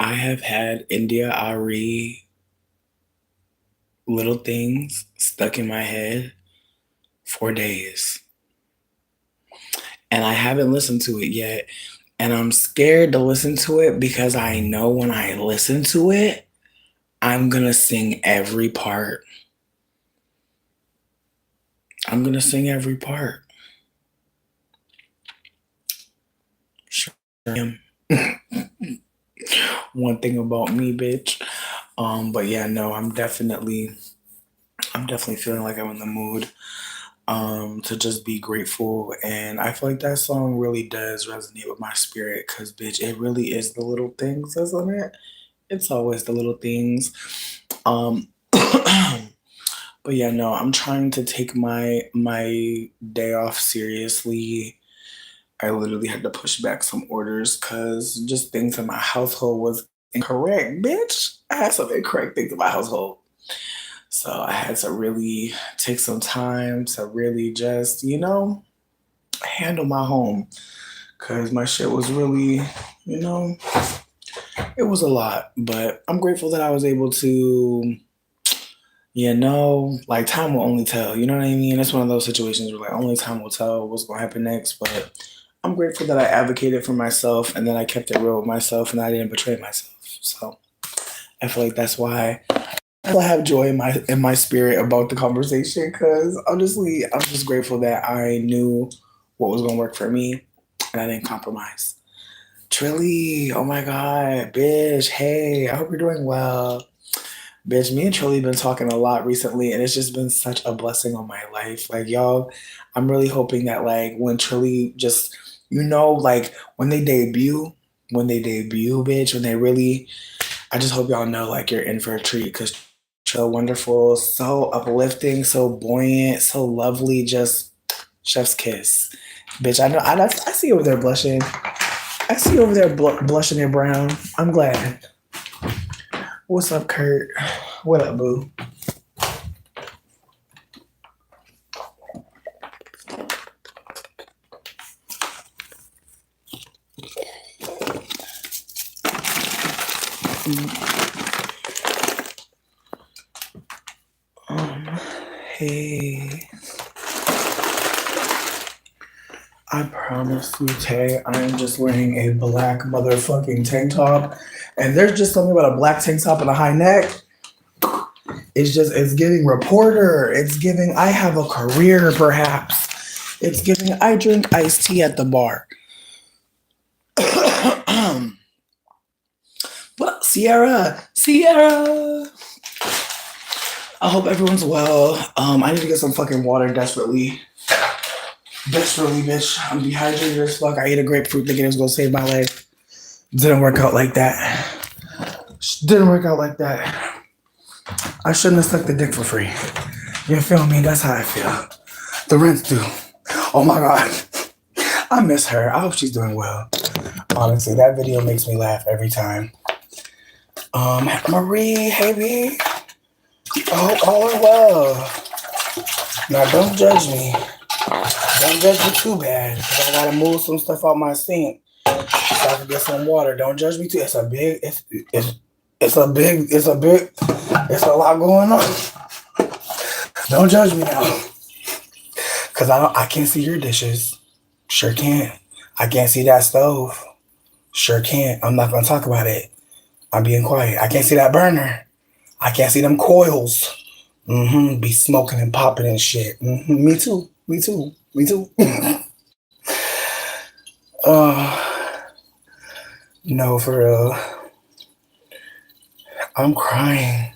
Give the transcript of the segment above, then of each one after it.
I have had India Ari little things stuck in my head for days. And I haven't listened to it yet. And I'm scared to listen to it because I know when I listen to it, I'm going to sing every part. I'm going to sing every part. Sure am. One thing about me, bitch. But yeah, no, I'm definitely feeling like I'm in the mood to just be grateful. And I feel like that song really does resonate with my spirit because, bitch, it really is the little things, isn't it? It's always the little things. Um, but yeah, no, I'm trying to take my day off seriously. I literally had to push back some orders because just things in my household was incorrect, bitch. I had some incorrect things in my household. So I had to really take some time to really just, handle my home because my shit was really, you know, it was a lot. But I'm grateful that I was able to, like time will only tell. You know what I mean? It's one of those situations where like only time will tell what's going to happen next. But I'm grateful that I advocated for myself and then I kept it real with myself and I didn't betray myself. So I feel like that's why I have joy in my spirit about the conversation because honestly, I'm just grateful that I knew what was gonna work for me and I didn't compromise. Trilly, oh my god, bitch, hey, I hope you're doing well. Bitch, me and Trilly been talking a lot recently and it's just been such a blessing on my life. Like y'all, I'm really hoping that like when Trilly just like when they debut, bitch, when they really I just hope y'all know like you're in for a treat because so wonderful, so uplifting, so buoyant, so lovely. Just chef's kiss, bitch. I know. I see you over there blushing. I see you over there blushing and brown. I'm glad. What's up, Kurt? What up, boo? Um, hey, I promise you, Tay, I am just wearing a black motherfucking tank top, and there's just something about a black tank top and a high neck. It's giving reporter. It's giving I have a career, perhaps. It's giving I drink iced tea at the bar. But Sierra, I hope everyone's well. I need to get some fucking water desperately, bitch. I'm dehydrated as fuck. I ate a grapefruit thinking it was gonna save my life. Didn't work out like that. Didn't work out like that. I shouldn't have sucked the dick for free. You feel me? That's how I feel. The rent's due. Oh my god. I miss her. I hope she's doing well. Honestly, that video makes me laugh every time. Marie, hey B. I hope all are well. Now don't judge me. Don't judge me too bad. Cause I gotta move some stuff out my sink so I can get some water. Don't judge me too. It's a lot going on. Don't judge me now. Cause I can't see your dishes. Sure can't. I can't see that stove. Sure can't. I'm not gonna talk about it. I'm being quiet. I can't see that burner. I can't see them coils. Be smoking and popping and shit. Me too. Me too. Me too. uh, no, for real. I'm crying.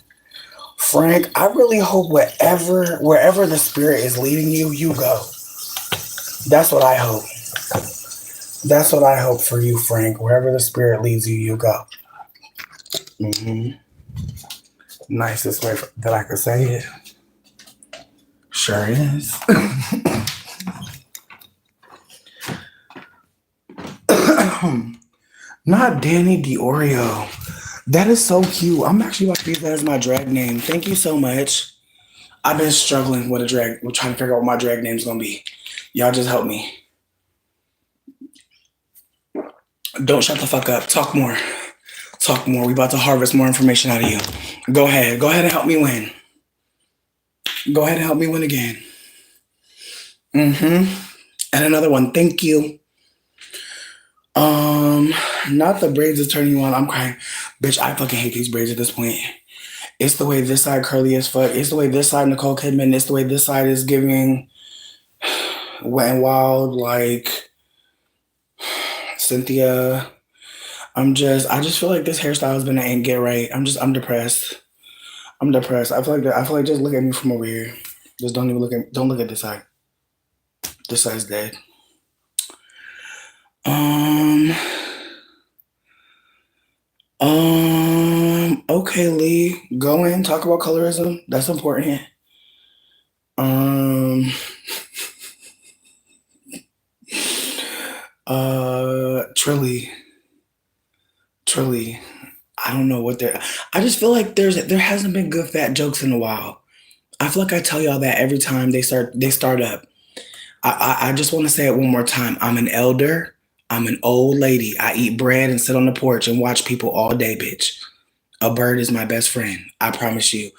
Frank, I really hope wherever the spirit is leading you, you go. That's what I hope. That's what I hope for you, Frank. Wherever the spirit leads you, you go. hmm Nicest way that I could say it. Sure is. Not Danny Diorio. That is so cute. I'm actually about to use that as my drag name. Thank you so much. I've been struggling with trying to figure out what my drag name's gonna be. Y'all just help me. Don't shut the fuck up. Talk more. Talk more. We about to harvest more information out of you. Go ahead. Go ahead and help me win. Go ahead and help me win again. Mm-hmm. And another one. Thank you. Um, Not the braids is turning you on. I'm crying. Bitch, I fucking hate these braids at this point. It's the way this side curly as fuck. It's the way this side Nicole Kidman. It's the way this side is giving Wet and Wild, like Cynthia. I just feel like this hairstyle has been an ain't get right. I'm depressed. I'm depressed. I feel like just look at me from over here. Just don't look at this side. This side's dead. Um, okay, Lee, go in, talk about colorism. That's important. Um, Trilly, Trilly. I don't know what they're. I just feel like there hasn't been good fat jokes in a while. I feel like I tell y'all that every time they start up. I just want to say it one more time. I'm an elder. I'm an old lady. I eat bread and sit on the porch and watch people all day, bitch. A bird is my best friend. I promise you.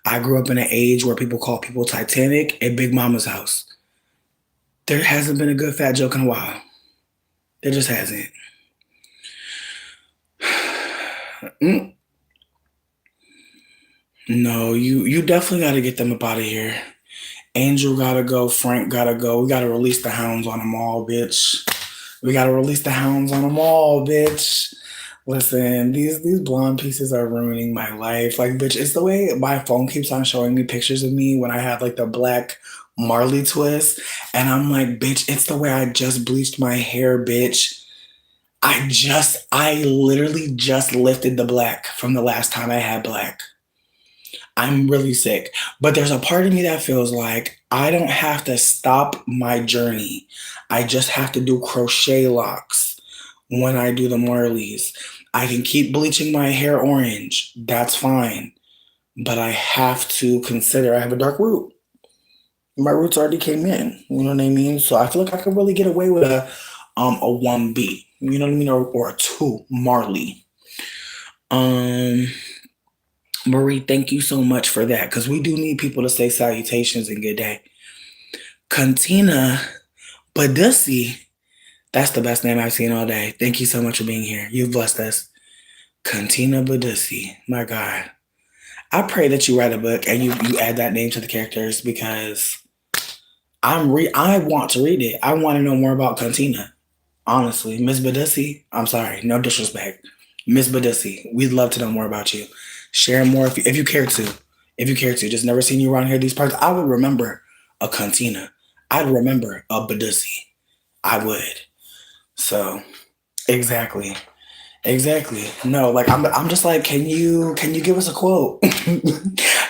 I grew up in an age where people call people Titanic at Big Mama's house. There hasn't been a good fat joke in a while. There just hasn't. Mm. No, you definitely got to get them up out of here. Angel gotta go. Frank gotta go. We gotta release the hounds on them all, bitch. We gotta release the hounds on them all, bitch. Listen, these blonde pieces are ruining my life. Like, bitch, it's the way my phone keeps on showing me pictures of me when I have like the black Marley twist. And I'm like, bitch, it's the way I just bleached my hair, bitch. I literally just lifted the black from the last time I had black. I'm really sick. But there's a part of me that feels like I don't have to stop my journey. I just have to do crochet locks when I do the Marleys. I can keep bleaching my hair orange. That's fine. But I have to consider I have a dark root. My roots already came in. You know what I mean? So I feel like I could really get away with a 1B. You know what I mean? Or a 2 Marley. Um Marie, thank you so much for that because we do need people to say salutations and good day. Cantina Badussi, that's the best name I've seen all day. Thank you so much for being here. You've blessed us. Cantina Badussi, my God. I pray that you write a book and you add that name to the characters because I want to read it. I want to know more about Cantina. Honestly, Miss Badussi, I'm sorry, no disrespect. Miss Badussi, we'd love to know more about you. Share more if you care to. If you care to. Just never seen you around here these parts. I would remember a Cantina. I'd remember a Badussi. I would. So exactly. Exactly. No, like I'm just like, can you give us a quote?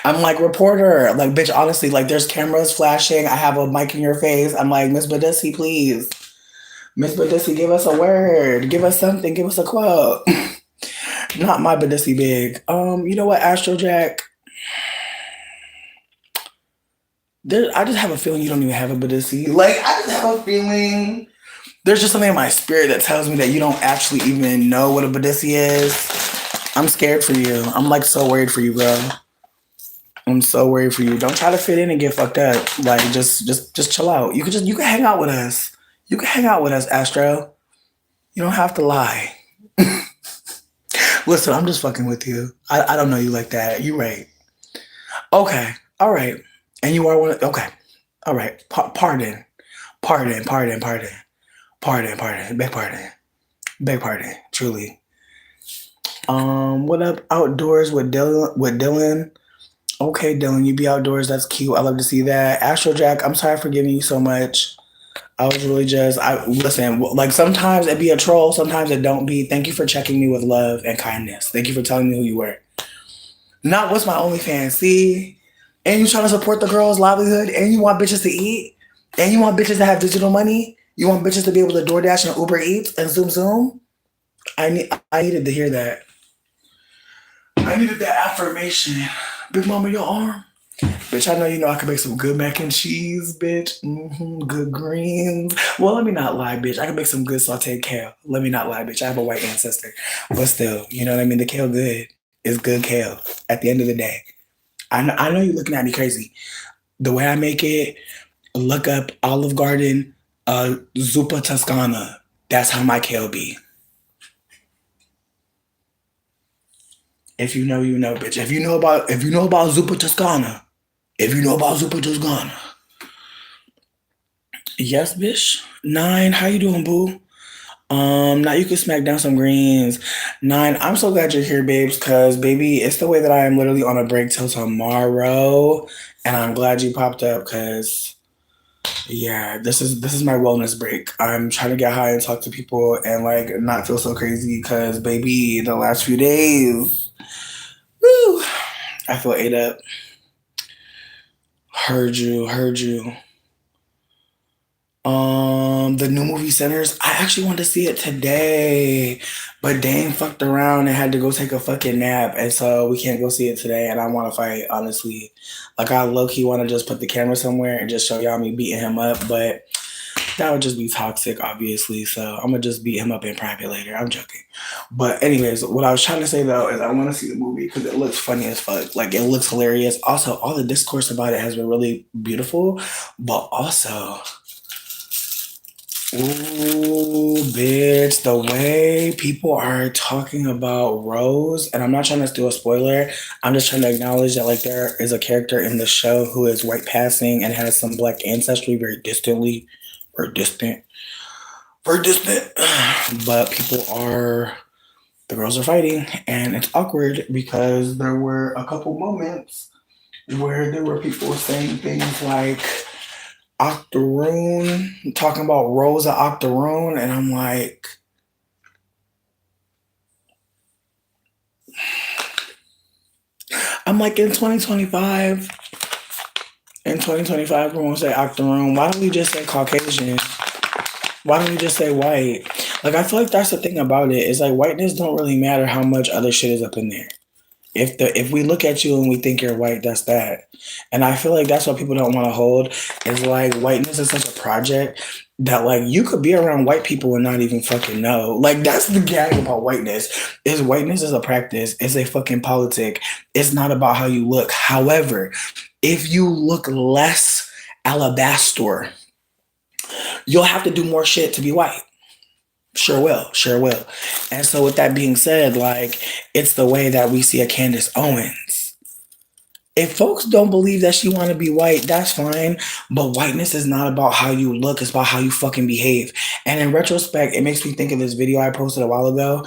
I'm like, reporter, like, bitch, honestly, like there's cameras flashing. I have a mic in your face. I'm like, Miss Badussi, please. Miss Badussi, give us a word. Give us something. Give us a quote. Not my Badussi big. You know what, Astrojack? I just have a feeling you don't even have a Badussi. Like, I just have a feeling there's just something in my spirit that tells me that you don't actually even know what a Badussi is. I'm scared for you. I'm like so worried for you, bro. I'm so worried for you. Don't try to fit in and get fucked up. Like, just chill out. You can hang out with us. You can hang out with us, Astro. You don't have to lie. Listen, I'm just fucking with you. I don't know you like that. You right. Okay. All right. And you are one of, okay. All right. Pardon. Pardon. Pardon. Pardon. Pardon. Pardon. Beg pardon. Beg pardon. Truly. What up? Outdoors with Dylan. Okay, Dylan, you be outdoors. That's cute. I love to see that. Astro Jack, I'm sorry for giving you so much. I was really I listen, like sometimes it be a troll, sometimes it don't be. Thank you for checking me with love and kindness. Thank you for telling me who you were. Not what's my OnlyFans. See? And you trying to support the girl's livelihood and you want bitches to eat? And you want bitches to have digital money? You want bitches to be able to DoorDash and Uber Eats and Zoom Zoom? I needed to hear that. I needed that affirmation. Big Mama, your arm. Bitch, I know you know I can make some good mac and cheese, bitch. Good greens. Well, let me not lie, bitch. I can make some good sauteed kale. Let me not lie, bitch. I have a white ancestor. But still, you know what I mean? The kale good is good kale at the end of the day. I know you're looking at me crazy. The way I make it, look up Olive Garden, Zuppa Toscana. That's how my kale be. If you know, you know, bitch. If you know about Zuppa Toscana, if you know about Zuppa Toscana, yes, bitch. Nine, how you doing, boo? Now you can smack down some greens. Nine, I'm so glad you're here, babes, because baby, it's the way that I am literally on a break till tomorrow. And I'm glad you popped up because yeah, this is my wellness break. I'm trying to get high and talk to people and like not feel so crazy because baby, the last few days, woo, I feel ate up. Heard you. The new movie Centers. I actually wanted to see it today, but Dane fucked around and had to go take a fucking nap, and so we can't go see it today. And I want to fight, honestly. Like I low key want to just put the camera somewhere and just show y'all me beating him up, but that would just be toxic, obviously. So I'm gonna just beat him up in private later. I'm joking. But anyways, what I was trying to say though is I want to see the movie because it looks funny as fuck. Like it looks hilarious. Also, all the discourse about it has been really beautiful, but also ooh, bitch, the way people are talking about Rose, and I'm not trying to do a spoiler, I'm just trying to acknowledge that like there is a character in the show who is white passing and has some black ancestry very distantly or distant. Very distant. But the girls are fighting and it's awkward because there were a couple moments where there were people saying things like Octoroon, talking about Rosa Octoroon, and I'm like in 2025, we're gonna say Octoroon. Why don't we just say Caucasian? Why don't we just say white? Like I feel like that's the thing about it. Is like whiteness don't really matter how much other shit is up in there. If we look at you and we think you're white, that's that. And I feel like that's what people don't want to hold. Is like whiteness is such a project that like you could be around white people and not even fucking know. Like that's the gag about whiteness. Is whiteness is a practice. It's a fucking politic. It's not about how you look. However, if you look less alabaster, you'll have to do more shit to be white. Sure will, sure will. And so with that being said, like it's the way that we see a Candace Owens. If folks don't believe that she want to be white, that's fine. But whiteness is not about how you look; it's about how you fucking behave. And in retrospect, it makes me think of this video I posted a while ago,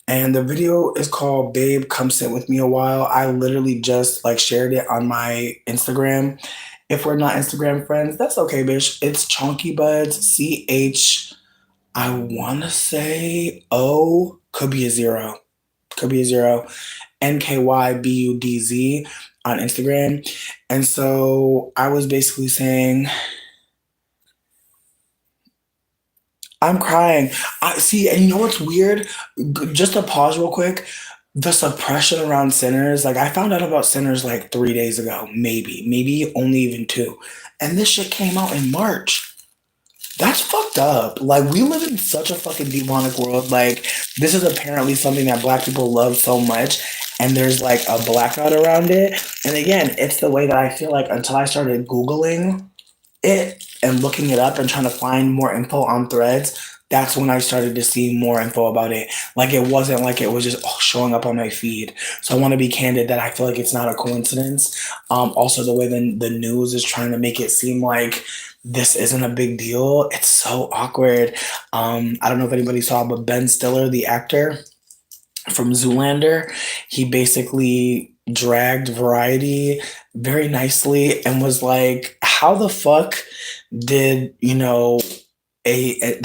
and the video is called "Babe, Come Sit with Me a While." I literally just like shared it on my Instagram. If we're not Instagram friends, that's okay, bitch. It's Chonky Buds, CH. I want to say O, could be a zero, could be a zero, NKYBUDZ on Instagram. And so I was basically saying, I'm crying. I see, and you know what's weird? Just to pause real quick. The suppression around sinners, like I found out about sinners like 3 days ago, maybe only even two. And this shit came out in March. That's fucked up. Like we live in such a fucking demonic world. Like this is apparently something that black people love so much, and there's like a blackout around it. And again, it's the way that I feel like until I started Googling it and looking it up and trying to find more info on threads, that's when I started to see more info about it. Like it wasn't like it was just showing up on my feed. So I want to be candid that I feel like it's not a coincidence. Also, the way the news is trying to make it seem like this isn't a big deal. It's so awkward. I don't know if anybody saw, but Ben Stiller, the actor from Zoolander, he basically dragged Variety very nicely and was like, "How the fuck did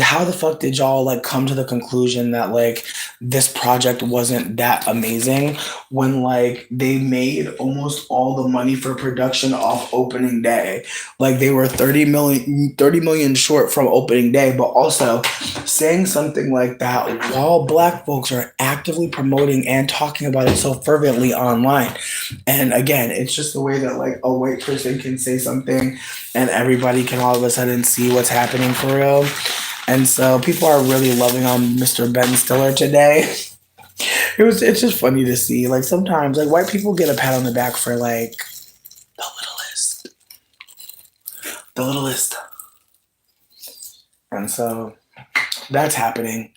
how the fuck did y'all like come to the conclusion that like this project wasn't that amazing when like they made almost all the money for production off opening day? Like they were 30 million short from opening day, but also saying something like that while black folks are actively promoting and talking about it so fervently online. And again, it's just the way that like a white person can say something and everybody can all of a sudden see what's happening for real. And so people are really loving on Mr. Ben Stiller today. It's just funny to see. Like sometimes like white people get a pat on the back for like the littlest. The littlest. And so that's happening.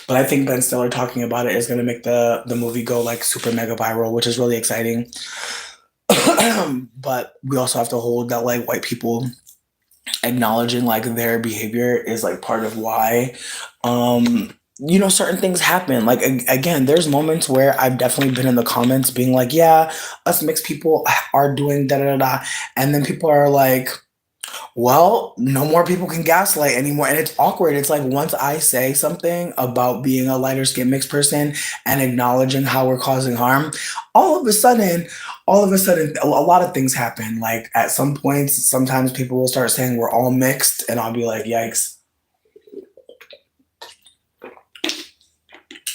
But I think Ben Stiller talking about it is gonna make the movie go like super mega viral, which is really exciting. But we also have to hold that like white people acknowledging like their behavior is like part of why certain things happen. Like again, there's moments where I've definitely been in the comments being like, yeah, us mixed people are doing da da da da, and then people are like, well, no more people can gaslight anymore. And it's awkward. It's like once I say something about being a lighter skinned mixed person and acknowledging how we're causing harm, all of a sudden, a lot of things happen. Like at some points, sometimes people will start saying we're all mixed, and I'll be like, yikes.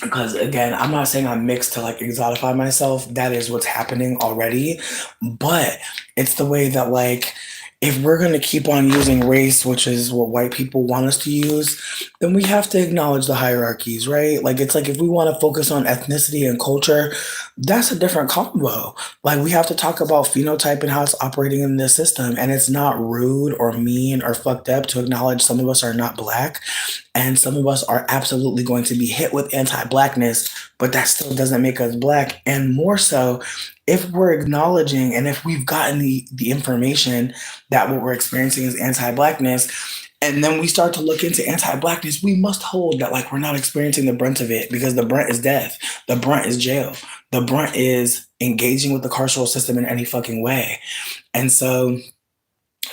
Because again, I'm not saying I'm mixed to like exotify myself. That is what's happening already. But it's the way that like if we're going to keep on using race, which is what white people want us to use, then we have to acknowledge the hierarchies, right? Like it's like if we want to focus on ethnicity and culture, that's a different combo. Like we have to talk about phenotype and how it's operating in this system. And it's not rude or mean or fucked up to acknowledge some of us are not black and some of us are absolutely going to be hit with anti-blackness, but that still doesn't make us black. And more so, if we're acknowledging and if we've gotten the information that what we're experiencing is anti-blackness, and then we start to look into anti-blackness, we must hold that like we're not experiencing the brunt of it, because the brunt is death, the brunt is jail, the brunt is engaging with the carceral system in any fucking way. And so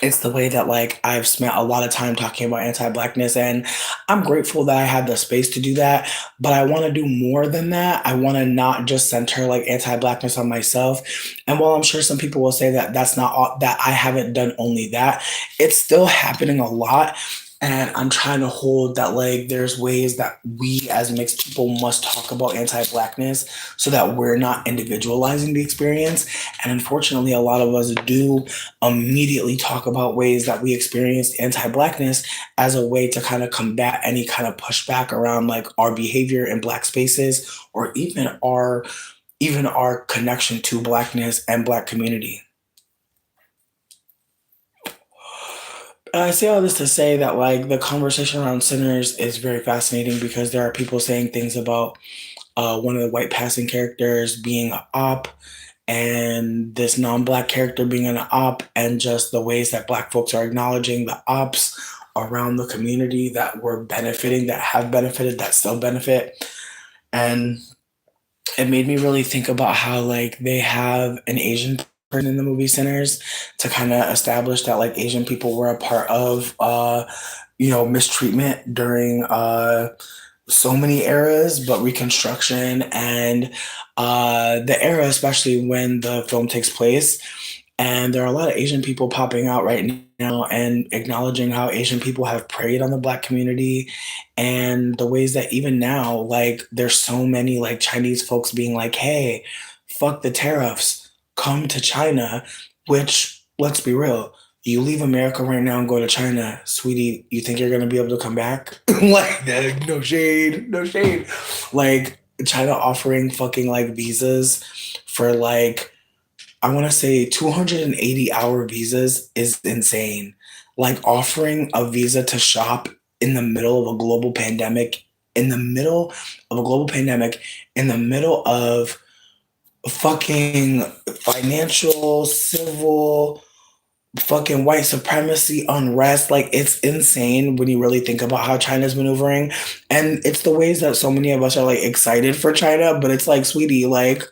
it's the way that like I've spent a lot of time talking about anti-blackness, and I'm grateful that I had the space to do that, but I want to do more than that. I want to not just center like anti-blackness on myself. And while I'm sure some people will say that that's not all, that I haven't done only that, it's still happening a lot. And I'm trying to hold that like there's ways that we as mixed people must talk about anti-blackness so that we're not individualizing the experience. And unfortunately, a lot of us do immediately talk about ways that we experienced anti-blackness as a way to kind of combat any kind of pushback around like our behavior in black spaces, or even our connection to blackness and black community. I say all this to say that like the conversation around sinners is very fascinating, because there are people saying things about one of the white passing characters being a op, and this non-black character being an op, and just the ways that black folks are acknowledging the ops around the community that were benefiting, that have benefited, that still benefit. And it made me really think about how like they have an Asian person in the movie Sinners to kind of establish that like Asian people were a part of mistreatment during so many eras, but Reconstruction and the era, especially when the film takes place. And there are a lot of Asian people popping out right now and acknowledging how Asian people have preyed on the black community, and the ways that even now, like, there's so many like Chinese folks being like, hey, fuck the tariffs, come to China, which, let's be real, you leave America right now and go to China, sweetie, you think you're gonna be able to come back? Like, no shade, no shade. Like, China offering fucking like visas for like, I want to say 280-hour visas is insane. Like offering a visa to shop in the middle of a global pandemic, in the middle of a global pandemic, in the middle of fucking financial, civil, fucking white supremacy unrest. Like it's insane when you really think about how China's maneuvering. And it's the ways that so many of us are like excited for China, but it's like, sweetie, like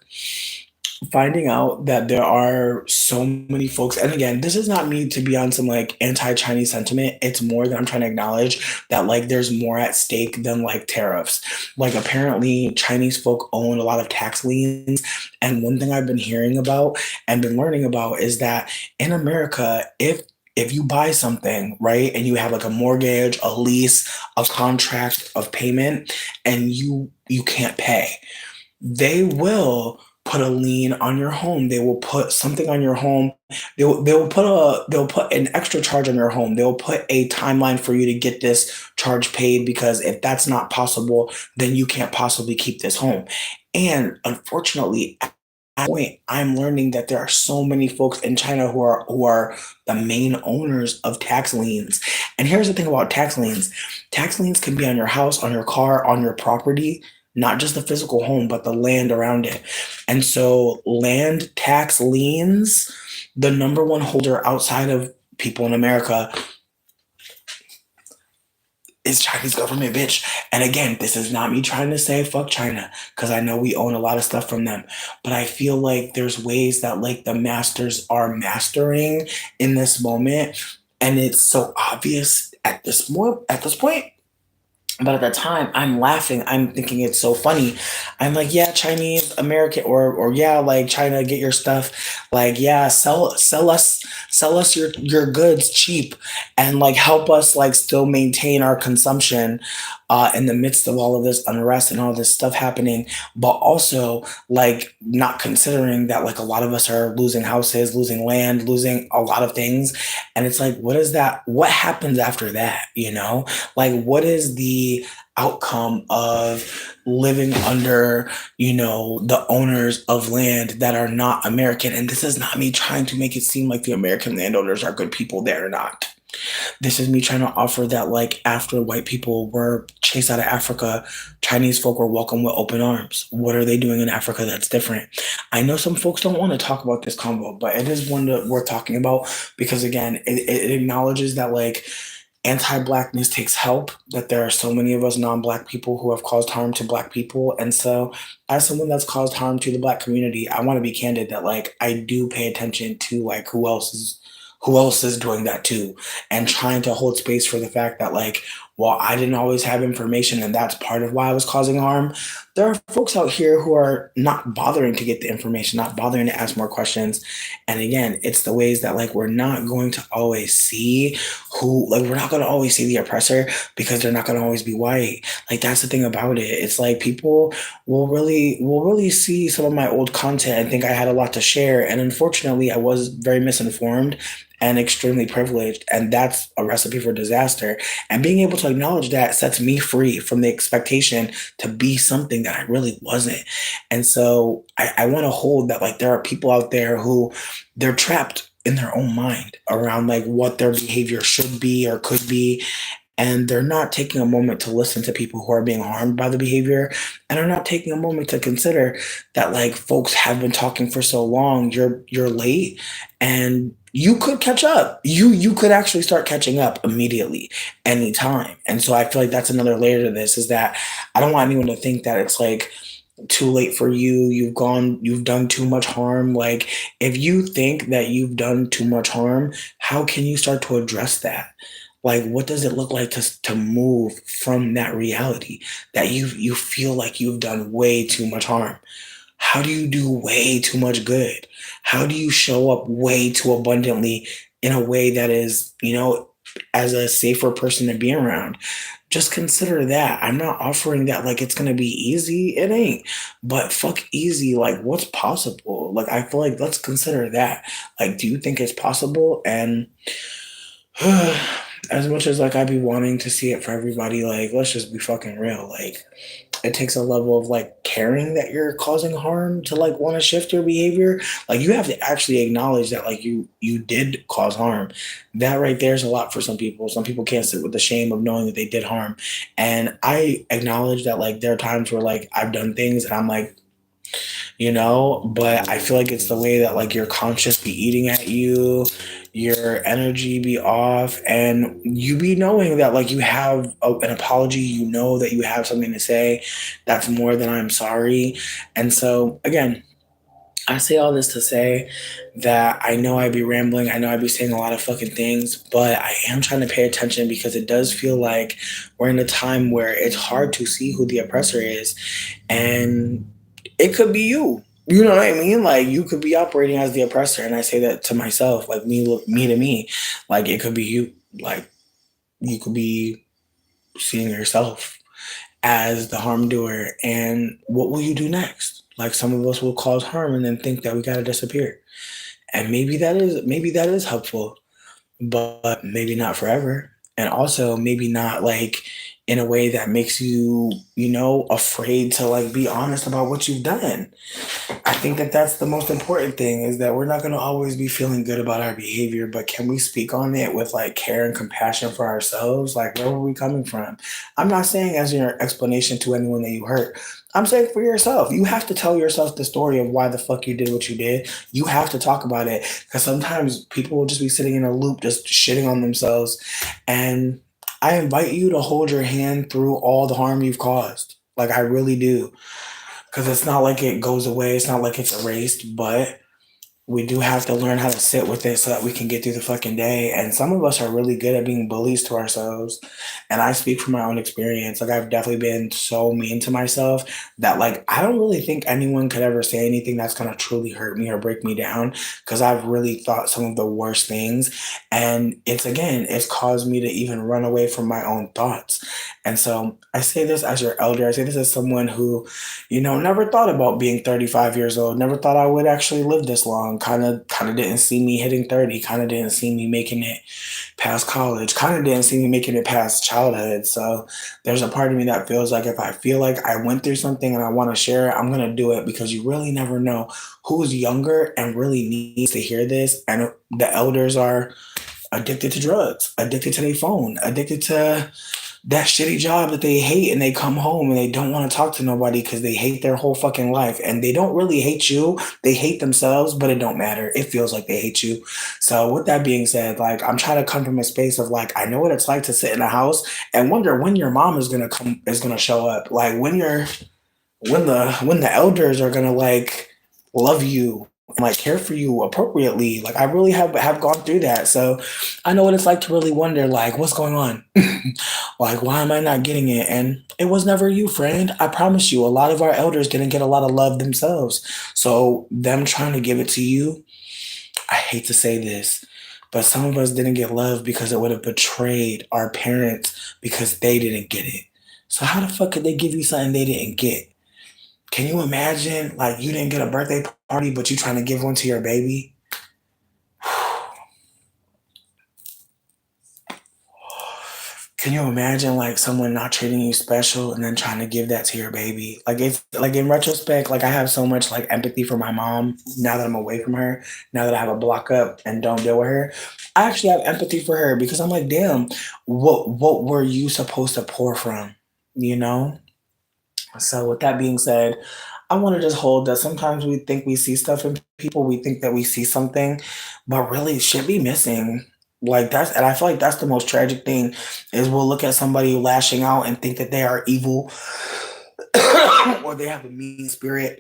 finding out that there are so many folks, and again, this is not me to be on some like anti-Chinese sentiment. It's more that I'm trying to acknowledge that like there's more at stake than like tariffs. Like apparently Chinese folk own a lot of tax liens. And one thing I've been hearing about and been learning about is that in America, if you buy something, right, and you have like a mortgage, a lease, a contract of payment, and you can't pay, they will put a lien on your home. They will put something on your home. They'll put an extra charge on your home. They'll put a timeline for you to get this charge paid, because if that's not possible, then you can't possibly keep this home. And unfortunately, at that point, I'm learning that there are so many folks in China who are the main owners of tax liens. And here's the thing about tax liens: tax liens can be on your house, on your car, on your property, not just the physical home, but the land around it. And so, land tax liens, the number one holder outside of people in America, is Chinese government, bitch. And again, this is not me trying to say fuck China, because I know we own a lot of stuff from them. But I feel like there's ways that like the masters are mastering in this moment, and it's so obvious at this point. But at the time, I'm laughing. I'm thinking it's so funny. I'm like, yeah, Chinese American, or yeah, like China, get your stuff. Like, yeah, sell us your goods cheap, and like help us like still maintain our consumption in the midst of all of this unrest and all this stuff happening. But also like not considering that like a lot of us are losing houses, losing land, losing a lot of things. And it's like, what is that? What happens after that? You know? Like, what is the outcome of living under, the owners of land that are not American? And this is not me trying to make it seem like the American landowners are good people. They're not. This is me trying to offer that, like, after white people were chased out of Africa, Chinese folk were welcomed with open arms. What are they doing in Africa that's different? I know some folks don't want to talk about this convo, but it is one that worth talking about, because, again, it acknowledges that, like, anti-blackness takes help, that there are so many of us non-black people who have caused harm to black people. And so, as someone that's caused harm to the black community, I want to be candid that, like, I do pay attention to, like, who else is doing that too, and trying to hold space for the fact that, like, while I didn't always have information and that's part of why I was causing harm, there are folks out here who are not bothering to get the information, not bothering to ask more questions. And again, it's the ways that, like, we're not going to always see we're not going to always see the oppressor, because they're not going to always be white. Like, that's the thing about it. It's like people will really see some of my old content and think I had a lot to share. And unfortunately, I was very misinformed and extremely privileged. And that's a recipe for disaster. And being able to acknowledge that sets me free from the expectation to be something that I really wasn't. And so I want to hold that, like, there are people out there who they're trapped in their own mind around like what their behavior should be or could be, and they're not taking a moment to listen to people who are being harmed by the behavior, and are not taking a moment to consider that, like, folks have been talking for so long. You're late, and you could catch up. You could actually start catching up immediately, anytime. And so I feel like that's another layer to this, is that I don't want anyone to think that it's like too late for you. You've done too much harm. Like, if you think that you've done too much harm, how can you start to address that? Like, what does it look like to move from that reality that you feel like you've done way too much harm? How do you do way too much good? How do you show up way too abundantly in a way that is, as a safer person to be around? Just consider that. I'm not offering that like it's gonna be easy. It ain't. But fuck easy. Like, what's possible? Like, I feel like, let's consider that. Like, do you think it's possible? And as much as like I be wanting to see it for everybody, like, let's just be fucking real. Like, it takes a level of like caring that you're causing harm to like want to shift your behavior. Like, you have to actually acknowledge that, like, you did cause harm. That right there is a lot for some people. Some people can't sit with the shame of knowing that they did harm. And I acknowledge that, like, there are times where like I've done things and I'm like, but I feel like it's the way that like your conscience be eating at you, your energy be off, and you be knowing that like you have an apology, that you have something to say that's more than I'm sorry. And so, again, I say all this to say that I know I be rambling. I know I be saying a lot of fucking things, but I am trying to pay attention, because it does feel like we're in a time where it's hard to see who the oppressor is. And it could be you. You know what I mean? Like, you could be operating as the oppressor. And I say that to myself, like, me to me. Like, it could be you. Like, you could be seeing yourself as the harm doer. And what will you do next? Like some of us will cause harm and then think that we gotta disappear. And maybe that is helpful, but maybe not forever. And also maybe not like in a way that makes you, afraid to like be honest about what you've done. I think that that's the most important thing is that we're not going to always be feeling good about our behavior, but can we speak on it with like care and compassion for ourselves? Like, where were we coming from? I'm not saying as your explanation to anyone that you hurt. I'm saying for yourself. You have to tell yourself the story of why the fuck you did what you did. You have to talk about it because sometimes people will just be sitting in a loop, just shitting on themselves. And I invite you to hold your hand through all the harm you've caused. Like, I really do because it's not like it goes away. It's not like it's erased, but we do have to learn how to sit with it so that we can get through the fucking day. And some of us are really good at being bullies to ourselves. And I speak from my own experience. Like I've definitely been so mean to myself that like I don't really think anyone could ever say anything that's gonna truly hurt me or break me down because I've really thought some of the worst things. And it's caused me to even run away from my own thoughts. And so I say this as your elder. I say this as someone who never thought about being 35 years old, never thought I would actually live this long. Kind of didn't see me hitting 30, kind of didn't see me making it past college, kind of didn't see me making it past childhood. So there's a part of me that feels like if I feel like I went through something and I want to share it, I'm going to do it because you really never know who's younger and really needs to hear this. And the elders are addicted to drugs, addicted to their phone, addicted to that shitty job that they hate and they come home and they don't want to talk to nobody because they hate their whole fucking life and they don't really hate you, they hate themselves, but it don't matter, it feels like they hate you. So with that being said, like I'm trying to come from a space of like I know what it's like to sit in a house and wonder when your mom is gonna show up, like when the elders are gonna like love you and like care for you appropriately. Like I really have gone through that. So I know what it's like to really wonder like what's going on. Like why am I not getting it? And it was never you, friend. I promise you, a lot of our elders didn't get a lot of love themselves. So them trying to give it to you, I hate to say this, but some of us didn't get love because it would have betrayed our parents because they didn't get it. So how the fuck could they give you something they didn't get? Can you imagine like you didn't get a birthday party, but you trying to give one to your baby? Can you imagine like someone not treating you special and then trying to give that to your baby? Like it's like in retrospect, like I have so much like empathy for my mom now that I'm away from her, now that I have a block up and don't deal with her. I actually have empathy for her because I'm like, damn, what were you supposed to pour from? You know? So with that being said, I want to just hold that sometimes we think we see stuff in people, we think that we see something, but really shit be missing. Like and I feel like that's the most tragic thing is we'll look at somebody lashing out and think that they are evil or they have a mean spirit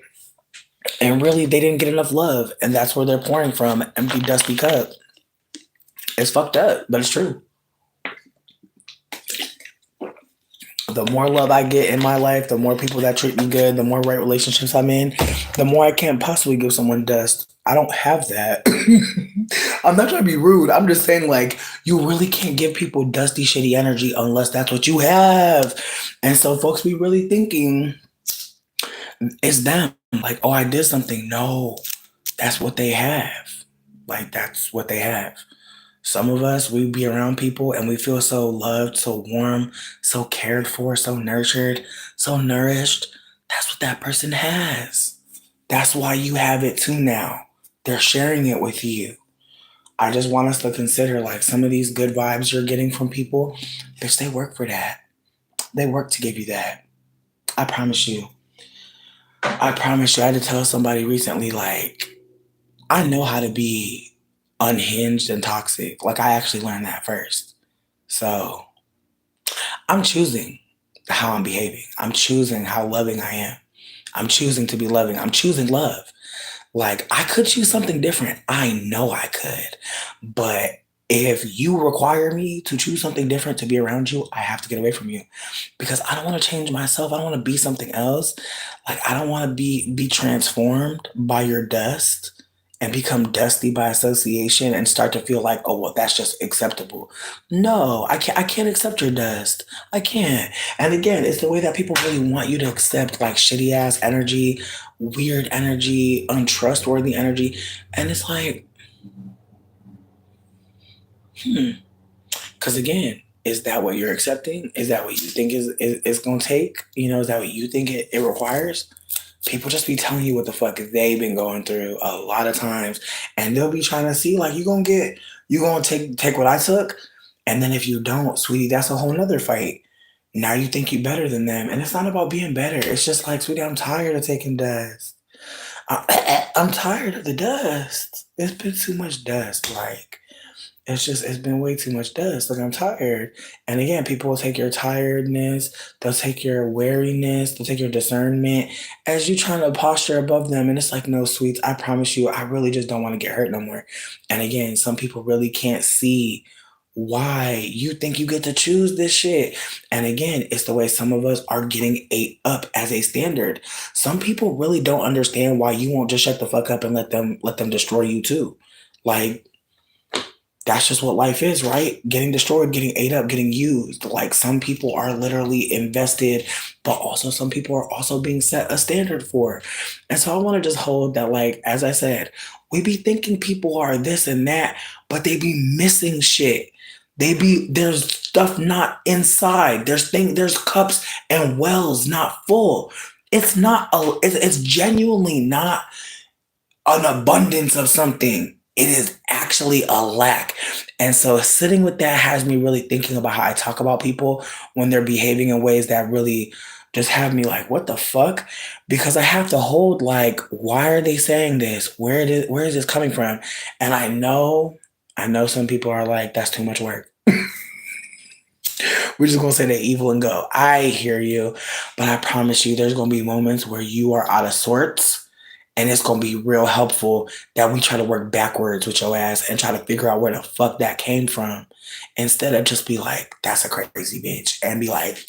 and really they didn't get enough love and that's where they're pouring from, empty dusty cup. It's fucked up, but it's true. The more love I get in my life, the more people that treat me good, the more right relationships I'm in, the more I can't possibly give someone dust. I don't have that. I'm not trying to be rude. I'm just saying, like, you really can't give people dusty, shitty energy unless that's what you have. And so, folks be really thinking it's them. Like, oh, I did something. No, that's what they have. Like, that's what they have. Some of us, we be around people and we feel so loved, so warm, so cared for, so nurtured, so nourished. That's what that person has. That's why you have it too now. They're sharing it with you. I just want us to consider like some of these good vibes you're getting from people, bitch, they work for that. They work to give you that. I promise you. I promise you. I had to tell somebody recently, like, I know how to be unhinged and toxic. Like, I actually learned that first. So I'm choosing how I'm behaving. I'm choosing how loving I am. I'm choosing to be loving. I'm choosing love. Like, I could choose something different. I know I could. But if you require me to choose something different to be around you, I have to get away from you because I don't want to change myself. I don't want to be something else. Like, I don't want to be transformed by your dust and become dusty by association and start to feel like, oh well, that's just acceptable. No, I can't accept your dust. I can't. And again, it's the way that people really want you to accept like shitty ass energy, weird energy, untrustworthy energy. And it's like, hmm. Because again, is that what you're accepting? Is that what you think is going to take? Is that what you think it requires? People just be telling you what the fuck they've been going through a lot of times, and they'll be trying to see like you gonna take what I took, and then if you don't, sweetie, that's a whole nother fight. Now you think you better than them, and it's not about being better. It's just like, sweetie, I'm tired of taking dust. I'm tired of the dust. It's been too much dust. Like it's been way too much dust. Like I'm tired. And again, people will take your tiredness, they'll take your wariness, they'll take your discernment as you trying to posture above them. And it's like, no, sweets, I promise you, I really just don't want to get hurt no more. And again, some people really can't see why you think you get to choose this shit. And again, it's the way some of us are getting ate up as a standard. Some people really don't understand why you won't just shut the fuck up and let them destroy you too. Like that's just what life is, right? Getting destroyed, getting ate up, getting used. Like some people are literally invested, but also some people are also being set a standard for. And so I want to just hold that, like, as I said, we be thinking people are this and that, but they be missing shit. There's stuff not inside. There's cups and wells not full. It's genuinely not an abundance of something. It is actually a lack. And so sitting with that has me really thinking about how I talk about people when they're behaving in ways that really just have me like, what the fuck? Because I have to hold like, why are they saying this? Where is this coming from? And I know some people are like, that's too much work. We're just gonna say they're evil and go. I hear you, but I promise you there's gonna be moments where you are out of sorts, and it's gonna be real helpful that we try to work backwards with your ass and try to figure out where the fuck that came from. Instead of just be like, that's a crazy bitch, and be like,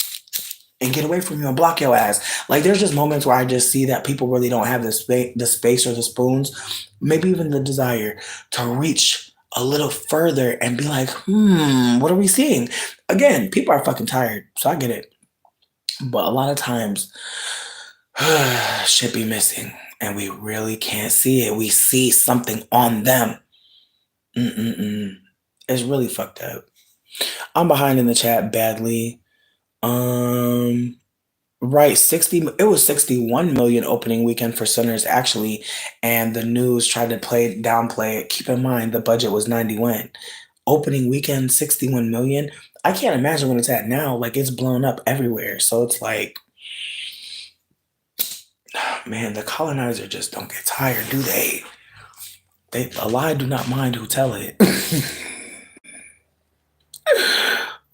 and get away from you and block your ass. Like there's just moments where I just see that people really don't have the space or the spoons, maybe even the desire to reach a little further and be like, what are we seeing? Again, people are fucking tired, so I get it. But a lot of times shit be missing and we really can't see it. We see something on them. Mm-mm-mm. It's really fucked up. I'm behind in the chat badly. Um, right, 60, it was 61 million opening weekend for Sinners actually, and the news tried to downplay it. Keep in mind the budget was 91. Opening weekend 61 million. I can't imagine what it's at now. Like it's blown up everywhere. So it's like, man, the colonizer just don't get tired, do they? A lie do not mind who tell it.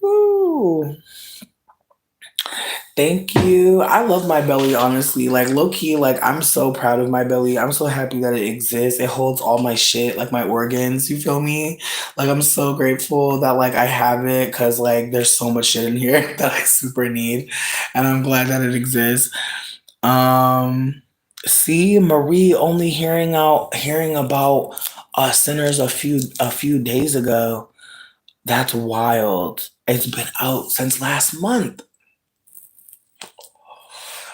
Ooh. Thank you. I love my belly, honestly. Like low key, like I'm so proud of my belly. I'm so happy that it exists. It holds all my shit, like my organs. You feel me? Like I'm so grateful that like I have it because like there's so much shit in here that I super need. And I'm glad that it exists. Um see Marie only hearing about Sinners a few days ago. That's wild. It's been out since last month.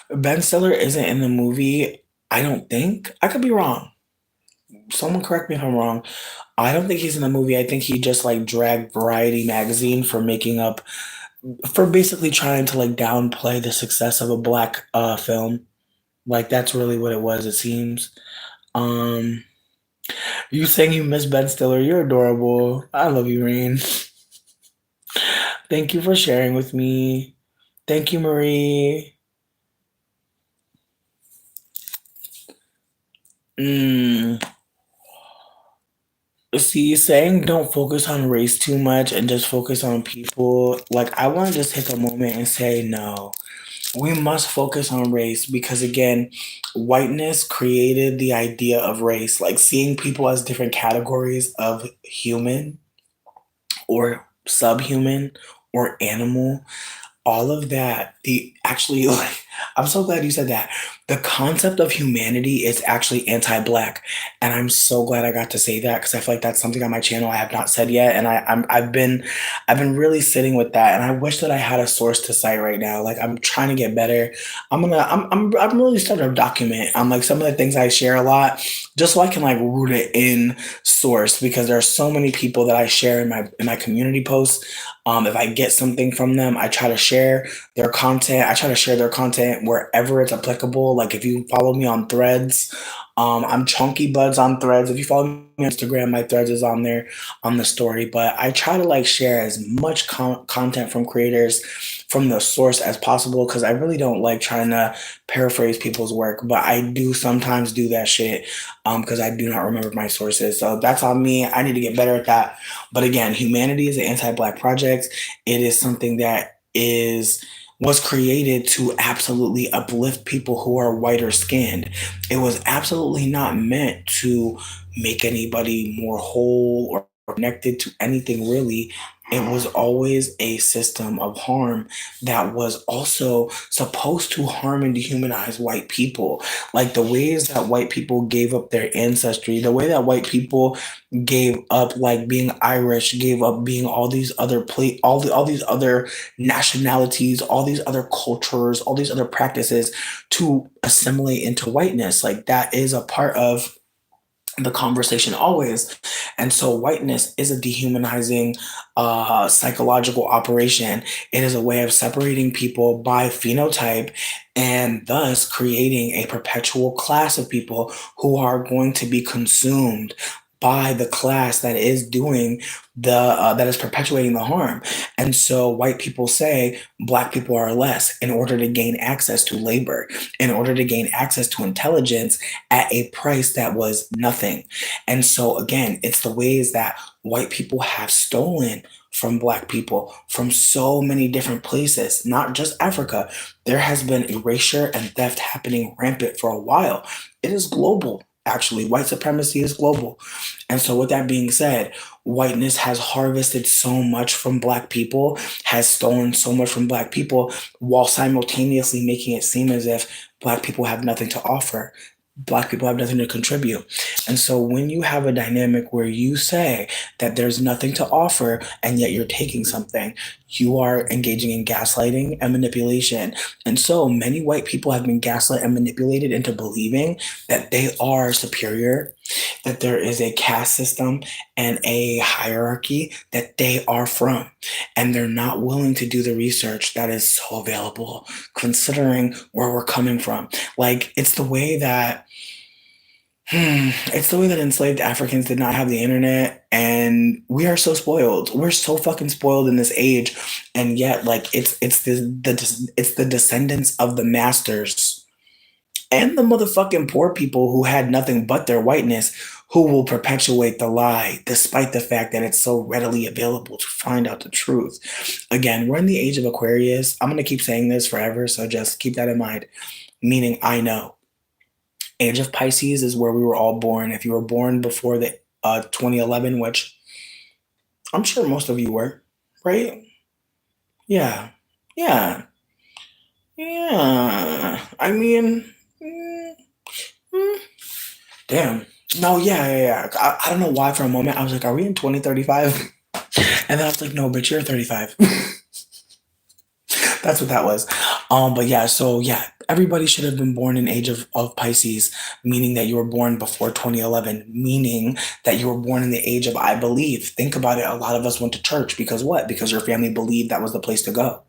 Ben Stiller isn't in the movie. I don't think. I could be wrong. Someone correct me if I'm wrong. I don't think he's in the movie. I think he just like dragged Variety magazine for making up for basically trying to like downplay the success of a black film. Like that's really what it was, it seems. Um you saying you miss Ben Stiller, you're adorable. I love you, Rain. Thank you for sharing with me. Thank you, Marie. Mm. See, saying don't focus on race too much and just focus on people, like I want to just take a moment and say no. We must focus on race because again, whiteness created the idea of race, like seeing people as different categories of human or subhuman or animal, all of that, the actually like I'm so glad you said that. The concept of humanity is actually anti-black, and I'm so glad I got to say that because I feel like that's something on my channel I have not said yet, and I've been really sitting with that, and I wish that I had a source to cite right now. Like I'm trying to get better. I'm really starting to document like some of the things I share a lot, just so I can like root it in source because there are so many people that I share in my community posts. If I get something from them, I try to share their content. I try to share their content wherever it's applicable. Like if you follow me on Threads, I'm Chunky Buds on Threads. If you follow me on Instagram, my Threads is on there on the story. But I try to like share as much content from creators from the source as possible because I really don't like trying to paraphrase people's work. But I do sometimes do that shit because I do not remember my sources. So that's on me. I need to get better at that. But again, humanity is an anti-black project. It is something that is was created to absolutely uplift people who are whiter skinned. It was absolutely not meant to make anybody more whole or connected to anything really. It was always a system of harm that was also supposed to harm and dehumanize white people. Like the ways that white people gave up their ancestry, the way that white people gave up like being Irish, gave up being all these other all these other nationalities, all these other cultures, all these other practices to assimilate into whiteness. Like that is a part of the conversation always. And so whiteness is a dehumanizing psychological operation. It is a way of separating people by phenotype and thus creating a perpetual class of people who are going to be consumed by the class that is doing that is perpetuating the harm. And so white people say black people are less in order to gain access to labor, in order to gain access to intelligence at a price that was nothing. And so again, it's the ways that white people have stolen from black people from so many different places, not just Africa. There has been erasure and theft happening rampant for a while. It is global. Actually, white supremacy is global. And so, with that being said, whiteness has harvested so much from black people, has stolen so much from black people, while simultaneously making it seem as if black people have nothing to offer. Black people have nothing to contribute. And so when you have a dynamic where you say that there's nothing to offer and yet you're taking something, you are engaging in gaslighting and manipulation. And so many white people have been gaslit and manipulated into believing that they are superior, that there is a caste system and a hierarchy that they are from. And they're not willing to do the research that is so available, considering where we're coming from. Like, it's the way that enslaved Africans did not have the internet, and we are so spoiled. We're so fucking spoiled in this age, and yet, like, it's the descendants of the masters and the motherfucking poor people who had nothing but their whiteness who will perpetuate the lie, despite the fact that it's so readily available to find out the truth. Again, we're in the age of Aquarius. I'm gonna keep saying this forever, so just keep that in mind. Meaning, I know. Age of Pisces is where we were all born. If you were born before the 2011, which I'm sure most of you were, right? Yeah, yeah, yeah. I mean, mm, mm, damn. No, yeah. I don't know why for a moment I was like, are we in 2035? And then I was like, no, but you're 35. That's what that was. But yeah, so yeah, everybody should have been born in of Pisces, meaning that you were born before 2011, meaning that you were born in the age of I believe. Think about it. A lot of us went to church because what? Because your family believed that was the place to go.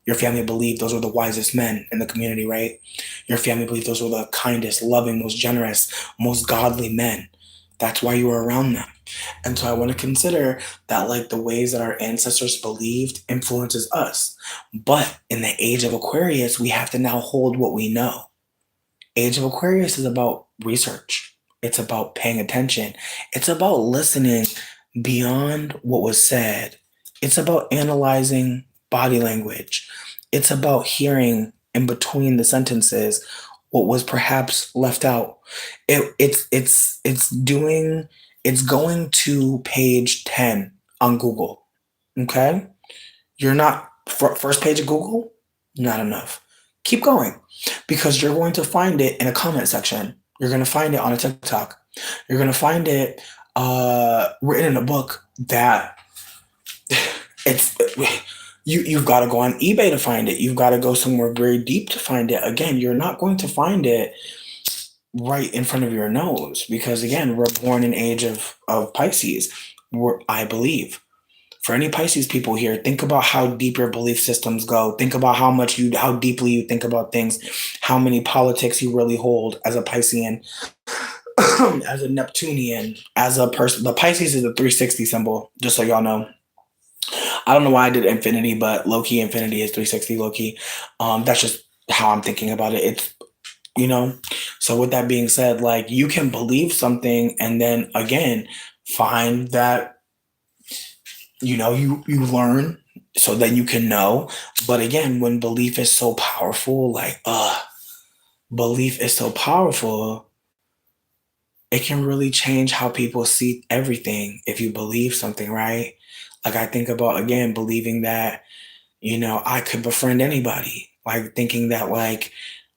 Your family believed those were the wisest men in the community, right? Your family believed those were the kindest, loving, most generous, most godly men. That's why you were around them. And so I want to consider that like the ways that our ancestors believed influences us. But in the age of Aquarius, we have to now hold what we know. Age of Aquarius is about research. It's about paying attention. It's about listening beyond what was said. It's about analyzing body language. It's about hearing in between the sentences what was perhaps left out. It's going to page 10 on Google. Okay? You're not first page of Google, not enough. Keep going because you're going to find it in a comment section. You're going to find it on a TikTok. You're going to find it written in a book that it's you've got to go on eBay to find it. You've got to go somewhere very deep to find it. Again, you're not going to find it right in front of your nose because again, we're born in age of Pisces. I believe for any Pisces people here, think about how deep your belief systems go. Think about how deeply you think about things, how many politics you really hold as a Piscean, as a Neptunian, as a person. The Pisces is a 360 symbol, just so y'all know. I don't know why I did infinity, but low key infinity is 360 low key. That's just how I'm thinking about it. It's you know. So with that being said, like you can believe something and then again find that you learn so that you can know. But again, when belief is so powerful, like belief is so powerful, it can really change how people see everything if you believe something, right? Like I think about again believing that I could befriend anybody. Like thinking that like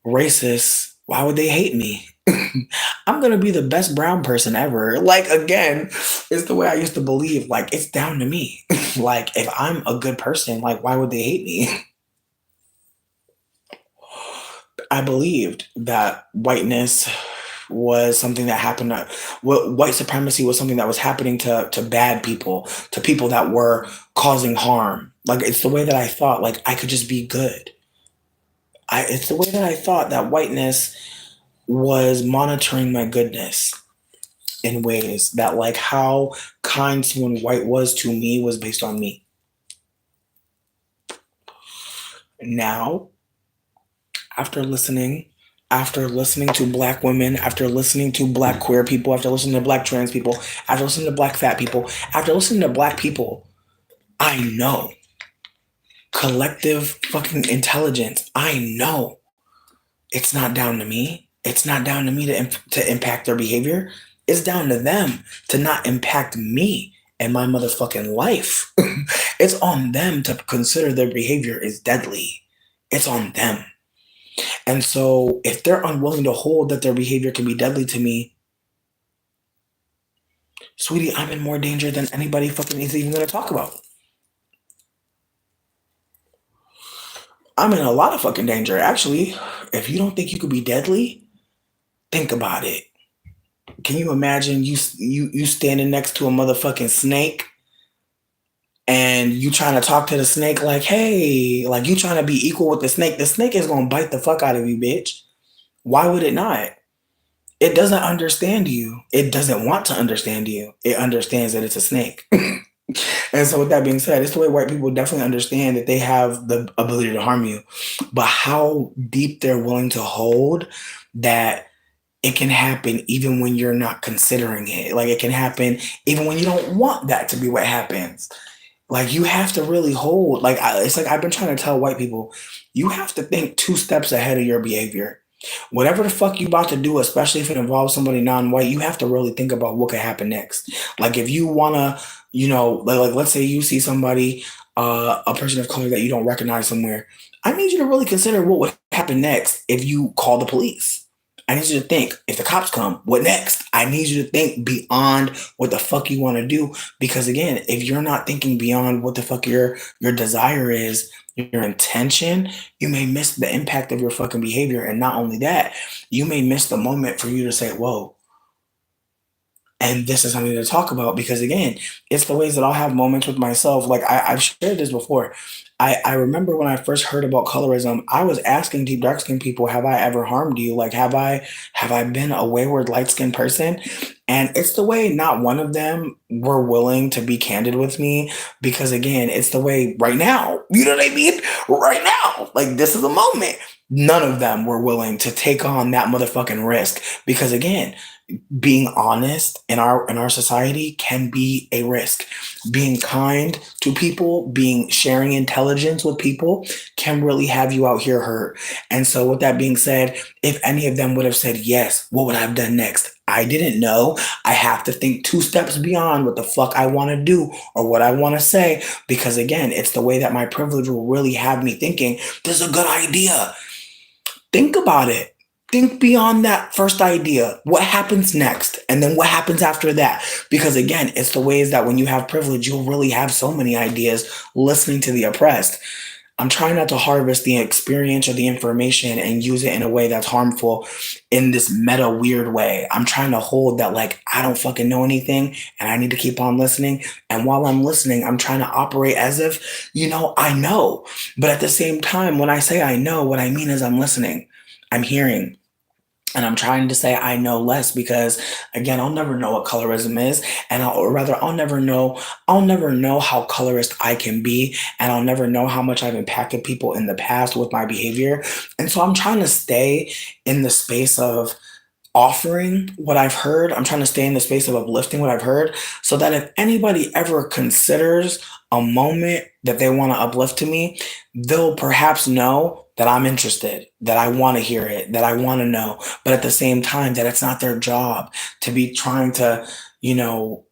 racists, why would they hate me? I'm gonna be the best brown person ever. Like again, it's the way I used to believe. Like it's down to me. Like if I'm a good person, like why would they hate me? I believed that whiteness was something that happened. White supremacy was something that was happening to bad people, to people that were causing harm. Like it's the way that I thought. Like I could just be good. It's the way that I thought that whiteness was monitoring my goodness in ways that like how kind someone white was to me was based on me. Now, after listening, after listening to black women, after listening to black queer people, after listening to black trans people, after listening to black fat people, after listening to black people, I know collective fucking intelligence. I know it's not down to me. It's not down to me to impact their behavior. It's down to them to not impact me and my motherfucking life. It's on them to consider their behavior is deadly. It's on them. And so if they're unwilling to hold that their behavior can be deadly to me, sweetie, I'm in more danger than anybody fucking is even gonna talk about. I'm in a lot of fucking danger. Actually, if you don't think you could be deadly, think about it. Can you imagine you standing next to a motherfucking snake and you trying to talk to the snake like, hey, like you trying to be equal with the snake? The snake is gonna bite the fuck out of you, bitch. Why would it not? It doesn't understand you. It doesn't want to understand you. It understands that it's a snake. And so, with that being said, it's the way white people definitely understand that they have the ability to harm you, but how deep they're willing to hold that it can happen even when you're not considering it. Like it can happen even when you don't want that to be what happens. Like you have to really hold. Like it's like I've been trying to tell white people, you have to think two steps ahead of your behavior. Whatever the fuck you about to do, especially if it involves somebody non-white, you have to really think about what could happen next. Like if you wanna, like let's say you see somebody, a person of color that you don't recognize somewhere, I need you to really consider what would happen next if you call the police. I need you to think if the cops come, what next? I need you to think beyond what the fuck you want to do. Because again, if you're not thinking beyond what the fuck your desire is, your intention, you may miss the impact of your fucking behavior. And not only that, you may miss the moment for you to say, whoa, and this is something to talk about because again, it's the ways that I'll have moments with myself. Like I've shared this before. I remember when I first heard about colorism, I was asking deep dark skinned people, have I ever harmed you? Like have I been a wayward light skinned person? And it's the way not one of them were willing to be candid with me because again, it's the way right now, you know what I mean? Right now, like this is a moment. None of them were willing to take on that motherfucking risk because again, being honest in our society can be a risk. Being kind to people, being sharing intelligence with people can really have you out here hurt. And so with that being said, if any of them would have said yes, what would I have done next? I didn't know. I have to think two steps beyond what the fuck I want to do or what I want to say because again, it's the way that my privilege will really have me thinking this is a good idea. Think about it. Think beyond that first idea. What happens next? And then what happens after that? Because again, it's the ways that when you have privilege, you'll really have so many ideas listening to the oppressed. I'm trying not to harvest the experience or the information and use it in a way that's harmful in this meta weird way. I'm trying to hold that, like, I don't fucking know anything and I need to keep on listening. And while I'm listening, I'm trying to operate as if, I know. But at the same time, when I say I know, what I mean is I'm listening, I'm hearing, and I'm trying to say I know less because again, I'll never know what colorism is, and or rather, I'll never know how colorist I can be, and I'll never know how much I've impacted people in the past with my behavior. And so I'm trying to stay in the space of offering what I've heard. I'm trying to stay in the space of uplifting what I've heard so that if anybody ever considers a moment that they want to uplift to me, they'll perhaps know that I'm interested, that I want to hear it, that I want to know, but at the same time, that it's not their job to be trying to, you know,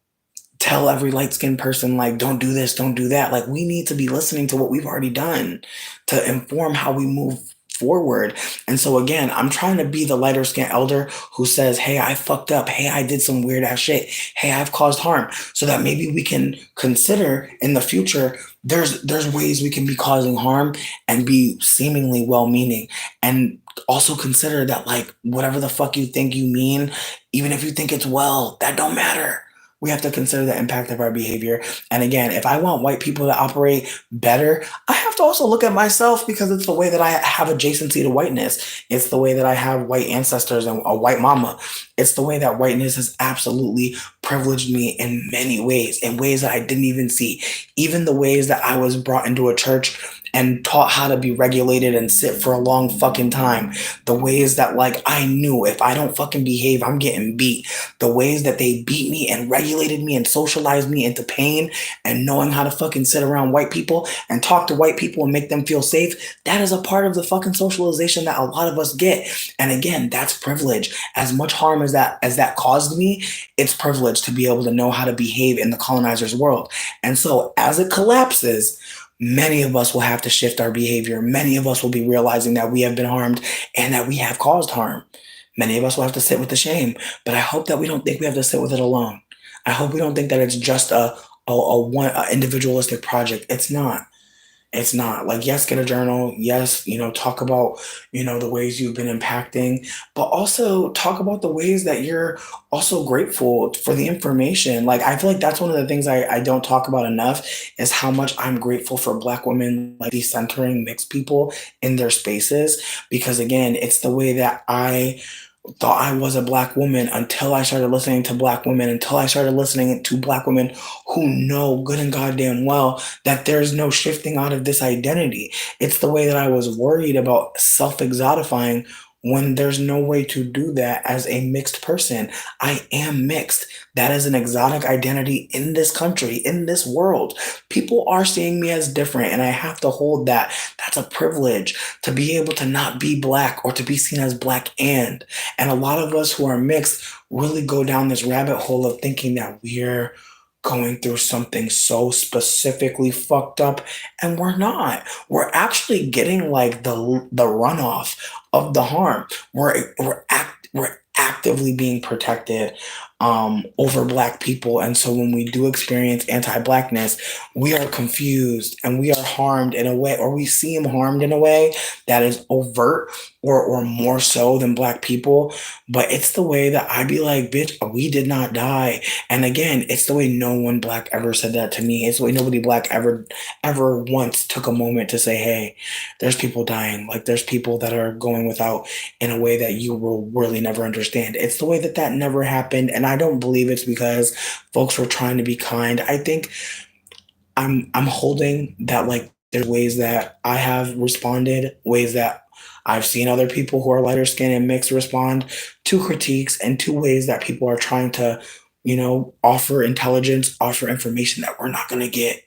tell every light skinned person, like, don't do this, don't do that. Like, we need to be listening to what we've already done to inform how we move forward. And so, again, I'm trying to be the lighter skinned elder who says, hey, I fucked up. Hey, I did some weird ass shit. Hey, I've caused harm. So that maybe we can consider in the future there's ways we can be causing harm and be seemingly well meaning. And also consider that, like, whatever the fuck you think you mean, even if you think it's well, that don't matter. We have to consider the impact of our behavior. And again, if I want white people to operate better, I have to also look at myself because it's the way that I have adjacency to whiteness. It's the way that I have white ancestors and a white mama. It's the way that whiteness has absolutely privileged me in ways that I didn't even see. Even the ways that I was brought into a church and taught how to be regulated and sit for a long fucking time. The ways that, like, I knew if I don't fucking behave, I'm getting beat. The ways that they beat me and regulated me and socialized me into pain and knowing how to fucking sit around white people and talk to white people and make them feel safe, that is a part of the fucking socialization that a lot of us get. And again, that's privilege. As much harm as that caused me, it's privilege to be able to know how to behave in the colonizer's world. And so as it collapses, many of us will have to shift our behavior. Many of us will be realizing that we have been harmed and that we have caused harm. Many of us will have to sit with the shame, but I hope that we don't think we have to sit with it alone. I hope we don't think that it's just a individualistic project. It's not. It's not. Like, yes, get a journal. Yes, talk about, the ways you've been impacting, but also talk about the ways that you're also grateful for the information. Like, I feel like that's one of the things I don't talk about enough is how much I'm grateful for Black women, like decentering mixed people in their spaces. Because again, it's the way that I thought I was a Black woman until I started listening to Black women, until I started listening to Black women who know good and goddamn well that there's no shifting out of this identity. It's the way that I was worried about self exotifying when there's no way to do that as a mixed person. I am mixed. That is an exotic identity in this country, in this world. People are seeing me as different, and I have to hold that. That's a privilege to be able to not be Black or to be seen as Black and a lot of us who are mixed really go down this rabbit hole of thinking that we're going through something so specifically fucked up, and we're not. We're actually getting like the runoff of the harm. We're actively being protected over Black people, and so when we do experience anti-Blackness, we are confused and we are harmed in a way, or we seem harmed in a way that is overt or more so than Black people. But it's the way that I be like, bitch, we did not die. And again, it's the way no one Black ever said that to me. It's the way nobody Black ever once took a moment to say, hey, there's people dying. Like, there's people that are going without in a way that you will really never understand. It's the way that that never happened. And I don't believe it's because folks were trying to be kind. I think I'm holding that, like, there's ways that I have responded, ways that I've seen other people who are lighter skinned and mixed respond to critiques, and to ways that people are trying to, offer intelligence, offer information that we're not gonna get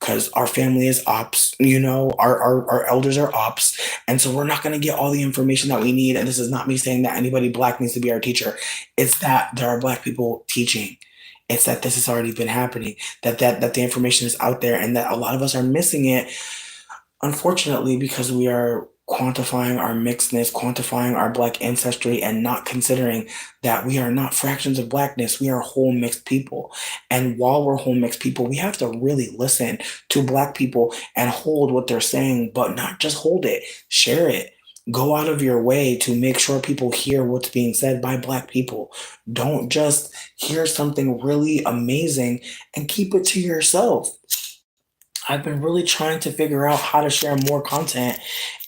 because our family is ops, our elders are ops. And so we're not going to get all the information that we need. And this is not me saying that anybody Black needs to be our teacher. It's that there are Black people teaching. It's that this has already been happening, that the information is out there, and that a lot of us are missing it, unfortunately, because we are quantifying our mixedness, quantifying our Black ancestry, and not considering that we are not fractions of Blackness. We are whole mixed people. And while we're whole mixed people, we have to really listen to Black people and hold what they're saying, but not just hold it, share it. Go out of your way to make sure people hear what's being said by Black people. Don't just hear something really amazing and keep it to yourself. I've been really trying to figure out how to share more content,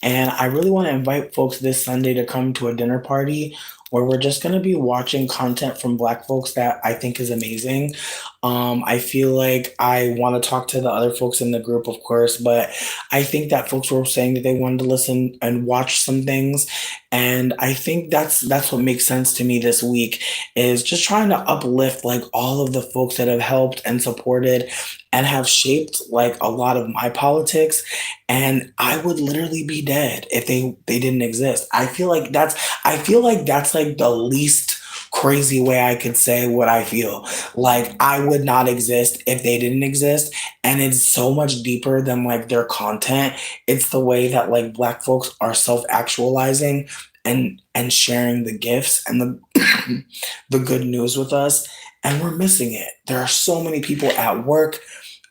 and I really want to invite folks this Sunday to come to a dinner party where we're just going to be watching content from Black folks that I think is amazing. I feel like I want to talk to the other folks in the group, of course, but I think that folks were saying that they wanted to listen and watch some things, and I think that's what makes sense to me this week is just trying to uplift like all of the folks that have helped and supported and have shaped like a lot of my politics, and I would literally be dead if they didn't exist. I feel like that's like the least crazy way I could say what I feel. Like I would not exist if they didn't exist, and it's so much deeper than like their content. It's the way that like Black folks are self-actualizing and sharing the gifts and the the good news with us, and we're missing it. There are so many people at work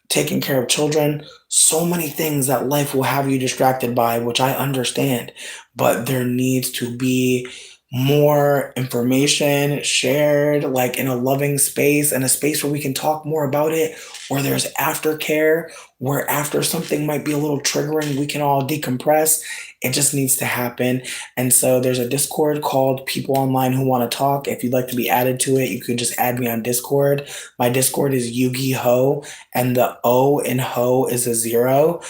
taking care of children, so many things that life will have you distracted by, which I understand, but there needs to be more information shared, like in a loving space and a space where we can talk more about it, where there's aftercare, where after something might be a little triggering, we can all decompress. It just needs to happen. And so there's a Discord called People Online Who Want to Talk. If you'd like to be added to it, you can just add me on Discord. My Discord is Yugi Ho, and the O in ho is a zero.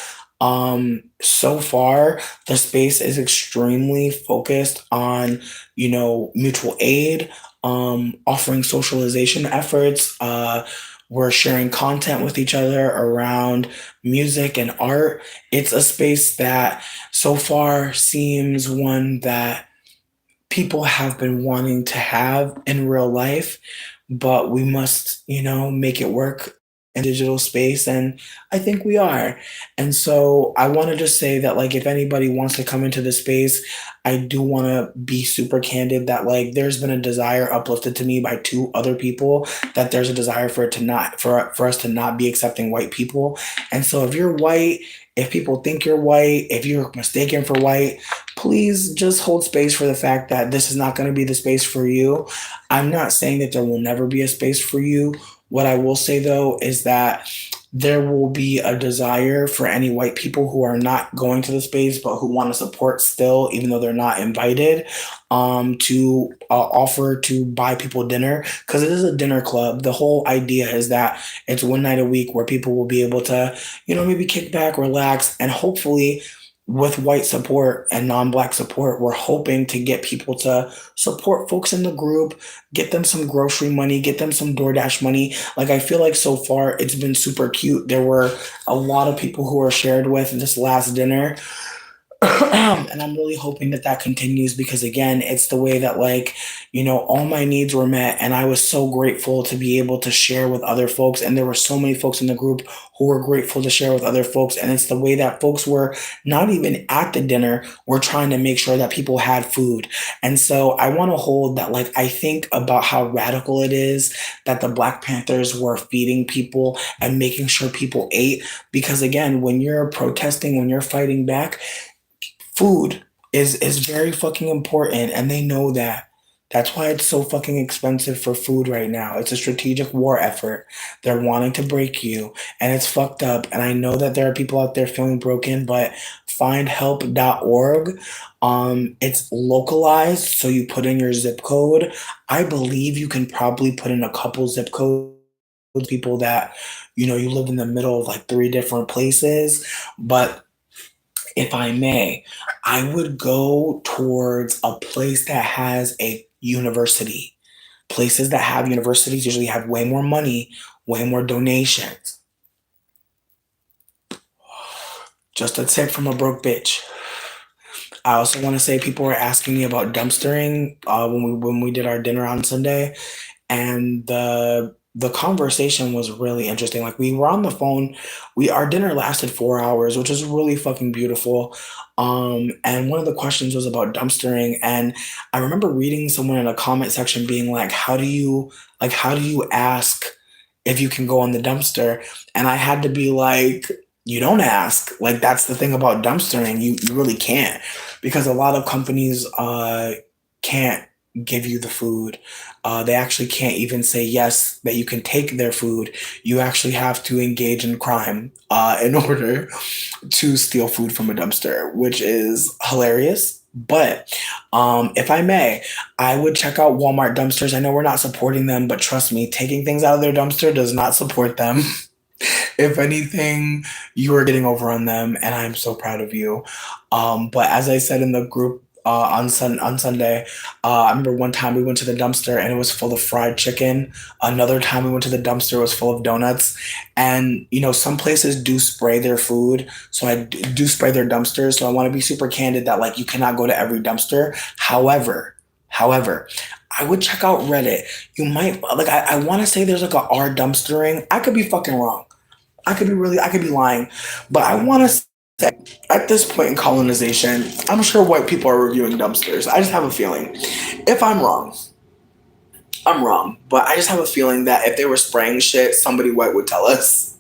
So far, the space is extremely focused on, mutual aid, offering socialization efforts. We're sharing content with each other around music and art. It's a space that so far seems one that people have been wanting to have in real life, but we must, make it work in digital space. And I think we are. And so I want to just say that, like, if anybody wants to come into the space, I do want to be super candid that, like, there's been a desire uplifted to me by two other people that there's a desire for it to not, for us to not be accepting white people. And so if you're white, if people think you're white, if you're mistaken for white, please just hold space for the fact that this is not going to be the space for you. I'm not saying that there will never be a space for you. What I will say though is that there will be a desire for any white people who are not going to the space but who want to support still, even though they're not invited, to offer to buy people dinner because it is a dinner club. The whole idea is that it's one night a week where people will be able to, maybe kick back, relax, and hopefully with white support and non-black support, we're hoping to get people to support folks in the group, get them some grocery money, get them some DoorDash money. Like I feel like so far it's been super cute. There were a lot of people who were shared with this last dinner. And I'm really hoping that that continues because again, it's the way that like, all my needs were met and I was so grateful to be able to share with other folks and there were so many folks in the group who were grateful to share with other folks and it's the way that folks were not even at the dinner, we're trying to make sure that people had food. And so I want to hold that like I think about how radical it is that the Black Panthers were feeding people and making sure people ate because again, when you're protesting, when you're fighting back, food is very fucking important and they know that. That's why it's so fucking expensive for food right now. It's a strategic war effort. They're wanting to break you and it's fucked up. And I know that there are people out there feeling broken, but findhelp.org. It's localized, so you put in your zip code. I believe you can probably put in a couple zip codes people that you live in the middle of like three different places, but if I may, I would go towards a place that has a university. Places that have universities usually have way more money, way more donations. Just a tip from a broke bitch. I also want to say people were asking me about dumpstering when we did our dinner on Sunday, and the the conversation was really interesting. Like we were on the phone. Our dinner lasted 4 hours, which was really fucking beautiful. And one of the questions was about dumpstering. And I remember reading someone in a comment section being like, how do you ask if you can go on the dumpster? And I had to be like, you don't ask. Like that's the thing about dumpstering. You really can't because a lot of companies can't give you the food. They actually can't even say yes that you can take their food. You actually have to engage in crime in order to steal food from a dumpster, which is hilarious. But if I may, I would check out Walmart dumpsters. I know we're not supporting them, but trust me, taking things out of their dumpster does not support them. If anything, you are getting over on them, and I'm so proud of you. But as I said in the group on Sunday, I remember one time we went to the dumpster and it was full of fried chicken. Another time we went to the dumpster, it was full of donuts. And you know, some places do spray their food, so do spray their dumpsters. So I want to be super candid that like you cannot go to every dumpster. However, I would check out Reddit. You might like I want to say there's like a R dumpstering. I could be fucking wrong. I could be lying, but I want to say at this point in colonization, I'm sure white people are reviewing dumpsters. I just have a feeling. If I'm wrong, I'm wrong, but I just have a feeling that if they were spraying shit, somebody white would tell us.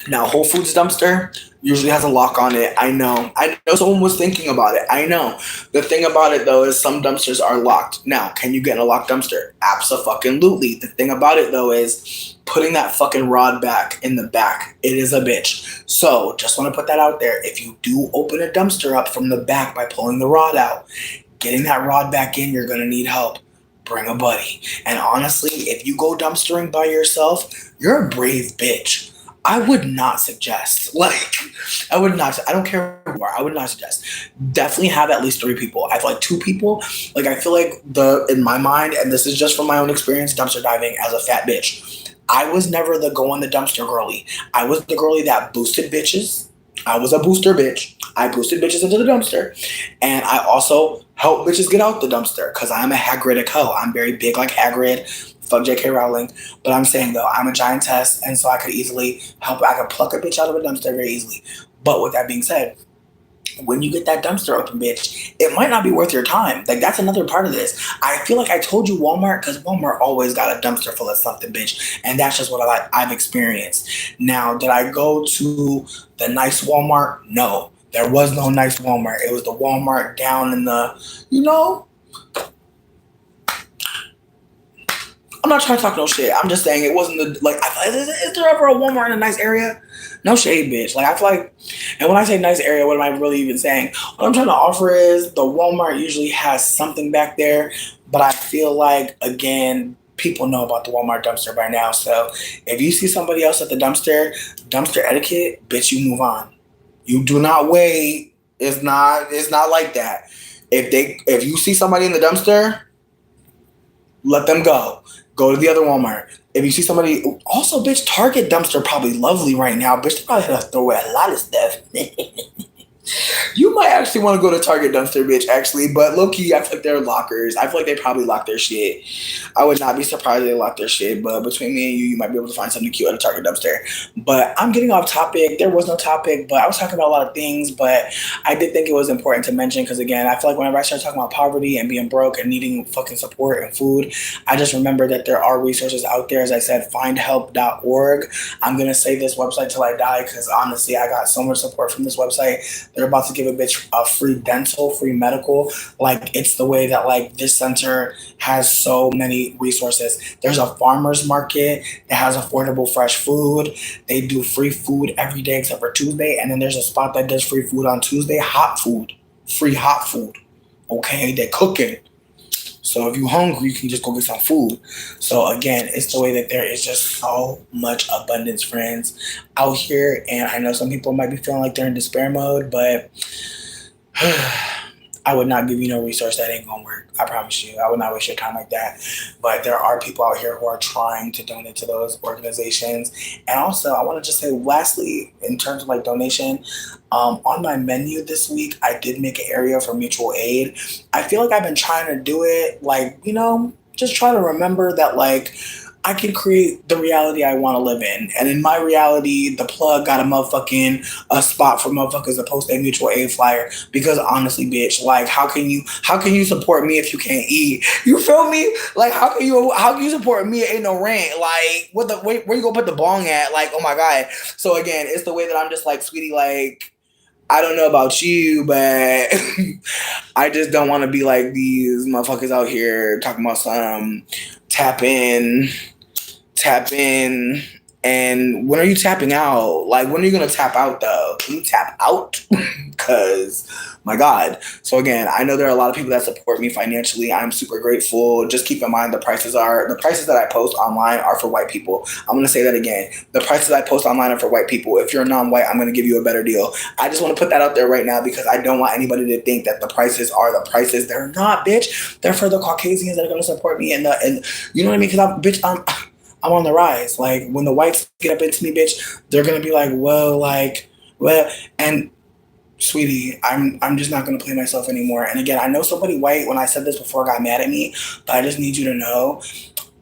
Now, Whole Foods dumpster usually has a lock on it. I know. I know someone was thinking about it. I know. The thing about it though is some dumpsters are locked. Now, can you get in a locked dumpster? Absolutely. The thing about it though is putting that fucking rod back in the back. It is a bitch. So, just want to put that out there. If you do open a dumpster up from the back by pulling the rod out, getting that rod back in, you're going to need help. Bring a buddy. And honestly, if you go dumpstering by yourself, you're a brave bitch. I would not suggest, like, I don't care who you are, I would not suggest. Definitely have at least 3 people. I feel like 2 people, like, I feel like in my mind, and this is just from my own experience dumpster diving as a fat bitch, I was never the go on the dumpster girly. I was the girly that boosted bitches. I was a booster bitch. I boosted bitches into the dumpster. And I also helped bitches get out the dumpster because I'm a Hagridic hoe. I'm very big like Hagrid. Fuck J.K. Rowling. But I'm saying though, I'm a giantess, and so I could easily help. I could pluck a bitch out of a dumpster very easily. But with that being said, when you get that dumpster open, bitch, it might not be worth your time. Like that's another part of this. I feel like I told you Walmart because Walmart always got a dumpster full of something, bitch, and that's just what I've experienced. Now, did I go to the nice Walmart? No, there was no nice Walmart. It was the Walmart down in the, you know, I'm not trying to talk no shit. I'm just saying it wasn't the like. Is there ever a Walmart in a nice area? No shade, bitch. Like I feel like, and when I say nice area, what am I really even saying? What I'm trying to offer is the Walmart usually has something back there, but I feel like again, people know about the Walmart dumpster by now. So if you see somebody else at the dumpster etiquette, bitch, you move on. You do not wait. It's not like that. If you see somebody in the dumpster, let them go. Go to the other Walmart. If you see somebody, also, bitch, Target dumpster probably lovely right now. Bitch, they probably have to throw away a lot of stuff. You might actually want to go to Target dumpster, bitch, actually. But low key, I feel like they're lockers. I feel like they probably lock their shit. I would not be surprised if they lock their shit. But between me and you might be able to find something cute at a Target dumpster. But I'm getting off topic. There was no topic, but I was talking about a lot of things. But I did think it was important to mention because, again, I feel like whenever I start talking about poverty and being broke and needing fucking support and food, I just remember that there are resources out there. As I said, findhelp.org. I'm going to say this website till I die because honestly, I got so much support from this website. They're about to give a bitch a free dental, free medical. Like it's the way that like this center has so many resources. There's a farmer's market that has affordable fresh food. They do free food every day except for Tuesday. And then there's a spot that does free food on Tuesday, hot food, free hot food. Okay, they're cooking. So if you're hungry, you can just go get some food. So again, it's the way that there is just so much abundance, friends, out here. And I know some people might be feeling like they're in despair mode, but I would not give you no resource that ain't gonna work. I promise you. I would not waste your time like that. But there are people out here who are trying to donate to those organizations. And also, I want to just say, lastly, in terms of like donation, on my menu this week, I did make an area for mutual aid. I feel like I've been trying to do it, like, you know, just try to remember that like I can create the reality I want to live in. And in my reality, the plug got a motherfucking a spot for motherfuckers to post a mutual aid flyer. Because honestly, bitch, like how can you support me if you can't eat? You feel me? Like how can you support me? Ain't no rent. Like what the where you gonna put the bong at? Like, oh my god. So again, it's the way that I'm just like, sweetie, like I don't know about you, but I just don't want to be like these motherfuckers out here talking about some tap in, tap in. And when are you tapping out? Like, when are you gonna tap out though? Can you tap out? Because, my God. So again, I know there are a lot of people that support me financially. I'm super grateful. Just keep in mind the prices that I post online are for white people. I'm gonna say that again. The prices I post online are for white people. If you're non-white, I'm gonna give you a better deal. I just want to put that out there right now because I don't want anybody to think that the prices are the prices. They're not, bitch. They're for the Caucasians that are gonna support me and you know what I mean? Because I'm on the rise. Like when the whites get up into me, bitch, they're gonna be like, whoa, like, well, and sweetie, I'm just not gonna play myself anymore. And again, I know somebody white when I said this before got mad at me, but I just need you to know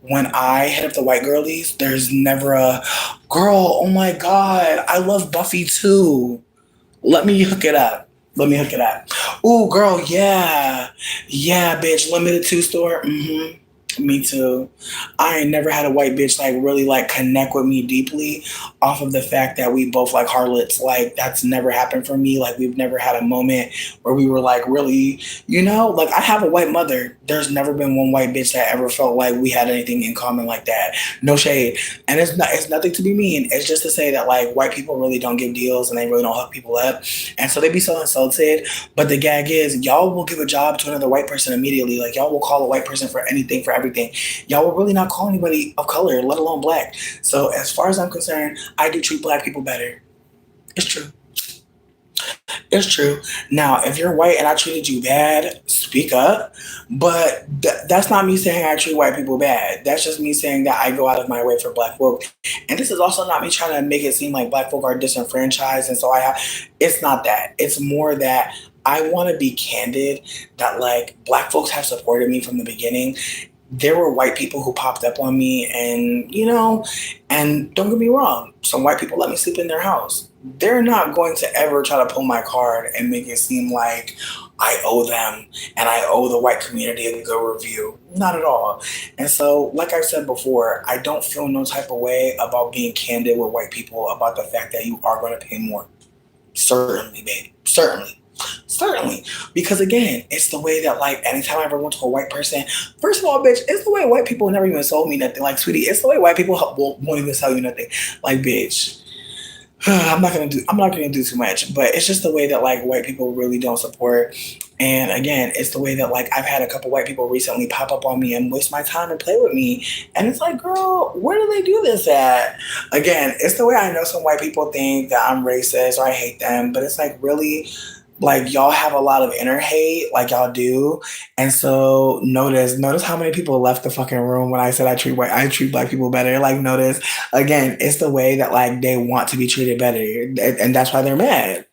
when I hit up the white girlies, there's never a girl. Oh my god, I love Buffy too. Let me hook it up. Let me hook it up. Ooh, girl, yeah. Yeah, bitch. Limited two store. Mm-hmm. Me too. I ain't never had a white bitch like really like connect with me deeply off of the fact that we both like harlots. Like that's never happened for me. Like we've never had a moment where we were like really, like I have a white mother. There's never been one white bitch that ever felt like we had anything in common like that. No shade. And it's nothing to be mean. It's just to say that like white people really don't give deals and they really don't hook people up. And so they be so insulted. But the gag is y'all will give a job to another white person immediately. Like y'all will call a white person for anything, for everything. Y'all will really not call anybody of color, let alone black. So as far as I'm concerned, I do treat black people better. It's true. It's true. Now, if you're white and I treated you bad, speak up. But that's not me saying I treat white people bad. That's just me saying that I go out of my way for black folk. And this is also not me trying to make it seem like black folk are disenfranchised. And so it's not that. It's more that I want to be candid that like black folks have supported me from the beginning. There were white people who popped up on me and don't get me wrong, some white people let me sleep in their house. They're not going to ever try to pull my card and make it seem like I owe them and I owe the white community a good review. Not at all. And so, like I said before, I don't feel no type of way about being candid with white people about the fact that you are going to pay more. Certainly, babe. Certainly. Certainly. Because again, it's the way that like anytime I ever went to a white person, first of all, bitch, it's the way white people never even sold me nothing. Like, sweetie, it's the way white people won't even sell you nothing. Like, bitch. I'm not gonna do too much, but it's just the way that like white people really don't support. And again, it's the way that like I've had a couple white people recently pop up on me and waste my time and play with me. And it's like, girl, where do they do this at? Again, it's the way I know some white people think that I'm racist or I hate them, but it's like really like y'all have a lot of inner hate, like y'all do. And so notice how many people left the fucking room when I said I treat black people better. Like notice again, it's the way that like they want to be treated better, and that's why they're mad.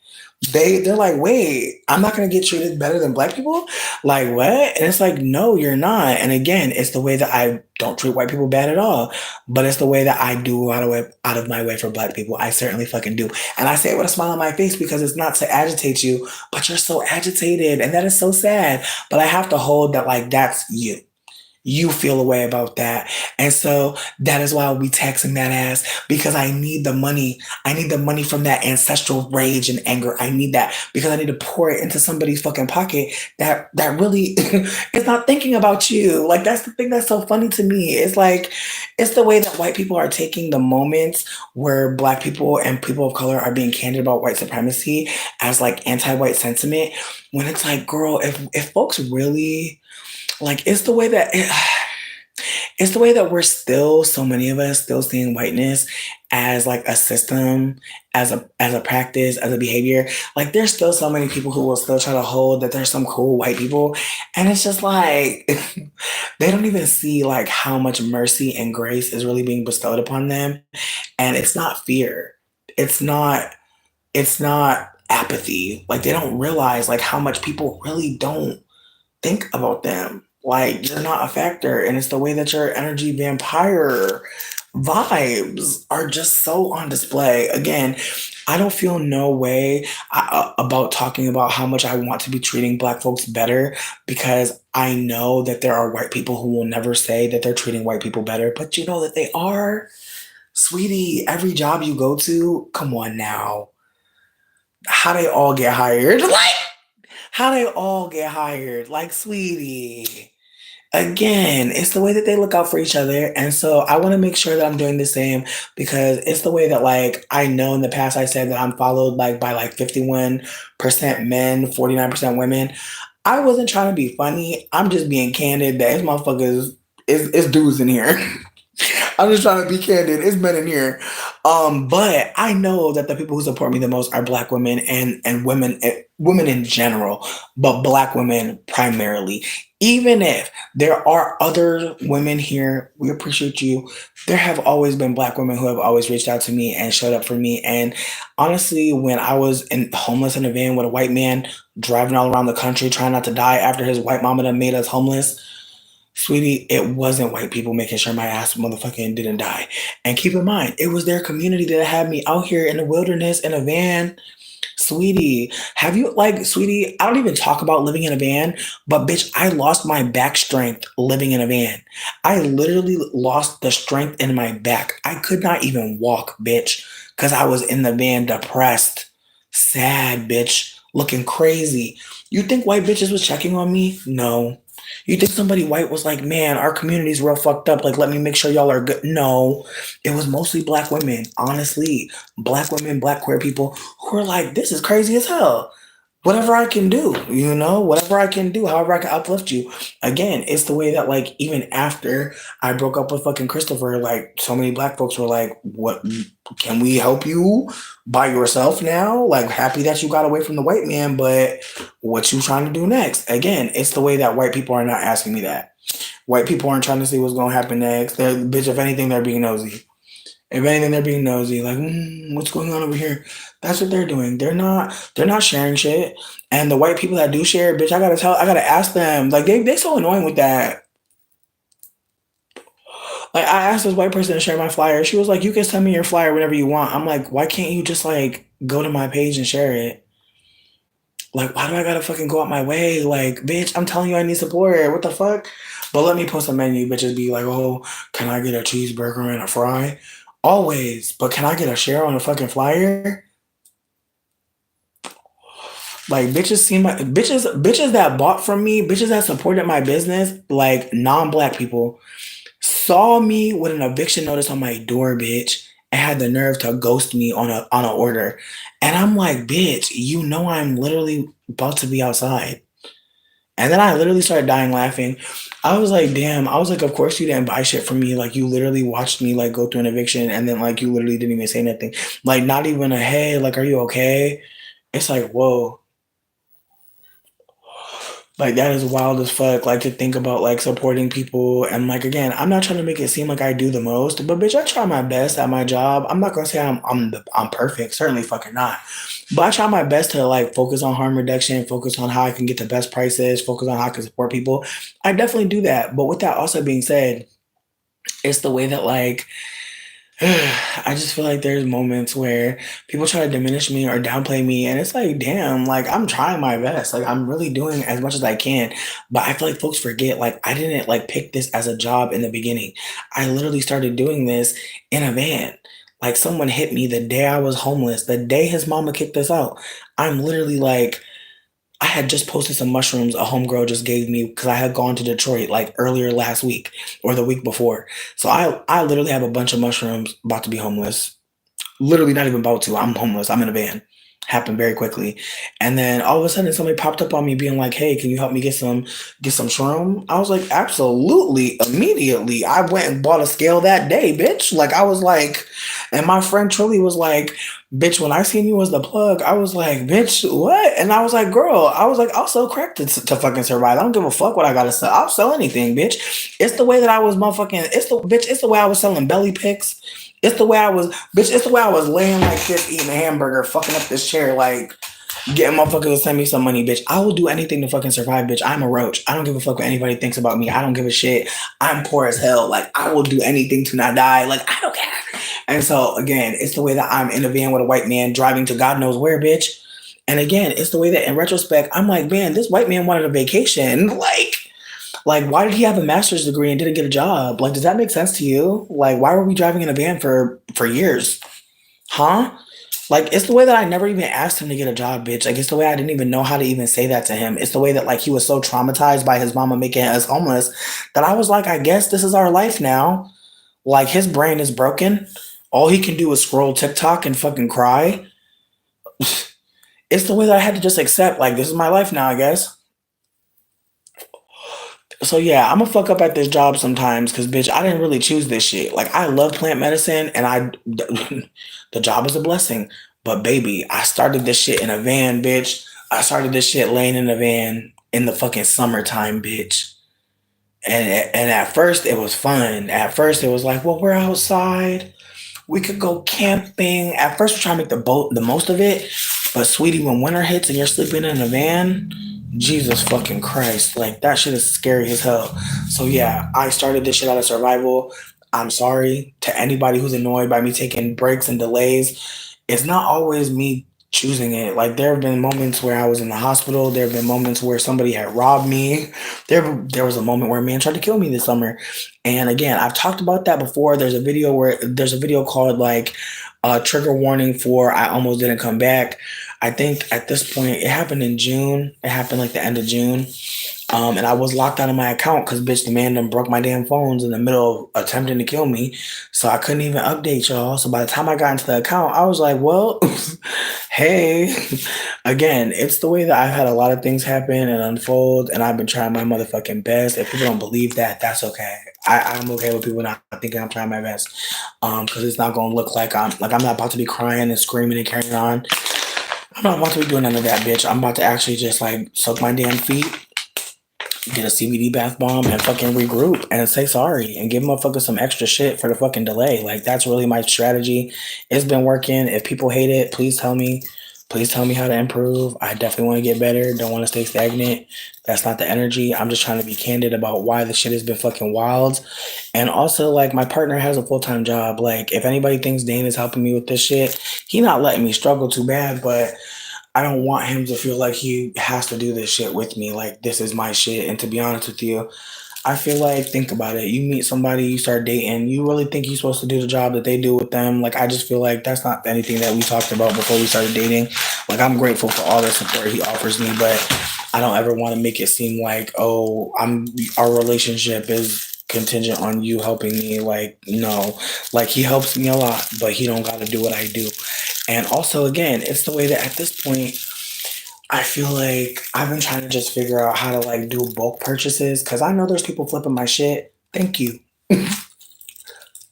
They're like, wait, I'm not gonna get treated better than black people? Like what? And it's like, no, you're not. And again, it's the way that I don't treat white people bad at all. But it's the way that I do out of my way for black people. I certainly fucking do. And I say it with a smile on my face because it's not to agitate you, but you're so agitated. And that is so sad. But I have to hold that like that's you. You feel a way about that. And so that is why I'll be taxing that ass because I need the money. I need the money from that ancestral rage and anger. I need that because I need to pour it into somebody's fucking pocket that really is not thinking about you. Like that's the thing that's so funny to me. It's like it's the way that white people are taking the moments where black people and people of color are being candid about white supremacy as like anti-white sentiment when it's like, girl, if folks really like it's the way that we're still so many of us still seeing whiteness as like a system, as a practice, as a behavior. Like there's still so many people who will still try to hold that there's some cool white people, and it's just like they don't even see like how much mercy and grace is really being bestowed upon them, and it's not fear. It's not. It's not apathy. Like they don't realize like how much people really don't think about them. Like, you're not a factor. And it's the way that your energy vampire vibes are just so on display. Again, I don't feel no way about talking about how much I want to be treating black folks better because I know that there are white people who will never say that they're treating white people better, but you know that they are. Sweetie, every job you go to, come on now. How they all get hired? Like, how they all get hired? Like, sweetie. Again, it's the way that they look out for each other. And so I want to make sure that I'm doing the same because it's the way that like I know in the past I said that I'm followed like by like 51% men, 49% women. I wasn't trying to be funny. I'm just being candid that it's motherfuckers is dudes in here. I'm just trying to be candid. It's men in here. But I know that the people who support me the most are black women and women women in general, but black women primarily. Even if there are other women here, we appreciate you. There have always been black women who have always reached out to me and showed up for me. And honestly, when I was homeless in a van with a white man driving all around the country trying not to die after his white mama done made us homeless, sweetie, it wasn't white people making sure my ass motherfucking didn't die. And keep in mind, it was their community that had me out here in the wilderness in a van. Sweetie, have you like, sweetie, I don't even talk about living in a van, but bitch, I lost my back strength living in a van. I literally lost the strength in my back. I could not even walk, bitch, because I was in the van depressed, sad, bitch, looking crazy. You think white bitches was checking on me? No. You think somebody white was like, man, our community's real fucked up. Like, let me make sure y'all are good. No, it was mostly black women, honestly. Black women, black queer people who are like, this is crazy as hell. Whatever I can do, whatever I can do, however I can uplift you. Again, it's the way that, like, even after I broke up with fucking Christopher, like, so many black folks were like, what, can we help you by yourself now? Like, happy that you got away from the white man, but what you trying to do next? Again, it's the way that white people are not asking me that. White people aren't trying to see what's going to happen next. Bitch, if anything, they're being nosy. If anything, they're being nosy. Like, what's going on over here? That's what they're doing. They're not sharing shit. And the white people that do share, bitch, I gotta ask them. Like, they so annoying with that. Like, I asked this white person to share my flyer. She was like, you can send me your flyer whenever you want. I'm like, why can't you just like go to my page and share it? Like, why do I gotta fucking go out my way? Like, bitch, I'm telling you I need support. What the fuck? But let me post a menu, bitches be like, oh, can I get a cheeseburger and a fry? Always. But can I get a share on a fucking flyer? Like, bitches see my bitches that bought from me, bitches that supported my business, like non-black people, saw me with an eviction notice on my door, bitch, and had the nerve to ghost me on a order. And I'm like, bitch, you know I'm literally about to be outside. And then I literally started dying laughing. I was like, damn, I was like, of course you didn't buy shit from me. Like, you literally watched me like go through an eviction and then like you literally didn't even say nothing. Like, not even a hey, like, are you okay? It's like, whoa. Like, that is wild as fuck. Like, to think about like supporting people and like, again, I'm not trying to make it seem like I do the most, but bitch, I try my best at my job. I'm not gonna say I'm perfect, certainly fucking not. But I try my best to like focus on harm reduction, focus on how I can get the best prices, focus on how I can support people. I definitely do that. But with that also being said, it's the way that like I just feel like there's moments where people try to diminish me or downplay me, and it's like, damn, like I'm trying my best, like I'm really doing as much as I can. But I feel like folks forget, like I didn't like pick this as a job in the beginning. I literally started doing this in a van. Like someone hit me the day I was homeless, the day his mama kicked us out. I'm literally like, I had just posted some mushrooms a homegirl just gave me because I had gone to Detroit like earlier last week or the week before. So I literally have a bunch of mushrooms about to be homeless. Literally not even about to. I'm homeless. I'm in a van. Happened very quickly. And then all of a sudden somebody popped up on me being like, hey, can you help me get some shroom? I was like, absolutely, immediately. I went and bought a scale that day, bitch. Like I was like, and my friend truly was like, bitch, when I seen you as the plug, I was like, bitch, what? And I was like, girl, I was like, I'll sell crack to fucking survive. I don't give a fuck what I gotta sell. I'll sell anything, bitch. It's the way that I was motherfucking, it's the way I was selling belly pics. It's the way I was, bitch, it's the way I was laying like this, eating a hamburger, fucking up this chair. Like, Getting motherfuckers to send me some money, bitch. I will do anything to fucking survive, bitch. I'm a roach. I don't give a fuck what anybody thinks about me. I don't give a shit. I'm poor as hell. Like, I will do anything to not die. Like, I don't care. And so, again, it's the way that I'm in a van with a white man driving to God knows where, bitch. And again, it's the way that in retrospect, I'm like, man, this white man wanted a vacation. Like, why did he have a master's degree and didn't get a job? Like, does that make sense to you? Like, why were we driving in a van for years? Huh? Like, it's the way that I never even asked him to get a job, bitch. Like, it's the way I didn't even know how to even say that to him. It's the way that, like, he was so traumatized by his mama making us homeless that I was like, I guess this is our life now. Like, his brain is broken. All he can do is scroll TikTok and fucking cry. It's the way that I had to just accept, like, this is my life now, I guess. So yeah, I'm gonna fuck up at this job sometimes because bitch, I didn't really choose this shit. Like I love plant medicine and the job is a blessing. But baby, I started this shit in a van, bitch. I started this shit laying in a van in the fucking summertime, bitch. And at first it was fun. At first it was like, well, we're outside. We could go camping. At first, we're trying to make the most of it, but sweetie, when winter hits and you're sleeping in a van, Jesus fucking Christ, like that shit is scary as hell. So yeah, I started this shit out of survival. I'm sorry to anybody who's annoyed by me taking breaks and delays. It's not always me choosing it. Like there have been moments where I was in the hospital. There have been moments where somebody had robbed me. There was a moment where a man tried to kill me this summer. And again, I've talked about that before. There's a video called like trigger warning for I almost didn't come back. I think at this point it happened in June. It happened like the end of June. And I was locked out of my account because bitch the man done broke my damn phones in the middle of attempting to kill me. So I couldn't even update y'all. So by the time I got into the account, I was like, well, hey. Again, it's the way that I've had a lot of things happen and unfold, and I've been trying my motherfucking best. If people don't believe that, that's okay. I'm okay with people not thinking I'm trying my best. Because it's not gonna look like I'm not about to be crying and screaming and carrying on. I'm not about to be doing none of that, bitch. I'm about to actually just like soak my damn feet, get a CBD bath bomb, and fucking regroup and say sorry and give motherfuckers some extra shit for the fucking delay. Like that's really my strategy. It's been working. If people hate it, please tell me. Please tell me how to improve. I definitely want to get better. Don't want to stay stagnant. That's not the energy. I'm just trying to be candid about why the shit has been fucking wild. And also, like, my partner has a full-time job. Like, if anybody thinks Dane is helping me with this shit, he not letting me struggle too bad, but I don't want him to feel like he has to do this shit with me. Like this is my shit. And to be honest with you, I feel like think about it. You meet somebody, you start dating. You really think you're supposed to do the job that they do with them? Like I just feel like that's not anything that we talked about before we started dating. Like I'm grateful for all the support he offers me, but I don't ever want to make it seem like our relationship is contingent on you helping me. Like no, like he helps me a lot, but he don't got to do what I do. And also, again, it's the way that at this point, I feel like I've been trying to just figure out how to like do bulk purchases because I know there's people flipping my shit. Thank you.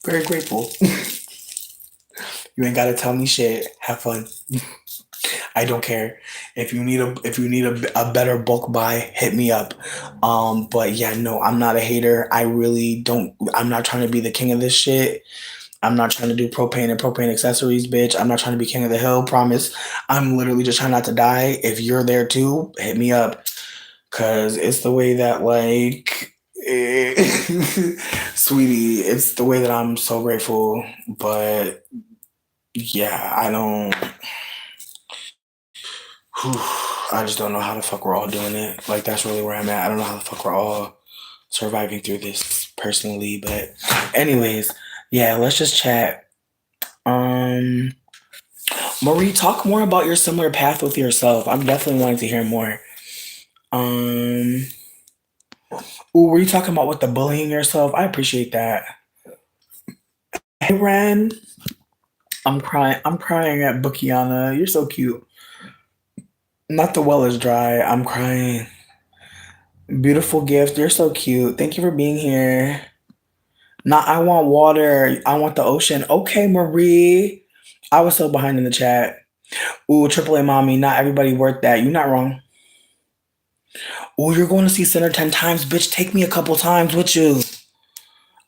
Very grateful. You ain't gotta tell me shit. Have fun. I don't care. If you need a better bulk buy, hit me up. But yeah, no, I'm not a hater. I really don't. I'm not trying to be the king of this shit. I'm not trying to do propane and propane accessories, bitch. I'm not trying to be king of the hill, promise. I'm literally just trying not to die. If you're there too, hit me up. Cause it's the way that like sweetie, it's the way that I'm so grateful. But yeah, I just don't know how the fuck we're all doing it. Like that's really where I'm at. I don't know how the fuck we're all surviving through this personally. But anyways, yeah, let's just chat. Um Marie, talk more about your similar path with yourself. I'm definitely wanting to hear more. Um, ooh, were you talking about with the bullying yourself? I appreciate that. Hey, Ren, I'm crying. I'm crying at Bookiana. You're so cute. Not the well is dry. I'm crying. Beautiful gift. You're so cute. Thank you for being here. Not, I want water. I want the ocean. Okay, Marie. I was so behind in the chat. Ooh, Triple A mommy. Not everybody worth that. You're not wrong. Ooh, you're going to see Center 10 times, bitch. Take me a couple times with you.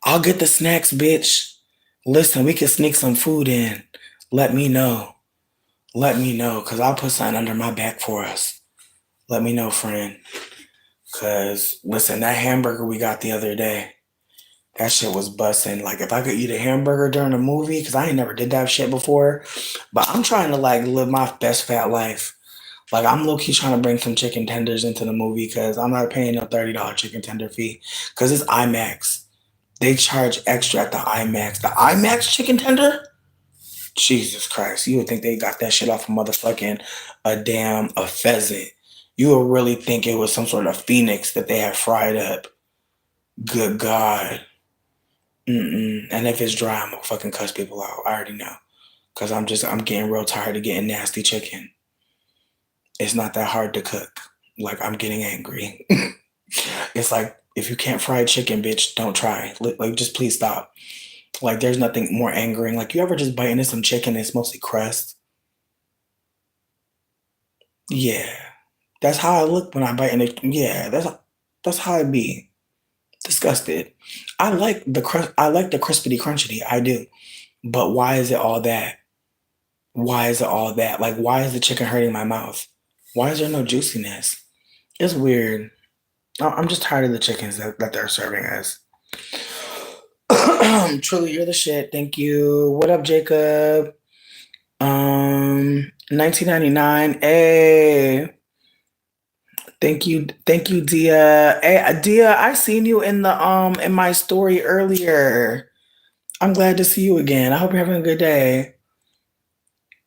I'll get the snacks, bitch. Listen, we can sneak some food in. Let me know. Let me know, cause I'll put something under my back for us. Let me know, friend. Cause listen, that hamburger we got the other day, that shit was busting. Like if I could eat a hamburger during a movie, cause I ain't never did that shit before. But I'm trying to like live my best fat life. Like I'm low key trying to bring some chicken tenders into the movie because I'm not paying no $30 chicken tender fee. Cause it's IMAX. They charge extra at the IMAX. The IMAX chicken tender? Jesus Christ. You would think they got that shit off a motherfucking a pheasant. You would really think it was some sort of phoenix that they had fried up. Good God. Mm-mm. And if it's dry, I'm gonna fucking cuss people out. I already know. Cause I'm getting real tired of getting nasty chicken. It's not that hard to cook. Like I'm getting angry. It's like if you can't fry chicken, bitch, don't try. Like just please stop. Like there's nothing more angering. Like you ever just bite into some chicken and it's mostly crust? Yeah. That's how I look when I bite into yeah, that's how I be. Disgusted. I like the crispity crunchity. I do. But why is it all that? Why is it all that? Like why is the chicken hurting my mouth? Why is there no juiciness? It's weird. I'm just tired of the chickens that they're serving us. Truly, you're the shit. Thank you. What up, Jacob? 1999. Hey, thank you, Dia. Hey, Dia, I seen you in the in my story earlier. I'm glad to see you again. I hope you're having a good day.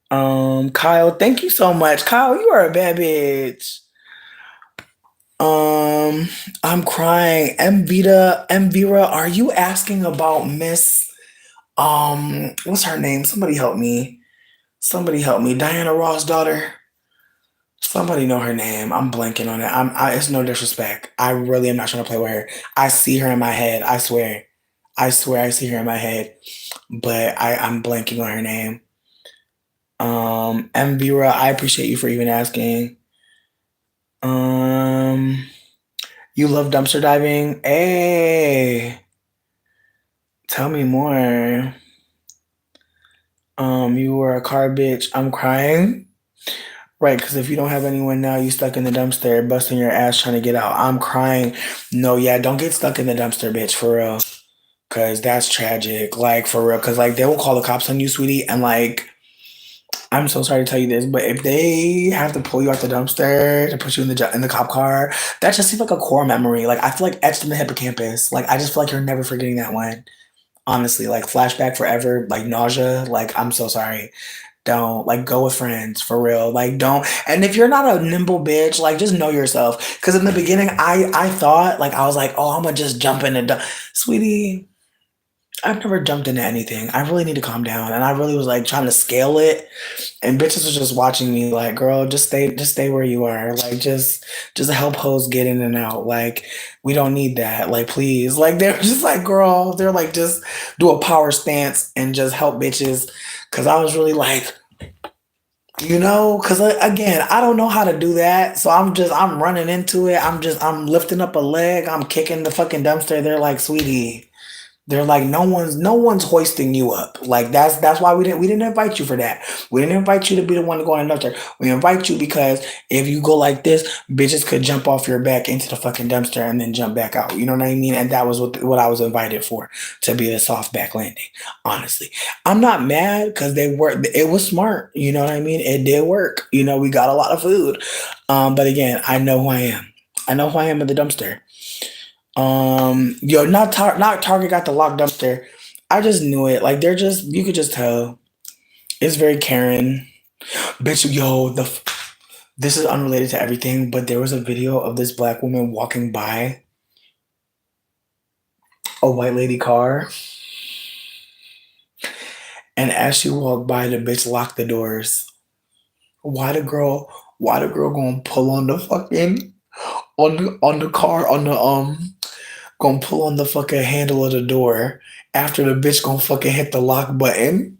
Kyle, thank you so much. Kyle, you are a bad bitch. Um, I'm crying. Mvita, are you asking about Miss what's her name? Somebody help me. Somebody help me. Diana Ross' daughter. Somebody know her name. I'm blanking on it. it's no disrespect. I really am not trying to play with her. I see her in my head. I swear. I swear I see her in my head. But I'm blanking on her name. Mvira, I appreciate you for even asking. Um, you love dumpster diving? Hey, tell me more. You were a car bitch. I'm crying. Right, because if you don't have anyone now, you stuck in the dumpster, busting your ass trying to get out. I'm crying. No, yeah, don't get stuck in the dumpster, bitch, for real. Cause that's tragic. Like for real. Cause like they will call the cops on you, sweetie. And like, I'm so sorry to tell you this, but if they have to pull you out the dumpster to put you in the cop car, that just seems like a core memory. Like I feel like etched in the hippocampus. Like I just feel like you're never forgetting that one. Honestly, like flashback forever, like nausea. Like I'm so sorry. Don't like go with friends for real. Like don't. And if you're not a nimble bitch, like just know yourself. Because in the beginning, I thought like I was like, oh, I'm gonna just jump in and, sweetie. I've never jumped into anything. I really need to calm down. And I really was like trying to scale it. And bitches was just watching me like, girl, just stay where you are. Like just help hoes get in and out. Like, we don't need that. Like, please. Like they're just like, girl, they're like just do a power stance and just help bitches. Cause I was really like, cause again, I don't know how to do that. So I'm running into it. I'm lifting up a leg. I'm kicking the fucking dumpster. They're like, sweetie. They're like no one's hoisting you up. Like that's why we didn't invite you for that. We didn't invite you to be the one to go on the dumpster. We invite you because if you go like this, bitches could jump off your back into the fucking dumpster and then jump back out. You know what I mean? And that was what I was invited for, to be the soft back landing. Honestly, I'm not mad because they worked. It was smart. You know what I mean? It did work. We got a lot of food. But again, I know who I am. I know who I am at the dumpster. Yo, not Target got the locked dumpster. I just knew it. Like you could just tell. It's very Karen. Bitch, yo, this is unrelated to everything, but there was a video of this black woman walking by a white lady car, and as she walked by, the bitch locked the doors. Why the girl? Why the girl gonna pull on the fucking on the car on the gonna pull on the fucking handle of the door after the bitch gonna fucking hit the lock button?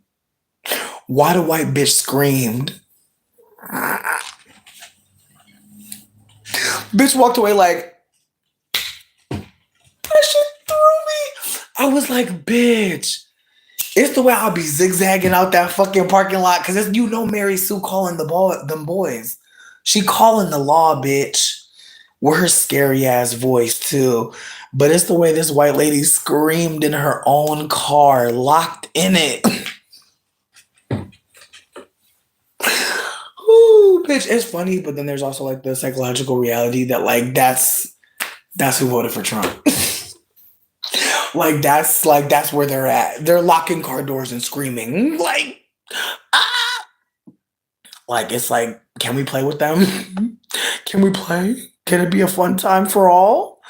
Why the white bitch screamed? Bitch walked away like, that shit threw me. I was like, bitch, It's the way I'll be zigzagging out that fucking parking lot because you know Mary Sue calling the ball them boys. She calling the law, bitch. With her scary ass voice too. But it's the way this white lady screamed in her own car, locked in it. Ooh, bitch, it's funny, but then there's also like the psychological reality that like that's who voted for Trump. That's where they're at. They're locking car doors and screaming like ah! Like it's like, can we play with them? Can we play? Can it be a fun time for all?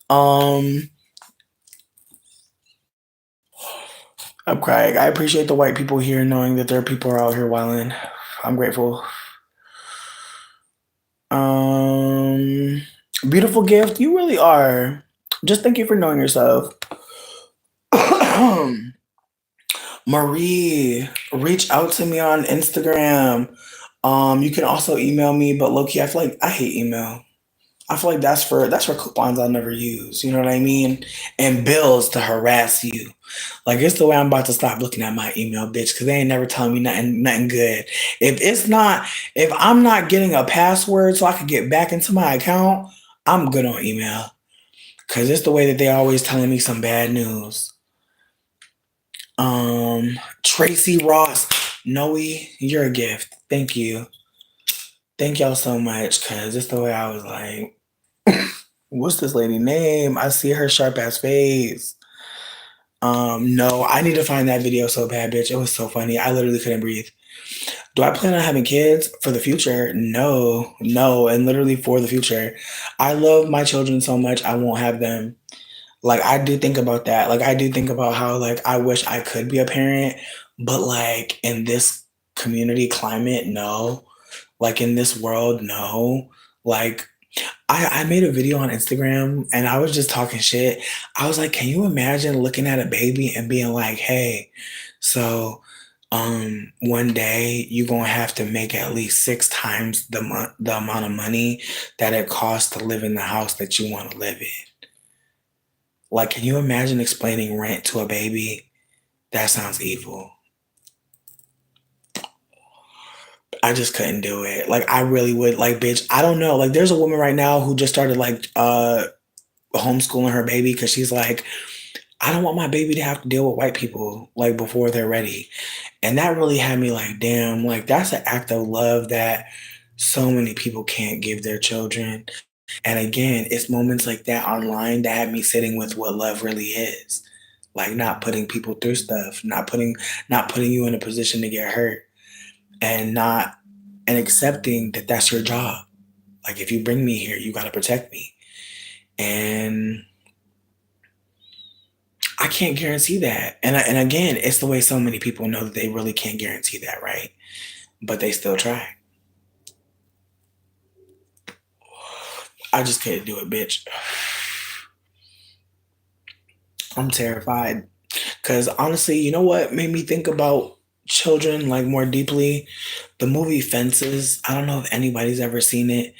Um, I'm crying. I appreciate the white people here knowing that there are people out here wilding. I'm grateful. Um, Beautiful gift. You really are. Just thank you for knowing yourself. Marie, reach out to me on Instagram. You can also email me, but low key, I feel like I hate email. I feel like that's for coupons I'll never use. You know what I mean? And bills to harass you. Like it's the way I'm about to stop looking at my email, bitch, because they ain't never telling me nothing good. If it's not, if I'm not getting a password so I can get back into my account, I'm good on email. Cause it's the way that they always telling me some bad news. Tracy Ross, Noe, you're a gift. Thank you. Thank y'all so much. Cause it's the way I was like, what's this lady name? I see her sharp ass face. No, I need to find that video so bad, bitch. It was so funny. I literally couldn't breathe. Do I plan on having kids for the future? No, no, and literally for the future. I love my children so much, I won't have them. Like, I do think about that. Like, I do think about how, like, I wish I could be a parent, but, like, in this community climate, no. Like, in this world, no. Like, I made a video on Instagram and I was just talking shit. I was like, can you imagine looking at a baby and being like, hey, so one day you're gonna have to make at least 6 times the amount of money that it costs to live in the house that you want to live in. Like, can you imagine explaining rent to a baby? That sounds evil. I just couldn't do it. Like I really would like bitch. I don't know. Like there's a woman right now who just started like homeschooling her baby because she's like, I don't want my baby to have to deal with white people like before they're ready. And that really had me like, damn, like that's an act of love that so many people can't give their children. And again, it's moments like that online that had me sitting with what love really is. Like not putting people through stuff, not putting you in a position to get hurt and not and accepting that that's your job. Like if you bring me here, you got to protect me. And I can't guarantee that. And again, it's the way so many people know that they really can't guarantee that, right? But they still try. I just can't do it, bitch. I'm terrified. Cause honestly, you know what made me think about children like more deeply? The movie Fences. I don't know if anybody's ever seen it,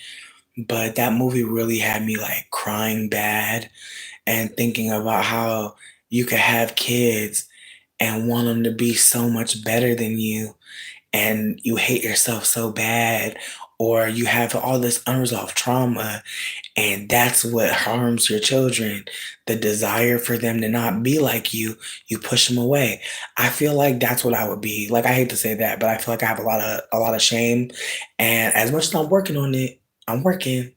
but that movie really had me like crying bad and thinking about how you could have kids and want them to be so much better than you and you hate yourself so bad or you have all this unresolved trauma and that's what harms your children. The desire for them to not be like you push them away. I feel like that's what I would be. Like I hate to say that, but I feel like I have a lot of shame. And as much as I'm working on it, I'm working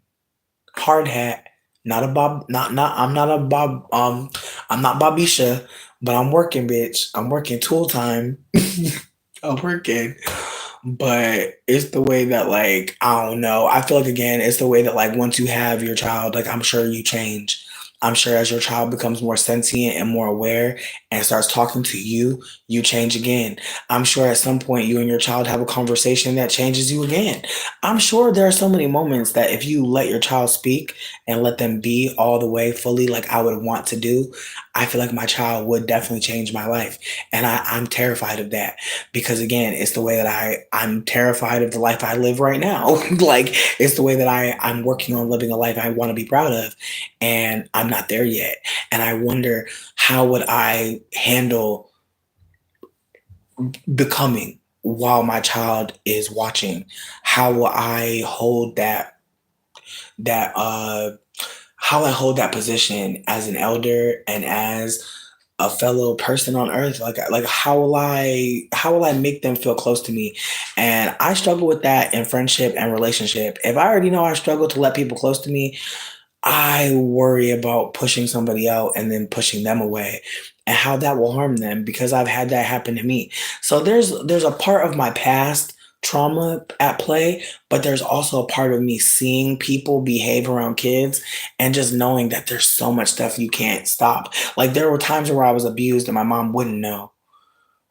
hard hat. Not a Bob, not I'm not a Bob, I'm not Bobisha, but I'm working, bitch. I'm working tool time. I'm working. But it's the way that like I don't know. I feel like again, it's the way that like once you have your child, like I'm sure you change. I'm sure as your child becomes more sentient and more aware and starts talking to you, you change again. I'm sure at some point you and your child have a conversation that changes you again. I'm sure there are so many moments that if you let your child speak and let them be all the way fully like I would want to do, I feel like my child would definitely change my life. And I'm terrified of that because again, it's the way that I'm terrified of the life I live right now. Like it's the way that I'm working on living a life I want to be proud of and I'm not there yet. And I wonder how would I handle becoming while my child is watching? How will I hold that how I hold that position as an elder and as a fellow person on earth? Like how will I make them feel close to me? And I struggle with that in friendship and relationship. If I already know I struggle to let people close to me, I worry about pushing somebody out and then pushing them away and how that will harm them because I've had that happen to me. So there's a part of my past trauma at play, but there's also a part of me seeing people behave around kids and just knowing that there's so much stuff you can't stop. Like there were times where I was abused and my mom wouldn't know,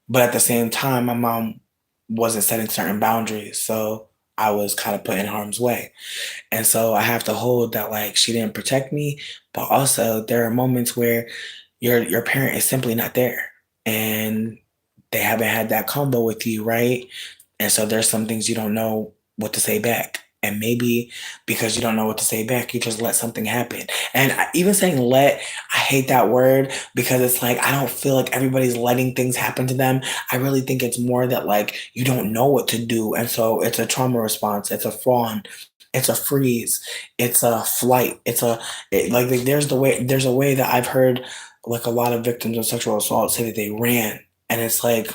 but at the same time my mom wasn't setting certain boundaries, so I was kind of put in harm's way. And so I have to hold that like she didn't protect me, but also there are moments where your parent is simply not there and they haven't had that combo with you, right? And so there's some things you don't know what to say back. And maybe because you don't know what to say back, you just let something happen. And even saying let, I hate that word because it's like, I don't feel like everybody's letting things happen to them. I really think it's more that like you don't know what to do. And so it's a trauma response, it's a fawn, it's a freeze, it's a flight, like there's a way that I've heard like a lot of victims of sexual assault say that they ran. And it's like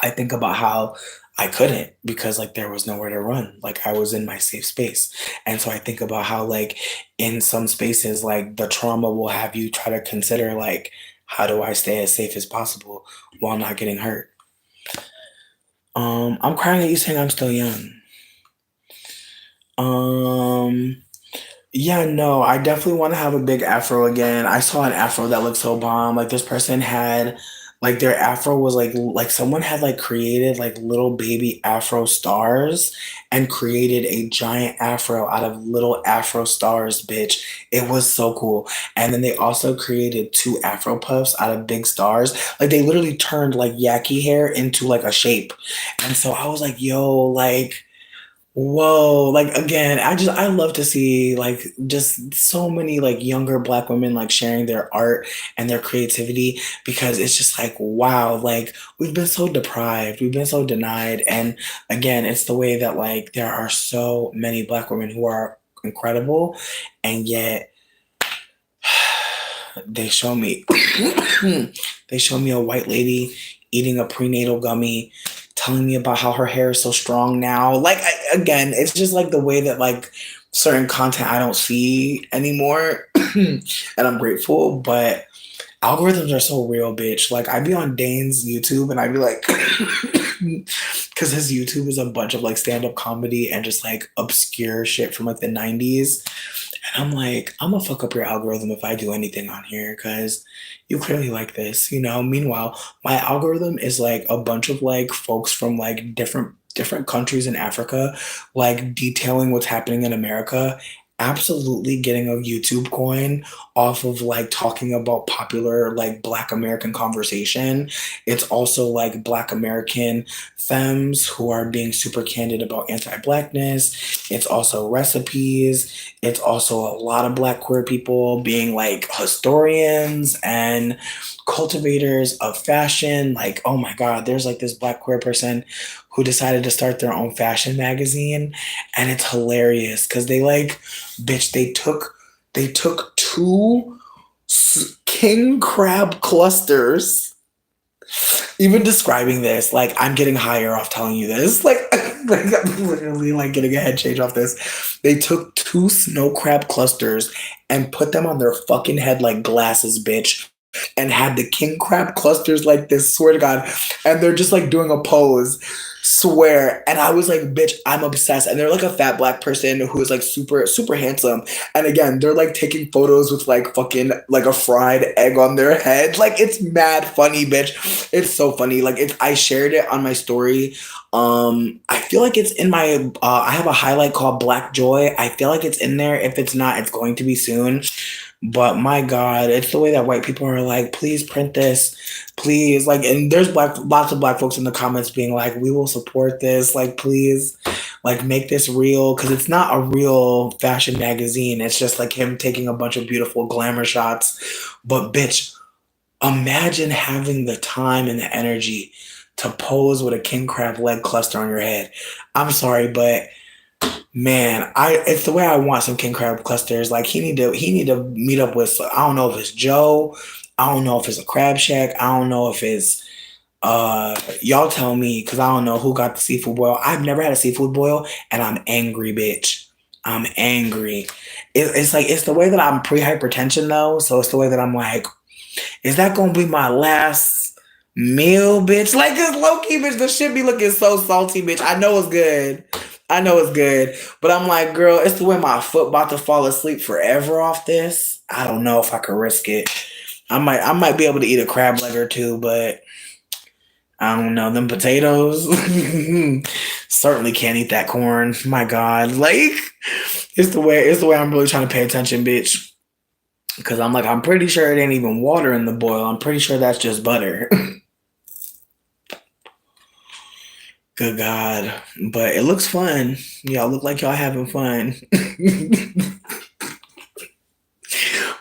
I think about how I couldn't because like there was nowhere to run. Like I was in my safe space. And so I think about how like in some spaces like the trauma will have you try to consider like how do I stay as safe as possible while not getting hurt? I'm crying at you saying I'm still young. Um Yeah, no, I definitely want to have a big afro again. I saw an afro that looked so bomb. Like this person had like their afro was like someone had like created like little baby afro stars and created a giant afro out of little afro stars, bitch. It was so cool. And then they also created two afro puffs out of big stars. Like they literally turned like yaki hair into like a shape. And so I was like, yo, like whoa, like again, I love to see like just so many like younger black women like sharing their art and their creativity because it's just like wow, like we've been so deprived, we've been so denied. And again, it's the way that like there are so many black women who are incredible and yet they show me they show me a white lady eating a prenatal gummy, telling me about how her hair is so strong now. Like again, it's just like the way that like certain content I don't see anymore, and I'm grateful. But algorithms are so real, bitch. Like I'd be on Dane's YouTube and I'd be like, because his YouTube is a bunch of like stand up comedy and just like obscure shit from like the 90s. And I'm like, I'm gonna fuck up your algorithm if I do anything on here because you clearly like this, you know? Meanwhile, my algorithm is like a bunch of like folks from like different countries in Africa, like detailing what's happening in America, absolutely getting a YouTube coin off of like talking about popular like Black American conversation. It's also like Black American femmes who are being super candid about anti-blackness. It's also recipes. It's also a lot of Black queer people being like historians and cultivators of fashion. Like, oh my God, there's like this Black queer person who decided to start their own fashion magazine. And it's hilarious because they like, bitch, they took two king crab clusters. Even describing this, like I'm getting higher off telling you this. Like I'm literally like getting a head change off this. They took two snow crab clusters and put them on their fucking head like glasses, bitch, and had the king crab clusters like this, swear to God. And they're just like doing a pose, swear. And I was like, bitch, I'm obsessed. And they're like a fat Black person who is like super, super handsome. And again, they're like taking photos with like fucking like a fried egg on their head. Like it's mad funny, bitch. It's so funny. Like I shared it on my story. I feel like it's in my I have a highlight called Black Joy. I feel like it's in there. If it's not, it's going to be soon. But my God, it's the way that white people are like, please print this, please. Like, and there's lots of Black folks in the comments being like, we will support this. Like, please, like, make this real. Cause it's not a real fashion magazine. It's just like him taking a bunch of beautiful glamour shots. But bitch, imagine having the time and the energy to pose with a king crab leg cluster on your head. I'm sorry, but man, I it's the way I want some king crab clusters. Like he need to meet up with I don't know if it's Joe, I don't know if it's a crab shack, I don't know if it's y'all tell me because I don't know who got the seafood boil. I've never had a seafood boil and I'm angry, bitch. I'm angry. It's like it's the way that I'm pre-hypertension though, so it's the way that I'm like, is that gonna be my last meal, bitch? Like it's low key, bitch. The shit be looking so salty, bitch. I know it's good. I know it's good, but I'm like, girl, it's the way my foot about to fall asleep forever off this. I don't know if I could risk it. I might be able to eat a crab leg or two, but I don't know. Them potatoes certainly can't eat that corn. My God, like it's the way I'm really trying to pay attention, bitch. Because I'm like, I'm pretty sure it ain't even water in the boil. I'm pretty sure that's just butter. Good God. But it looks fun. Y'all look like y'all having fun.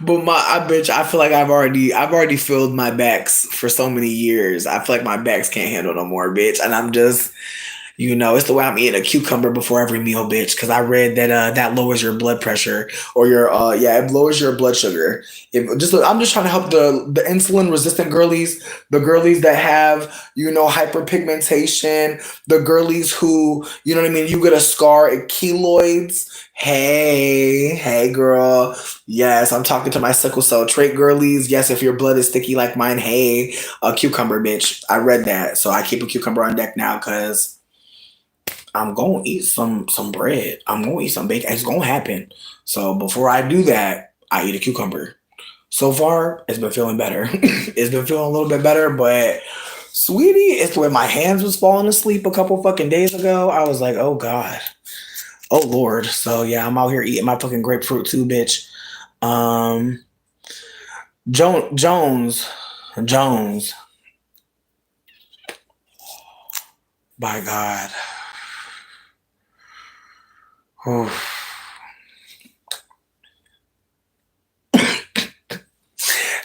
But I bitch, I feel like I've already filled my backs for so many years. I feel like my backs can't handle no more, bitch. And I'm just it's the way I'm eating a cucumber before every meal, bitch. Because I read that that lowers your blood pressure or your it lowers your blood sugar. I'm just trying to help the insulin resistant girlies, the girlies that have hyperpigmentation, the girlies who what I mean. You get a scar at keloids. Hey, girl. Yes, I'm talking to my sickle cell trait girlies. Yes, if your blood is sticky like mine, hey, a cucumber, bitch. I read that, so I keep a cucumber on deck now because I'm gonna eat some bread. I'm gonna eat some bacon. It's gonna happen. So before I do that, I eat a cucumber. So far, it's been feeling better. It's been feeling a little bit better, but sweetie, it's when my hands was falling asleep a couple fucking days ago. I was like, oh God. Oh Lord. So yeah, I'm out here eating my fucking grapefruit too, bitch. Um Jones. By God. Oof.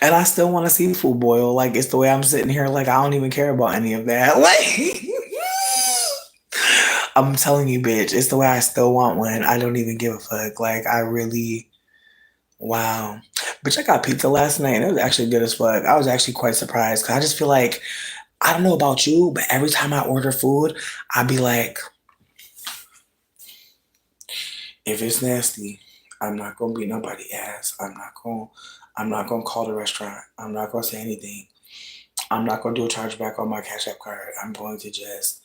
And I still want a seafood boil. Like it's the way I'm sitting here. Like I don't even care about any of that. Like I'm telling you, bitch. It's the way I still want one. I don't even give a fuck. Like I really, wow. Bitch, I got pizza last night and it was actually good as fuck. I was actually quite surprised because I just feel like I don't know about you, but every time I order food, I'd be like, if it's nasty, I'm not gonna beat nobody ass. I'm not gonna call the restaurant. I'm not gonna say anything. I'm not gonna do a chargeback on my Cash App card. I'm going to just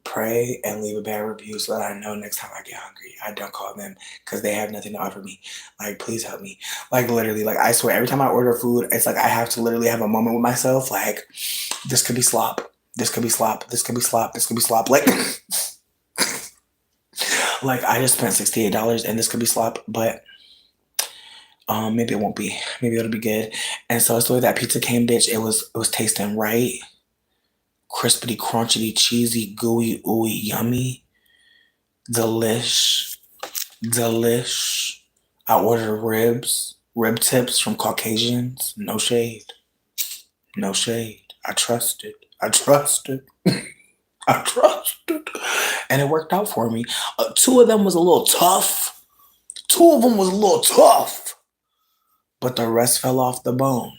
pray and leave a bad review so that I know next time I get hungry, I don't call them because they have nothing to offer me. Like, please help me. Like, literally, like, I swear, every time I order food, it's like I have to literally have a moment with myself. Like, this could be slop. This could be slop. This could be slop. This could be slop. Like, like I just spent $68 and this could be slop, but maybe it won't be. Maybe it'll be good. And so it's the way that pizza came, bitch. It was tasting right. Crispity, crunchy, cheesy, gooey, ooey, yummy. Delish. Delish. I ordered rib tips from Caucasians. No shade. No shade. I trusted. I trusted. I trusted. And it worked out for me. Two of them was a little tough. Two of them was a little tough. But the rest fell off the bone.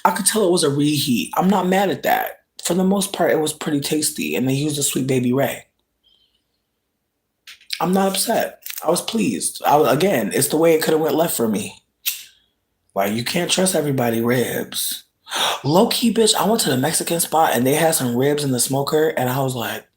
I could tell it was a reheat. I'm not mad at that. For the most part, it was pretty tasty, and they used a sweet baby Ray. I'm not upset. I was pleased. Again, it's the way it could have went left for me. Like you can't trust everybody ribs. Low key, bitch. I went to the Mexican spot and they had some ribs in the smoker, and I was like,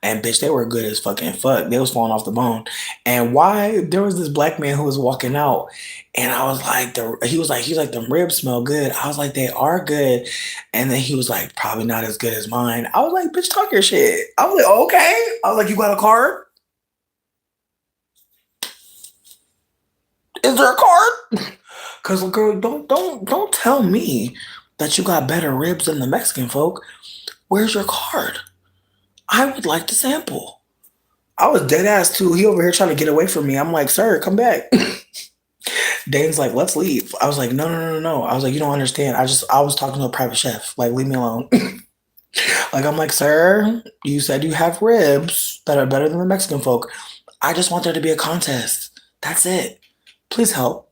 and bitch, they were good as fucking fuck. They was falling off the bone. And why there was this black man who was walking out, and I was like, he was like, the ribs smell good. I was like, they are good. And then he was like, probably not as good as mine. I was like, bitch, talk your shit. I was like, okay. I was like, you got a card? Is there a card? Cause girl, don't tell me that you got better ribs than the Mexican folk. Where's your card? I would like to sample. I was dead ass too. He over here trying to get away from me. I'm like, sir, come back. Dane's like, let's leave. I was like, no, no, no, no, no. I was like, you don't understand. I was talking to a private chef. Like, leave me alone. Like, I'm like, sir, you said you have ribs that are better than the Mexican folk. I just want there to be a contest. That's it. Please help.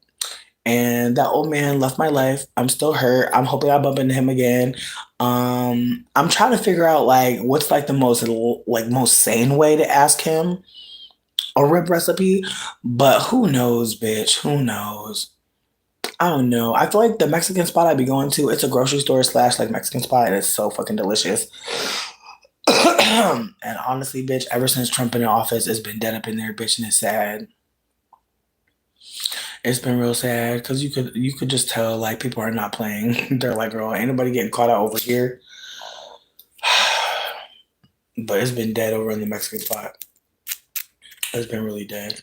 And that old man left my life. I'm still hurt. I'm hoping I bump into him again. I'm trying to figure out like what's like the most sane way to ask him a rib recipe, but who knows, bitch? Who knows? I don't know. I feel like the Mexican spot I'd be going to, it's a grocery store slash like Mexican spot, and it's so fucking delicious. And honestly, bitch, ever since Trump in office, it's been dead up in there, bitch, and it's sad. It's been real sad because you could just tell like people are not playing. They're like, girl, ain't nobody getting caught out over here. But it's been dead over in the Mexican spot. It's been really dead.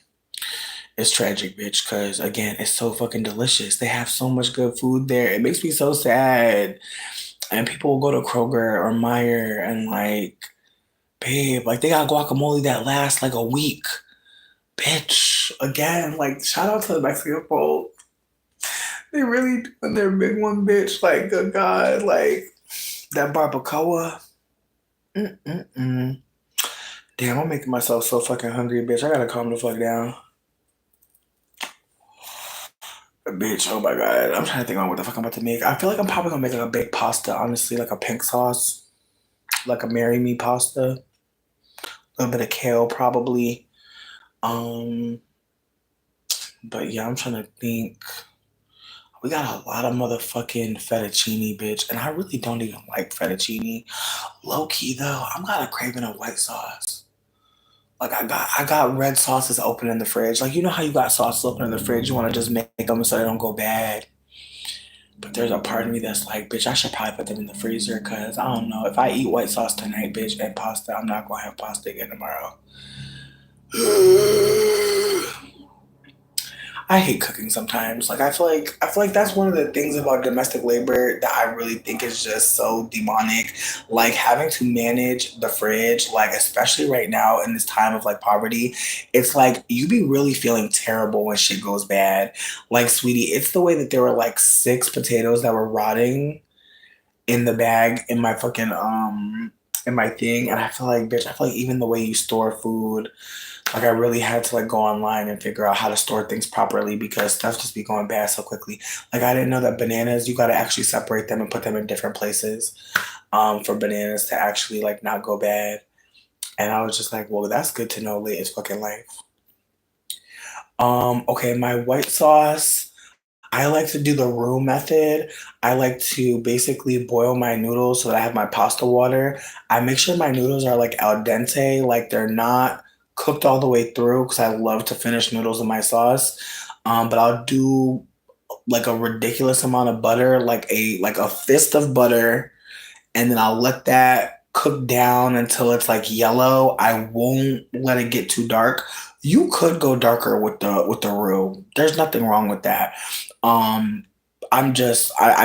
It's tragic, bitch, because again, it's so fucking delicious. They have so much good food there. It makes me so sad. And people will go to Kroger or Meyer and like, babe, like they got guacamole that lasts like a week. Bitch, again, like shout out to the Mexican folk. They really doing their big one, bitch. Like, good God, like that barbacoa. Mm-mm-mm. Damn, I'm making myself so fucking hungry, bitch. I gotta calm the fuck down. Bitch, oh my God. I'm trying to think about what the fuck I'm about to make. I feel like I'm probably gonna make like a baked pasta, honestly, like a pink sauce, like a marry me pasta, a little bit of kale probably. Um, but yeah, I'm trying to think. We got a lot of motherfucking fettuccine, bitch, and I really don't even like fettuccine. Low key though, I'm kind of craving a white sauce. Like I got red sauces open in the fridge. Like you know how you got sauces open in the fridge, you want to just make them so they don't go bad. But there's a part of me that's like, bitch, I should probably put them in the freezer because I don't know. If I eat white sauce tonight, bitch, and pasta, I'm not gonna have pasta again tomorrow. I hate cooking sometimes. Like I feel like that's one of the things about domestic labor that I really think is just so demonic. Like having to manage the fridge, like especially right now in this time of like poverty, it's like you be really feeling terrible when shit goes bad. Like, sweetie, it's the way that there were like six potatoes that were rotting in the bag in my thing, and I feel like, bitch, I feel like even the way you store food, like I really had to like go online and figure out how to store things properly because stuff just be going bad so quickly. Like I didn't know that bananas, you got to actually separate them and put them in different places for bananas to actually like not go bad. And I was just like, well, that's good to know late as fucking life. Okay, my white sauce. I like to do the roux method. I like to basically boil my noodles so that I have my pasta water. I make sure my noodles are like al dente, like they're not cooked all the way through because I love to finish noodles in my sauce. But I'll do like a ridiculous amount of butter, like a fist of butter, and then I'll let that cook down until it's like yellow. I won't let it get too dark. You could go darker with the roux. There's nothing wrong with that. Um, I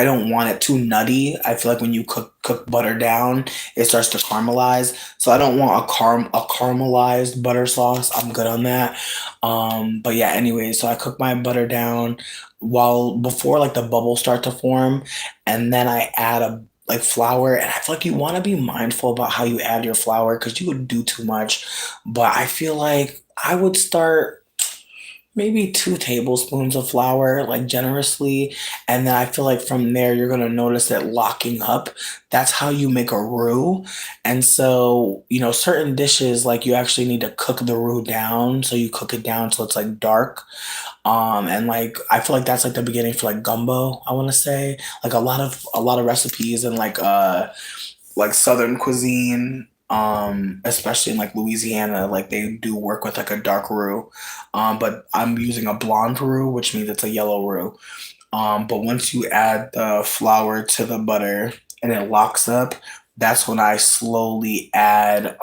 don't want it too nutty. I feel like when you cook butter down, it starts to caramelize. So I don't want a caramelized butter sauce. I'm good on that. But yeah, anyway, so I cook my butter down while before like the bubbles start to form, and then I add a like flour, and I feel like you want to be mindful about how you add your flour because you would do too much. But I feel like I would start maybe 2 tablespoons of flour, like generously. And then I feel like from there, you're going to notice it locking up. That's how you make a roux. And so, certain dishes, like you actually need to cook the roux down. So you cook it down so it's like dark. And like I feel like that's like the beginning for like gumbo, I want to say. Like a lot of recipes and like Southern cuisine, especially in like Louisiana, like they do work with like a dark roux. But I'm using a blonde roux, which means it's a yellow roux. But once you add the flour to the butter and it locks up, that's when I slowly add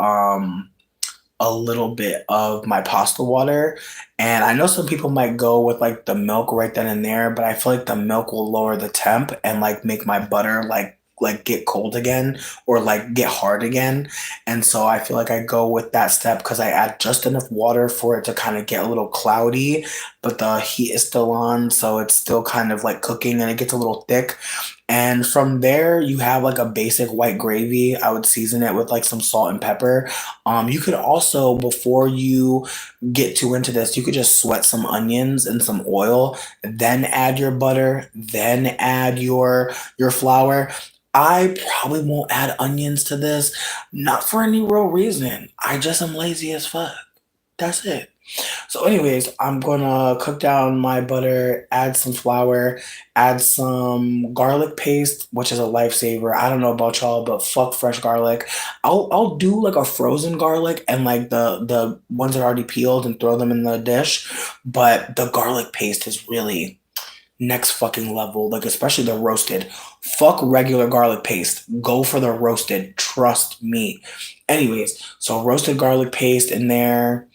a little bit of my pasta water. And I know some people might go with like the milk right then and there, but I feel like the milk will lower the temp and like make my butter like like get cold again or like get hard again. And so I feel like I go with that step because I add just enough water for it to kind of get a little cloudy, but the heat is still on, so it's still kind of like cooking and it gets a little thick. And from there, you have like a basic white gravy. I would season it with like some salt and pepper. You could also, before you get too into this, you could just sweat some onions and some oil, then add your butter, then add your flour. I probably won't add onions to this, not for any real reason. I just am lazy as fuck. That's it. So, anyways, I'm gonna cook down my butter, add some flour, add some garlic paste, which is a lifesaver. I don't know about y'all, but fuck fresh garlic. I'll do like a frozen garlic and like the ones that are already peeled and throw them in the dish. But the garlic paste is really next fucking level. Like especially the roasted. Fuck regular garlic paste. Go for the roasted. Trust me. Anyways, so roasted garlic paste in there.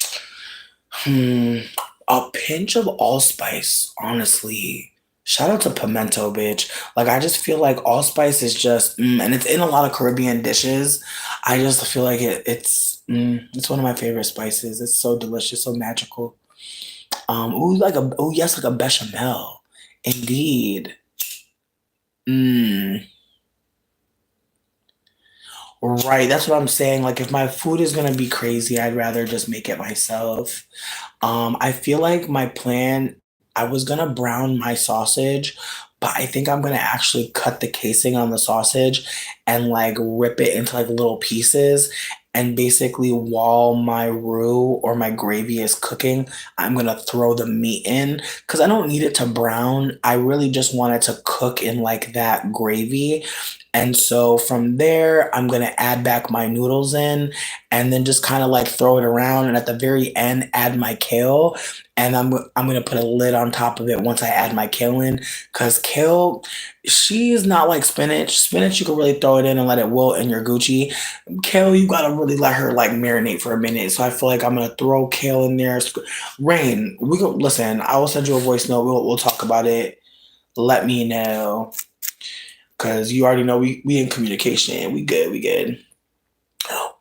Hmm, a pinch of allspice, honestly. Shout out to pimento, bitch. Like I just feel like allspice is just, and it's in a lot of Caribbean dishes. I just feel like it's one of my favorite spices. It's so delicious, so magical. Yes, like a bechamel, indeed. Mm, right, that's what I'm saying. Like if my food is gonna be crazy, I'd rather just make it myself. I feel like my plan, I was gonna brown my sausage, but I think I'm gonna actually cut the casing on the sausage and like rip it into like little pieces. And basically, while my roux or my gravy is cooking, I'm gonna throw the meat in because I don't need it to brown. I really just want it to cook in like that gravy. And so from there, I'm gonna add back my noodles in and then just kind of like throw it around. And at the very end, add my kale. And I'm gonna put a lid on top of it once I add my kale in, because kale, she's not like spinach. Spinach, you can really throw it in and let it wilt in your Gucci. Kale, you gotta really let her like marinate for a minute. So I feel like I'm gonna throw kale in there. Rain, we go listen. I will send you a voice note. We'll talk about it. Let me know, because you already know we in communication. We good. We good.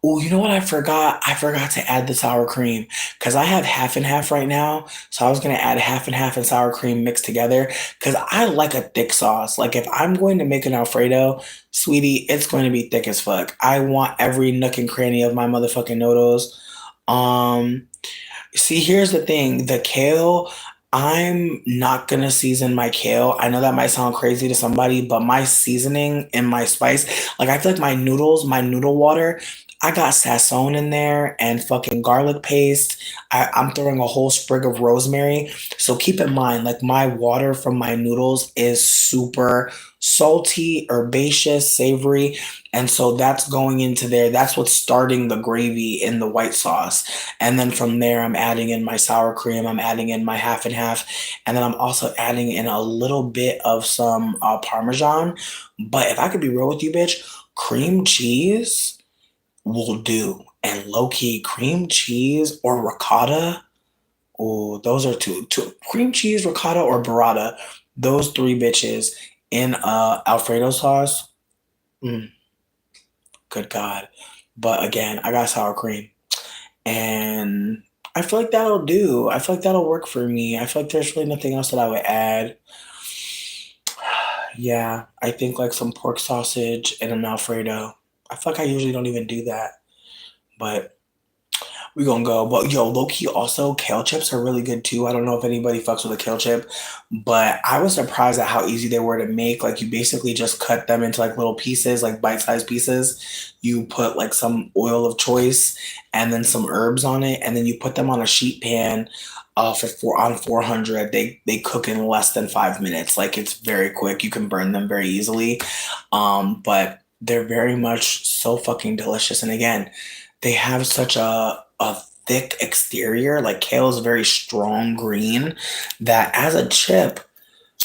Oh, you know what I forgot? I forgot to add the sour cream because I have half and half right now. So I was gonna add half and half and sour cream mixed together because I like a thick sauce. Like if I'm going to make an Alfredo, sweetie, it's going to be thick as fuck. I want every nook and cranny of my motherfucking noodles. Um, See, here's the thing. The kale, I'm not gonna season my kale. I know that might sound crazy to somebody, but my seasoning and my spice, like I feel like my noodles, my noodle water, I got sazon in there and fucking garlic paste. I'm throwing a whole sprig of rosemary. So keep in mind, like my water from my noodles is super salty, herbaceous, savory. And so that's going into there. That's what's starting the gravy in the white sauce. And then from there, I'm adding in my sour cream. I'm adding in my half and half. And then I'm also adding in a little bit of some Parmesan. But if I could be real with you, bitch, cream cheese will do. And low key, cream cheese or ricotta. Oh, those are two. Cream cheese, ricotta, or burrata. Those three bitches in Alfredo sauce. Mm, good God. But again, I got sour cream. And I feel like that'll do. I feel like that'll work for me. I feel like there's really nothing else that I would add. Yeah, I think like some pork sausage and an Alfredo. I feel like I usually don't even do that, but we gonna go. But yo, low key also kale chips are really good too. I don't know if anybody fucks with a kale chip, but I was surprised at how easy they were to make. Like you basically just cut them into like little pieces, like bite-sized pieces. You put like some oil of choice and then some herbs on it, and then you put them on a sheet pan for 400. They cook in less than 5 minutes. Like it's very quick. You can burn them very easily. But they're very much so fucking delicious. And again, they have such a thick exterior. Like kale is a very strong green that as a chip,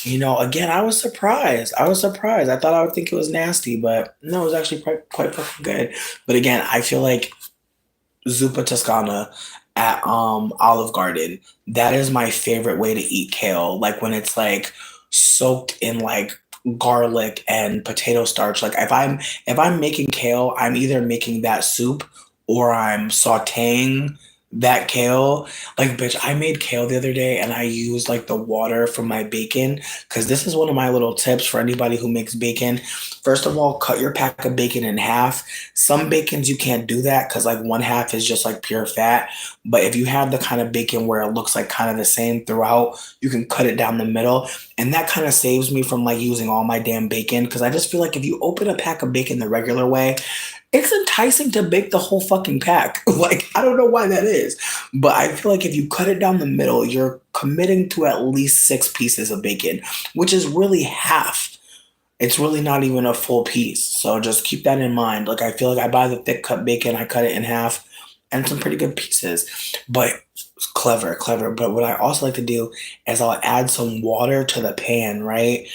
again, I was surprised. I was surprised. I thought I would think it was nasty, but no, it was actually quite fucking good. But again, I feel like zuppa toscana at Olive Garden, that is my favorite way to eat kale. Like when it's like soaked in like garlic and potato starch. Like if I'm making kale, I'm either making that soup or I'm sautéing that kale. Like bitch, I made kale the other day and I used like the water from my bacon because this is one of my little tips for anybody who makes bacon. First of all, cut your pack of bacon in half. Some bacons you can't do that because like one half is just like pure fat. But if you have the kind of bacon where it looks like kind of the same throughout, you can cut it down the middle. And that kind of saves me from like using all my damn bacon because I just feel like if you open a pack of bacon the regular way, it's enticing to bake the whole fucking pack. Like, I don't know why that is. But I feel like if you cut it down the middle, you're committing to at least 6 pieces of bacon, which is really half. It's really not even a full piece. So just keep that in mind. Like, I feel like I buy the thick cut bacon, I cut it in half, and some pretty good pieces. But clever, clever. But what I also like to do is I'll add some water to the pan, right?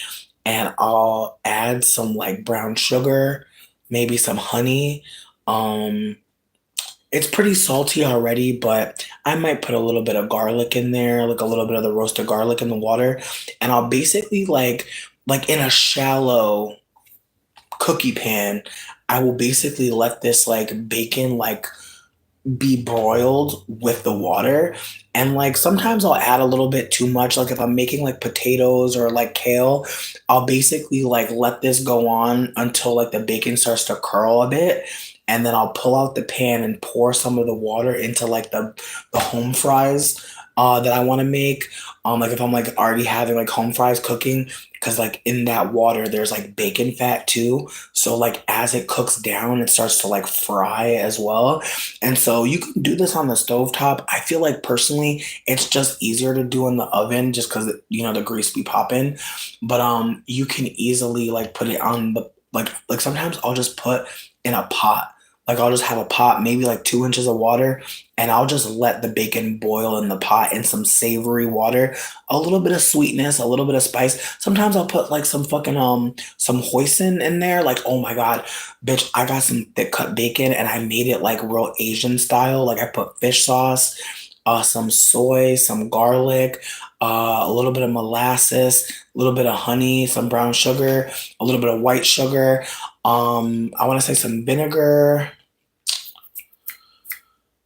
And I'll add some like brown sugar, maybe some honey. Um, it's pretty salty already, but I might put a little bit of garlic in there, like a little bit of the roasted garlic in the water, and I'll basically like in a shallow cookie pan, I will basically let this like bacon like be broiled with the water. And like sometimes I'll add a little bit too much. Like if I'm making like potatoes or like kale, I'll basically like let this go on until like the bacon starts to curl a bit. And then I'll pull out the pan and pour some of the water into like the home fries that I want to make. Like if I'm like already having like home fries cooking, because like in that water there's like bacon fat too. So like as it cooks down, it starts to like fry as well. And so you can do this on the stovetop. I feel like personally, it's just easier to do in the oven just because the grease be popping. But you can easily like put it on the like sometimes I'll just put in a pot. Like I'll just have a pot, maybe like 2 inches of water, and I'll just let the bacon boil in the pot in some savory water, a little bit of sweetness, a little bit of spice. Sometimes I'll put like some fucking some hoisin in there. Like, oh my God, bitch, I got some thick cut bacon and I made it like real Asian style. Like I put fish sauce, some soy, some garlic, a little bit of molasses, a little bit of honey, some brown sugar, a little bit of white sugar. I want to say some vinegar.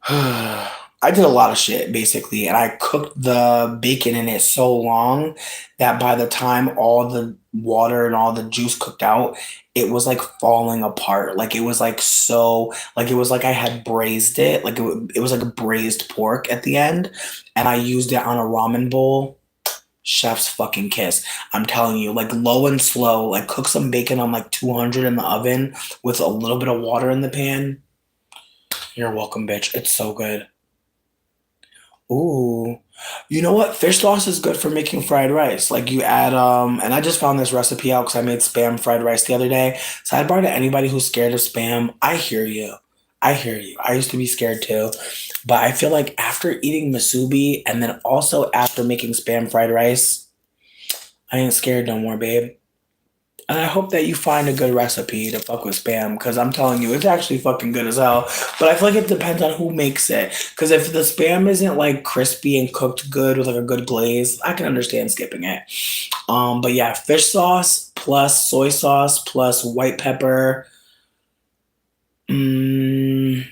I did a lot of shit basically, and I cooked the bacon in it so long that by the time all the water and all the juice cooked out, it was like falling apart. Like it was like so, like it was like I had braised it. Like it was like a braised pork at the end, and I used it on a ramen bowl. Chef's fucking kiss. I'm telling you, like low and slow, like cook some bacon on like 200 in the oven with a little bit of water in the pan. You're welcome, bitch. It's so good. Ooh. You know what? Fish sauce is good for making fried rice. Like you add and I just found this recipe out because I made spam fried rice the other day. So I'd bar to anybody who's scared of spam. I hear you. I hear you. I used to be scared too. But I feel like after eating masubi and then also after making spam fried rice, I ain't scared no more, babe. And I hope that you find a good recipe to fuck with spam, because I'm telling you, it's actually fucking good as hell. But I feel like it depends on who makes it. Because if the spam isn't like crispy and cooked good with like a good glaze, I can understand skipping it. But yeah, fish sauce plus soy sauce plus white pepper. Mm,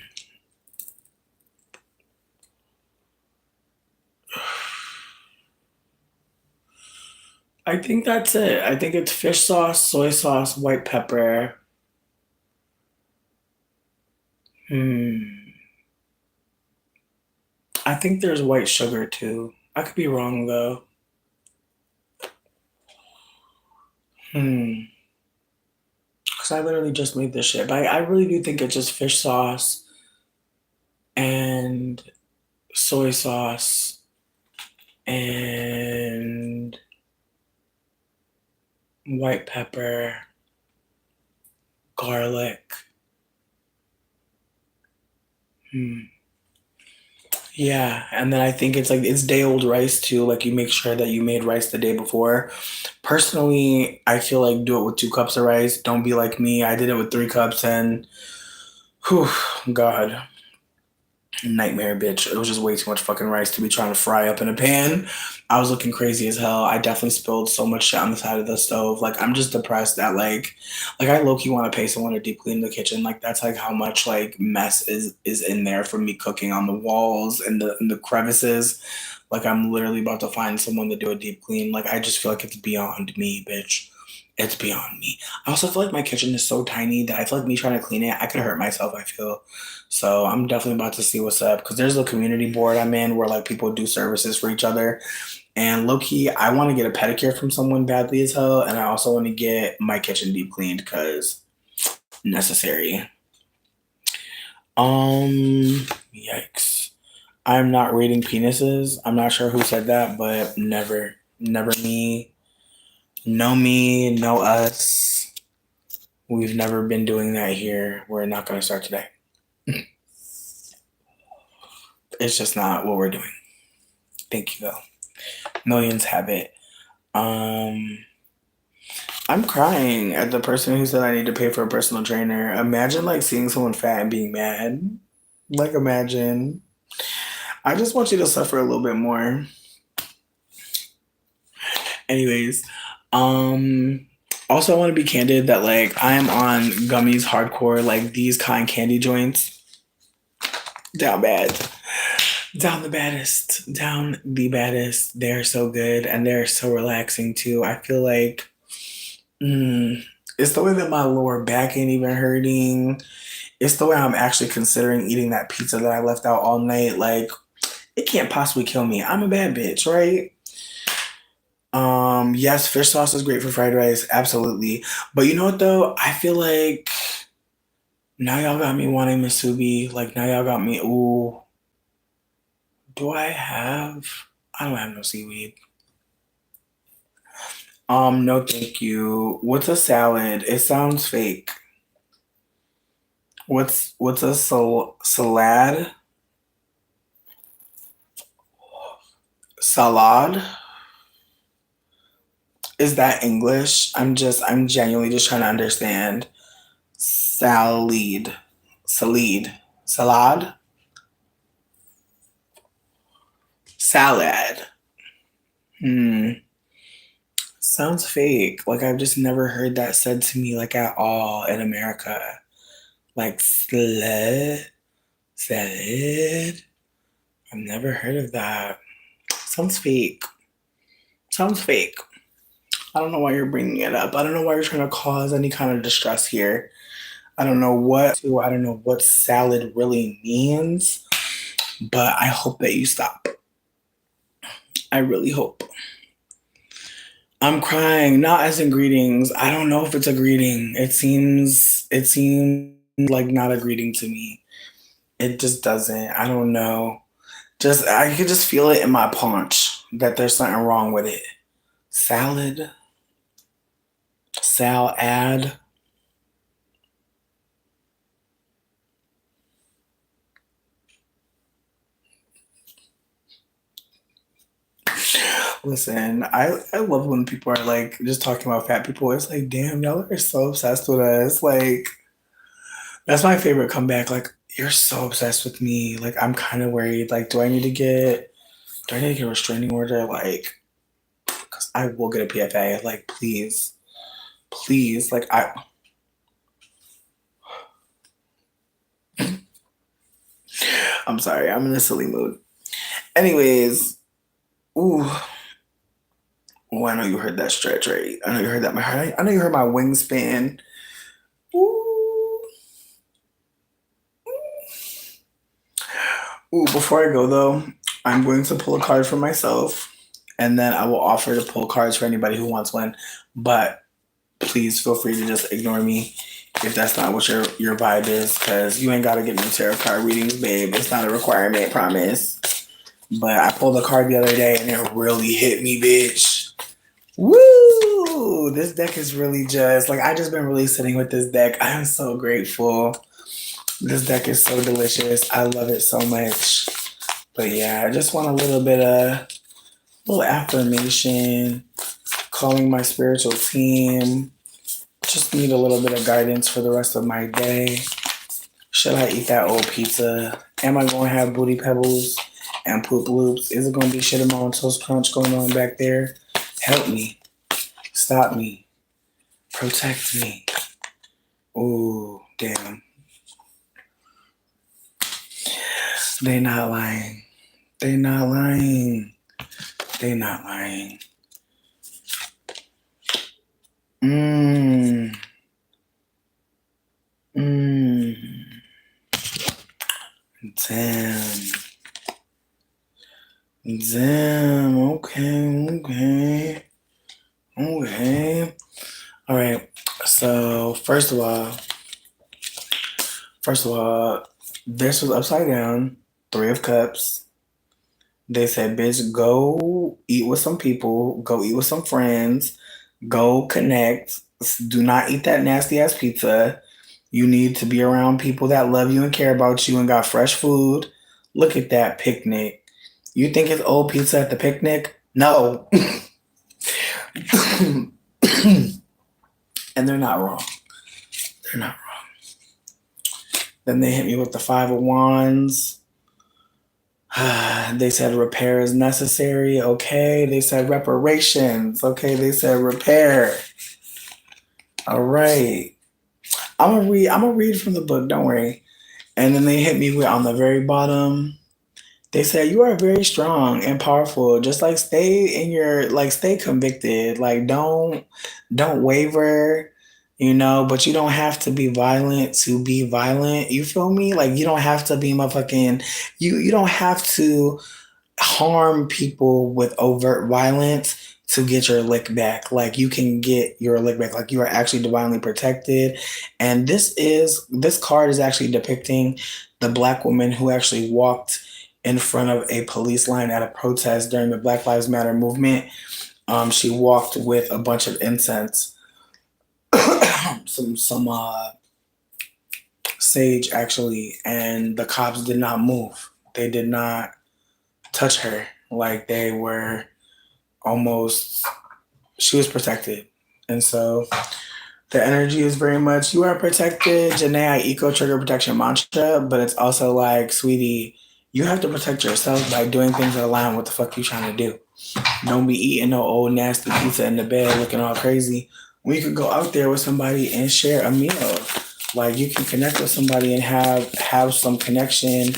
I think that's it. I think it's fish sauce, soy sauce, white pepper. Hmm. I think there's white sugar too. I could be wrong though. Hmm. Because I literally just made this shit. But I really do think it's just fish sauce and soy sauce and white pepper, garlic. Hmm. Yeah, and then I think it's like it's day old rice too. Like you make sure that you made rice the day before. Personally, I feel like do it with 2 cups of rice. Don't be like me. I did it with 3 cups and whew, God. Nightmare, bitch. It was just way too much fucking rice to be trying to fry up in a pan. I was looking crazy as hell. I definitely spilled so much shit on the side of the stove. Like I'm just depressed that like I low key want to pay someone to deep clean the kitchen. Like that's like how much like mess is in there from me cooking on the walls and the crevices. Like I'm literally about to find someone to do a deep clean. Like I just feel like it's beyond me, bitch. It's beyond me. I also feel like my kitchen is so tiny that I feel like me trying to clean it, I could hurt myself, I feel. So I'm definitely about to see what's up because there's a community board I'm in where like people do services for each other. And low key, I want to get a pedicure from someone badly as hell, and I also want to get my kitchen deep cleaned because necessary. Yikes. I'm not rating penises. I'm not sure who said that, but never, never me. No me, no us. We've never been doing that here. We're not going to start today. It's just not what we're doing. Thank you, though. Millions have it. Um, I'm crying at the person who said I need to pay for a personal trainer. Imagine like seeing someone fat and being mad. Like imagine. I just want you to suffer a little bit more. Anyways, um also I want to be candid that like I am on gummies hardcore, like these kind candy joints. Down bad. Down the baddest. Down the baddest. They're so good and they're so relaxing too. I feel like it's the way that my lower back ain't even hurting. It's the way I'm actually considering eating that pizza that I left out all night. Like, it can't possibly kill me. I'm a bad bitch, right? Yes, fish sauce is great for fried rice, absolutely. But you know what though? I feel like now y'all got me wanting masubi. Like now y'all got me. Ooh, do I have? I don't have no seaweed. No, thank you. What's a salad? It sounds fake. What's a salad? Salad? Is that English? I'm genuinely just trying to understand. Salad. Salad. Salad? Salad. Hmm. Sounds fake. Like I've just never heard that said to me like at all in America. Like salad. Salad. I've never heard of that. Sounds fake. Sounds fake. I don't know why you're bringing it up. I don't know why you're trying to cause any kind of distress here. I don't know what salad really means, but I hope that you stop. I really hope. I'm crying, not as in greetings. I don't know if it's a greeting. It seems like not a greeting to me. It just doesn't. I don't know. Just I could just feel it in my paunch that there's something wrong with it. Salad, salad. Listen, I love when people are like just talking about fat people. It's like, damn, y'all are so obsessed with us. Like, that's my favorite comeback. Like, you're so obsessed with me. Like, I'm kind of worried. Like, do I need to get a restraining order? Like, because I will get a PFA. Like, please, please. Like, I'm sorry. I'm in a silly mood. Anyways, ooh, oh, I know you heard that stretch, right? I know you heard that. I know you heard my wingspan. Ooh. Ooh, before I go though, I'm going to pull a card for myself, and then I will offer to pull cards for anybody who wants one. But please feel free to just ignore me if that's not what your vibe is, because you ain't gotta get no tarot card readings, babe. It's not a requirement, promise. But I pulled a card the other day, and it really hit me, bitch. Woo! This deck is really just like I just been really sitting with this deck. I am so grateful. This deck is so delicious. I love it so much. But yeah, I just want a little affirmation, calling my spiritual team. Just need a little bit of guidance for the rest of my day. Should I eat that old pizza? Am I going to have booty pebbles and poop loops? Is it going to be cinnamon toast crunch going on back there? Help me. Stop me. Protect me. Ooh, damn. They not lying. They not lying. They not lying. Mmm. Mmm. Damn. Damn. Okay. Okay. Okay. All right. So first of all, this was upside down. Three of Cups. They said, "Bitch, go eat with some people. Go eat with some friends. Go connect. Do not eat that nasty ass pizza. You need to be around people that love you and care about you and got fresh food. Look at that picnic. You think it's old pizza at the picnic? No." And they're not wrong. They're not wrong. Then they hit me with the Five of Wands. They said repair is necessary. Okay. They said reparations. Okay. They said repair. All right. I'm gonna read from the book, don't worry. And then they hit me with on the very bottom. They said you are very strong and powerful. Just like stay convicted. Like don't waver, but you don't have to be violent to be violent. You feel me? Like you don't have to be motherfucking you don't have to harm people with overt violence to get your lick back. Like you can get your lick back. Like you are actually divinely protected. And this card is actually depicting the black woman who actually walked in front of a police line at a protest during the Black Lives Matter movement. She walked with a bunch of incense, some sage actually, and the cops did not move. They did not touch her. Like they were almost, she was protected. And so the energy is very much, you are protected. Janae, eco trigger protection mantra, but it's also like, sweetie, you have to protect yourself by doing things that align with the fuck you trying to do. Don't be eating no old nasty pizza in the bed looking all crazy. When you can go out there with somebody and share a meal. Like you can connect with somebody and have some connection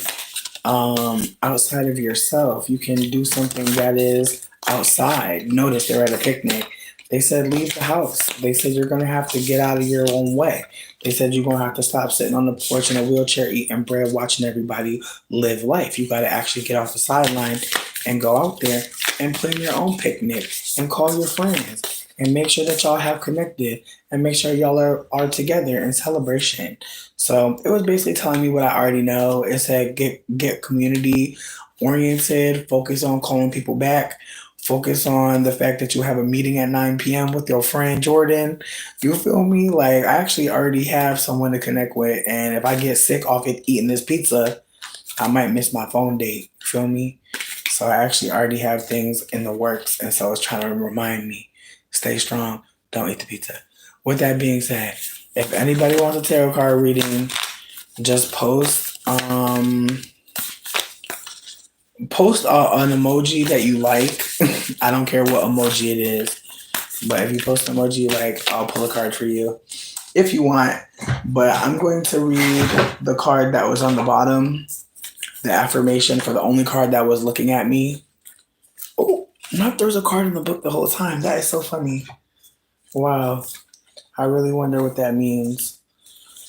outside of yourself. You can do something that is outside. Notice they're at a picnic. They said leave the house. They said you're gonna have to get out of your own way. They said you're gonna have to stop sitting on the porch in a wheelchair eating bread, watching everybody live life. You gotta actually get off the sideline and go out there and plan your own picnic and call your friends and make sure that y'all have connected and make sure y'all are together in celebration. So it was basically telling me what I already know. It said get community oriented, focus on calling people back, focus on the fact that you have a meeting at 9 p.m. with your friend Jordan. You feel me? Like I actually already have someone to connect with, and if I get sick off it eating this pizza, I might miss my phone date. You feel me? So I actually already have things in the works, and so it's trying to remind me, stay strong, don't eat the pizza. With that being said, if anybody wants a tarot card reading, just post an emoji that you like. I don't care what emoji it is, but if you post an emoji you like, I'll pull a card for you if you want. But I'm going to read the card that was on the bottom, the affirmation for the only card that was looking at me. Oh, not there was a card in the book the whole time. That is so funny. Wow. I really wonder what that means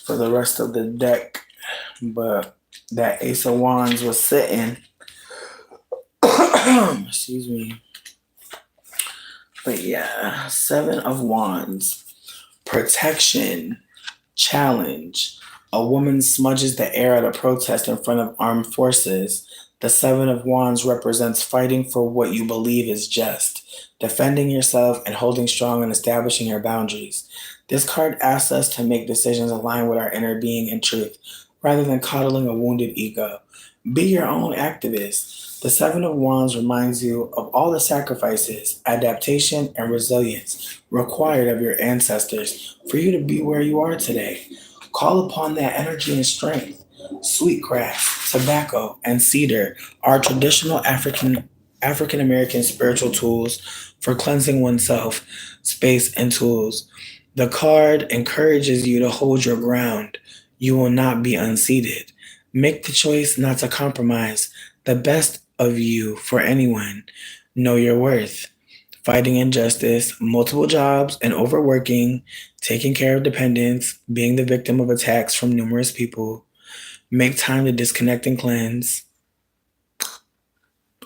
for the rest of the deck. But that Ace of Wands was sitting. Excuse me. But yeah, Seven of Wands. Protection. Challenge. A woman smudges the air at a protest in front of armed forces. The Seven of Wands represents fighting for what you believe is just, defending yourself and holding strong and establishing your boundaries. This card asks us to make decisions aligned with our inner being and truth, rather than coddling a wounded ego. Be your own activist. The Seven of Wands reminds you of all the sacrifices, adaptation, and resilience required of your ancestors for you to be where you are today. Call upon that energy and strength. Sweetgrass, tobacco, and cedar are traditional African American spiritual tools for cleansing oneself, space, and tools. The card encourages you to hold your ground. You will not be unseated. Make the choice not to compromise the best of you for anyone. Know your worth. Fighting injustice, multiple jobs and overworking, taking care of dependents, being the victim of attacks from numerous people. Make time to disconnect and cleanse.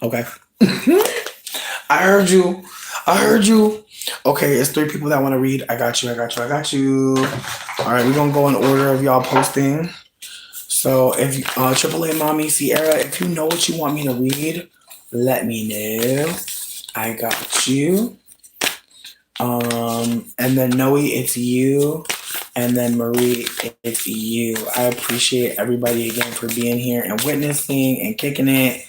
Okay. I heard you. I heard you. Okay, it's three people that want to read. I got you. I got you. I got you. All right, we're gonna go in order of y'all posting. So if AAA Mommy Sierra, if you know what you want me to read, let me know. I got you. And then Noe, it's you. And then Marie, it's you. I appreciate everybody again for being here and witnessing and kicking it.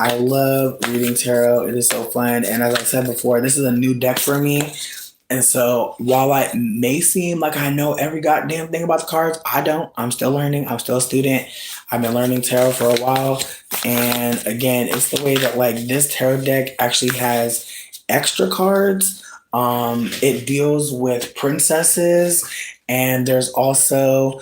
I love reading tarot. It is so fun. And as I said before, this is a new deck for me. And so while I may seem like I know every goddamn thing about the cards, I don't. I'm still learning. I'm still a student. I've been learning tarot for a while. And again, it's the way that like this tarot deck actually has extra cards. It deals with princesses, and there's also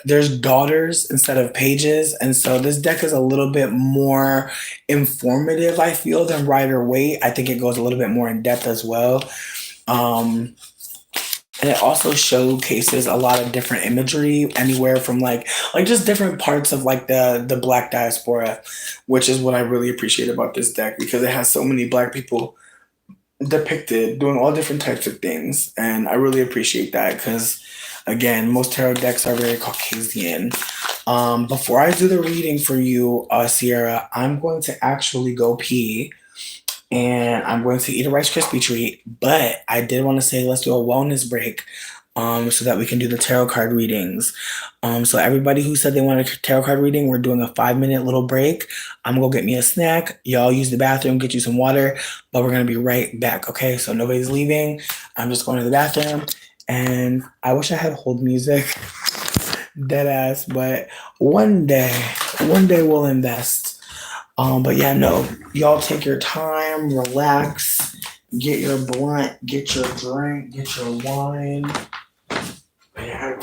there's daughters instead of pages, and so this deck is a little bit more informative, I feel, than Rider Waite. I think it goes a little bit more in depth as well. Um, and it also showcases a lot of different imagery, anywhere from like just different parts of like the Black diaspora, which is what I really appreciate about this deck because it has so many Black people depicted doing all different types of things, and I really appreciate that because again, most tarot decks are very Caucasian. Before I do the reading for you, Sierra, I'm going to actually go pee and I'm going to eat a Rice Krispie treat. But I did want to say let's do a wellness break so that we can do the tarot card readings. So everybody who said they wanted a tarot card reading, we're doing a 5 minute little break. I'm gonna go get me a snack. Y'all use the bathroom, get you some water, but we're gonna be right back. Okay, so nobody's leaving. I'm just going to the bathroom, and I wish I had hold music, dead ass. But one day we'll invest. But yeah, no, y'all take your time, relax, get your blunt, get your drink, get your wine. Yeah.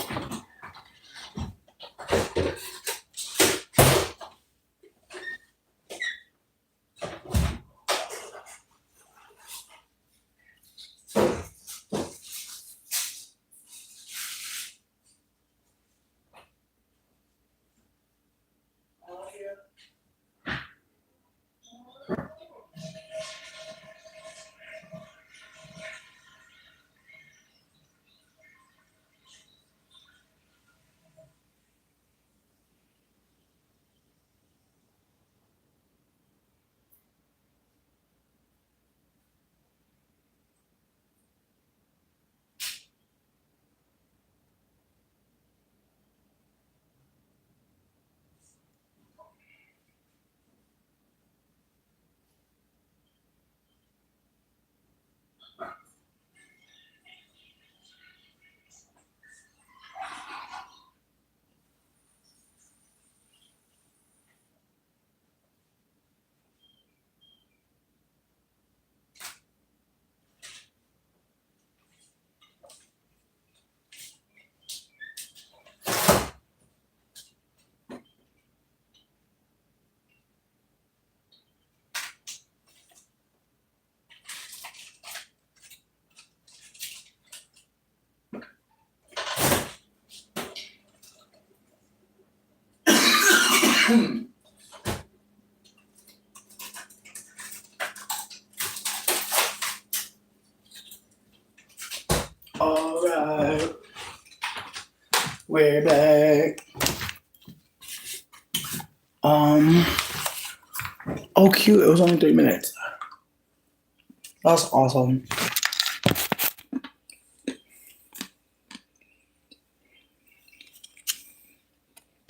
All right, we're back. Um, oh, cute. It was only 3 minutes. That's awesome.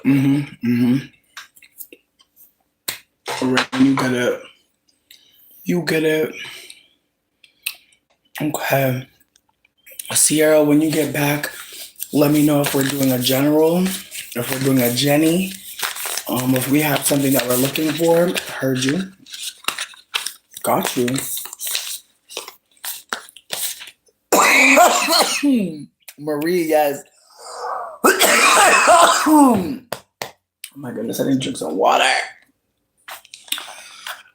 Mm-hmm. Right, you get it. You get it. Okay. Sierra, when you get back, let me know if we're doing a general. If we're doing a Jenny, if we have something that we're looking for, heard you, got you. Marie, yes. Oh my goodness, I didn't drink some water.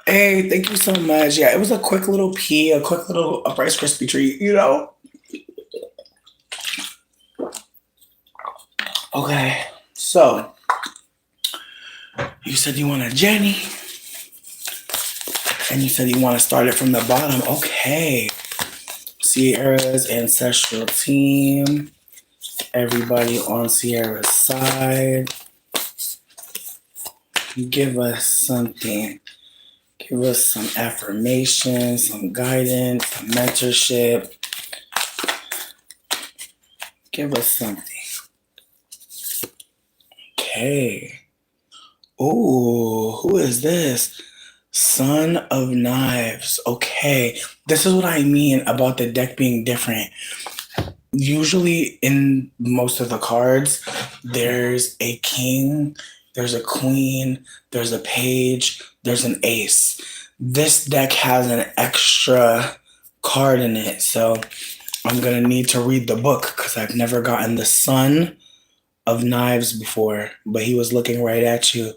Hey, thank you so much. Yeah, it was a quick little pee, a quick little Rice Krispie treat, you know? Okay, so you said you want a Jenny, and you said you want to start it from the bottom. Okay. Sierra's Ancestral team, everybody on Sierra's side, give us something. Give us some affirmation, some guidance, some mentorship. Give us something. Okay. Ooh, who is this? Son of Knives. Okay. This is what I mean about the deck being different. Usually in most of the cards, there's a king, there's a queen, there's a page, there's an ace. This deck has an extra card in it, so I'm gonna need to read the book because I've never gotten the Son of Knives before, but he was looking right at you.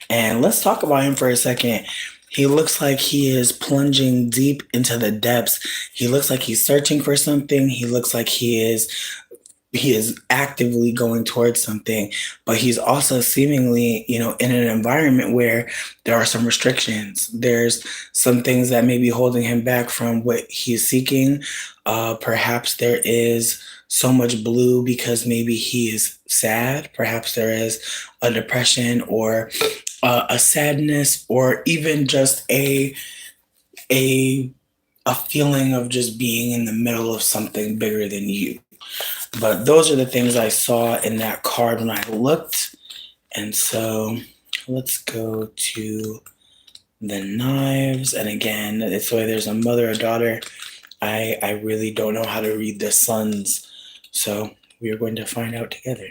And let's talk about him for a second. He looks like he is plunging deep into the depths. He looks like he's searching for something. He looks like he is actively going towards something, but he's also seemingly, in an environment where there are some restrictions. There's some things that may be holding him back from what he's seeking. Perhaps there is so much blue because maybe he is sad. Perhaps there is a depression or a sadness, or even just a a feeling of just being in the middle of something bigger than you. But those are the things I saw in that card when I looked. And so let's go to the knives. And again, it's why there's a mother, a daughter. I really don't know how to read the sons. So we are going to find out together.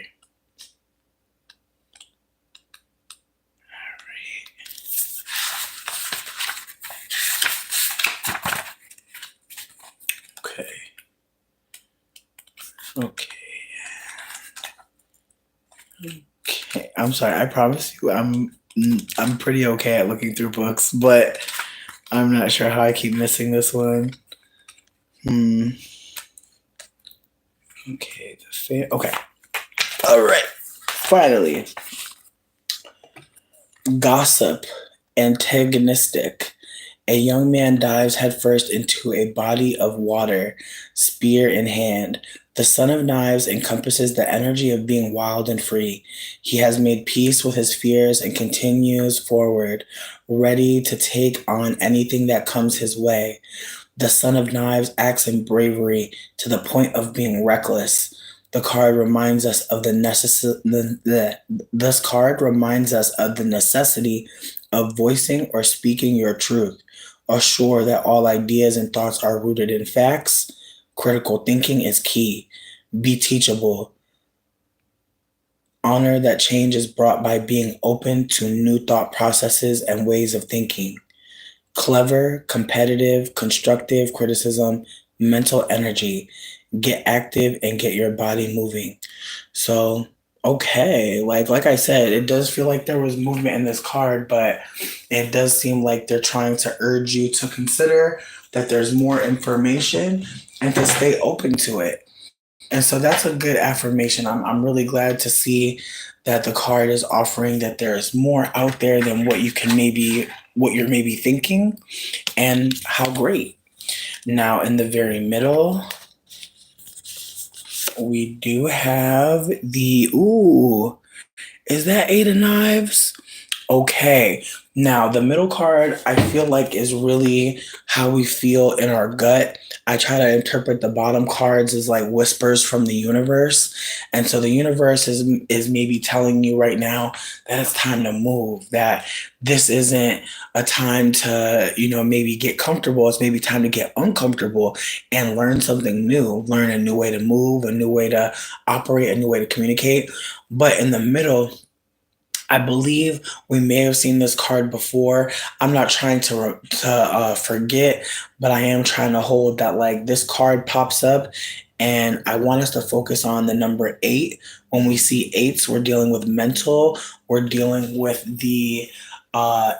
Okay. Okay. Okay. I'm sorry. I promise you, I'm pretty okay at looking through books, but I'm not sure how I keep missing this one. Okay. Okay. All right. Finally, gossip, antagonistic. A young man dives headfirst into a body of water, spear in hand. The Son of Knives encompasses the energy of being wild and free. He has made peace with his fears and continues forward, ready to take on anything that comes his way. The Son of Knives acts in bravery to the point of being reckless. The card reminds us of this card reminds us of the necessity of voicing or speaking your truth. Assure that all ideas and thoughts are rooted in facts. Critical thinking is key. Be teachable. Honor that change is brought by being open to new thought processes and ways of thinking. Clever, competitive, constructive criticism, mental energy. Get active and get your body moving. So, okay, like I said, it does feel like there was movement in this card, but it does seem like they're trying to urge you to consider that there's more information and to stay open to it. And so that's a good affirmation. I'm really glad to see that the card is offering that there's more out there than what you're maybe thinking, and how great. Now in the very middle, we do have is that Eight of Knives? Okay. Now, the middle card, I feel like, is really how we feel in our gut. I try to interpret the bottom cards as like whispers from the universe. And so the universe is maybe telling you right now that it's time to move, that this isn't a time to, maybe get comfortable. It's maybe time to get uncomfortable and learn something new, learn a new way to move, a new way to operate, a new way to communicate. But in the middle, I believe we may have seen this card before. I'm not trying to forget, but I am trying to hold that like this card pops up, and I want us to focus on the number eight. When we see eights, we're dealing with mental. We're dealing with the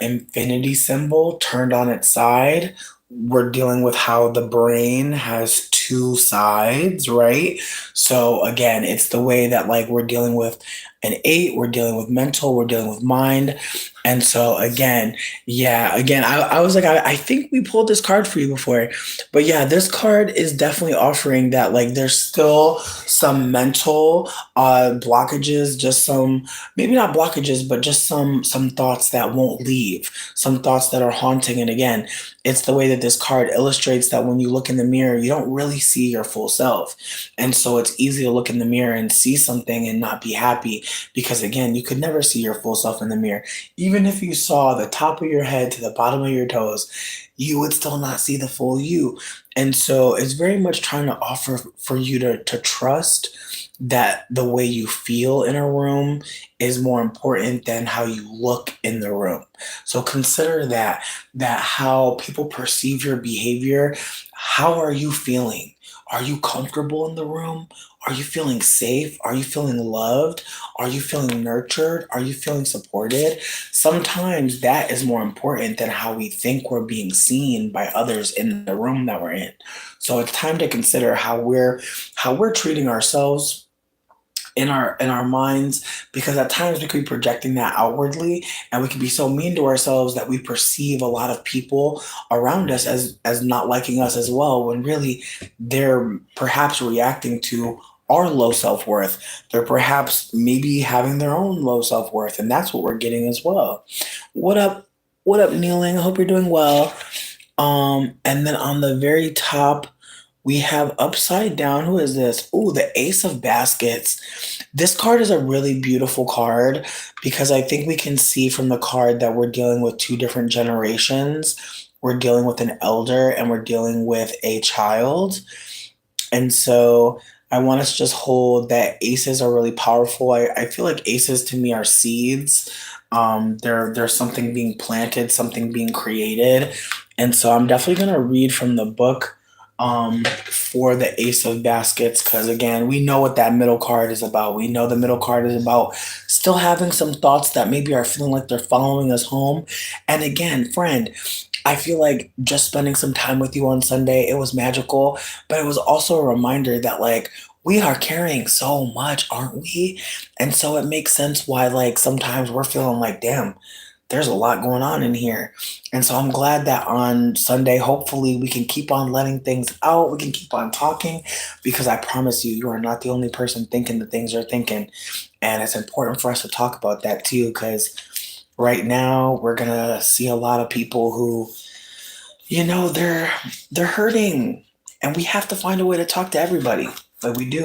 infinity symbol turned on its side. We're dealing with how the brain has two sides, right? So again, it's the way that like we're dealing with an eight, we're dealing with mental, we're dealing with mind. And so again, yeah, again, I was like, I think we pulled this card for you before. But yeah, this card is definitely offering that like there's still some mental blockages, just some, maybe not blockages, but just some thoughts that won't leave, some thoughts that are haunting. And again, it's the way that this card illustrates that when you look in the mirror, you don't really see your full self. And so it's easy to look in the mirror and see something and not be happy because, again, you could never see your full self in the mirror. Even if you saw the top of your head to the bottom of your toes, you would still not see the full you. And so it's very much trying to offer for you to trust that the way you feel in a room is more important than how you look in the room. So consider that how people perceive your behavior, how are you feeling? Are you comfortable in the room? Are you feeling safe? Are you feeling loved? Are you feeling nurtured? Are you feeling supported? Sometimes that is more important than how we think we're being seen by others in the room that we're in. So it's time to consider how we're treating ourselves in our minds, because at times we could be projecting that outwardly, and we can be so mean to ourselves that we perceive a lot of people around us as not liking us as well, when really they're perhaps reacting to our low self-worth. They're perhaps maybe having their own low self-worth, and that's what we're getting as well. What up Kneeling, I hope you're doing well. And then on the very top, we have upside down. Who is this? Ooh, the Ace of Baskets. This card is a really beautiful card because I think we can see from the card that we're dealing with two different generations. We're dealing with an elder and we're dealing with a child. And so I want us to just hold that aces are really powerful. I feel like aces to me are seeds. There's something being planted, something being created. And so I'm definitely gonna read from the book for the Ace of Baskets, because again, we know what that middle card is about. We know the middle card is about still having some thoughts that maybe are feeling like they're following us home. And again, friend, I feel like just spending some time with you on Sunday, it was magical, but it was also a reminder that like we are carrying so much, aren't we? And so it makes sense why like sometimes we're feeling like, damn, there's a lot going on in here. And so I'm glad that on Sunday, hopefully, we can keep on letting things out. We can keep on talking, because I promise you, you are not the only person thinking the things you're thinking. And it's important for us to talk about that too, because right now we're going to see a lot of people who, they're hurting, and we have to find a way to talk to everybody. Like we do.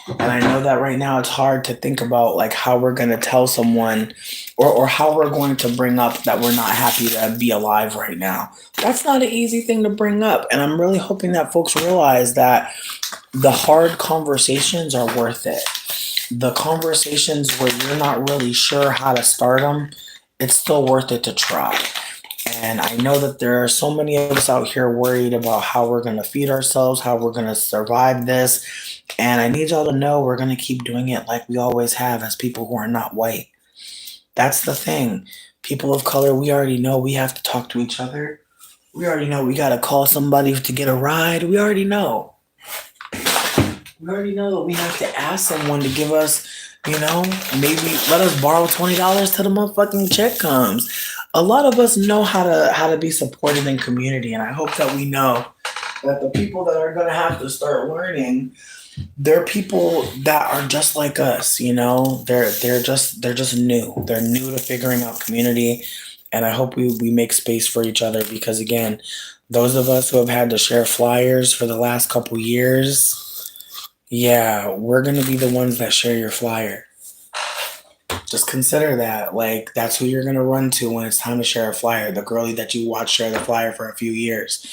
And I know that right now it's hard to think about like how we're going to tell someone, or how we're going to bring up that we're not happy to be alive right now. That's not an easy thing to bring up. And I'm really hoping that folks realize that the hard conversations are worth it. The conversations where you're not really sure how to start them, it's still worth it to try. And I know that there are so many of us out here worried about how we're going to feed ourselves, how we're going to survive this. And I need y'all to know we're going to keep doing it like we always have as people who are not white. That's the thing. People of color, we already know we have to talk to each other. We already know we got to call somebody to get a ride. We already know. We already know that we have to ask someone to give us, maybe let us borrow $20 till the motherfucking check comes. A lot of us know how to be supported in community, and I hope that we know that the people that are gonna have to start learning They're people that are just like us, you know. They're just new. They're new to figuring out community, and I hope we make space for each other because again, those of us who have had to share flyers for the last couple years, yeah, we're gonna be the ones that share your flyer. Just consider that. Like, that's who you're going to run to when it's time to share a flyer. The girlie that you watch share the flyer for a few years.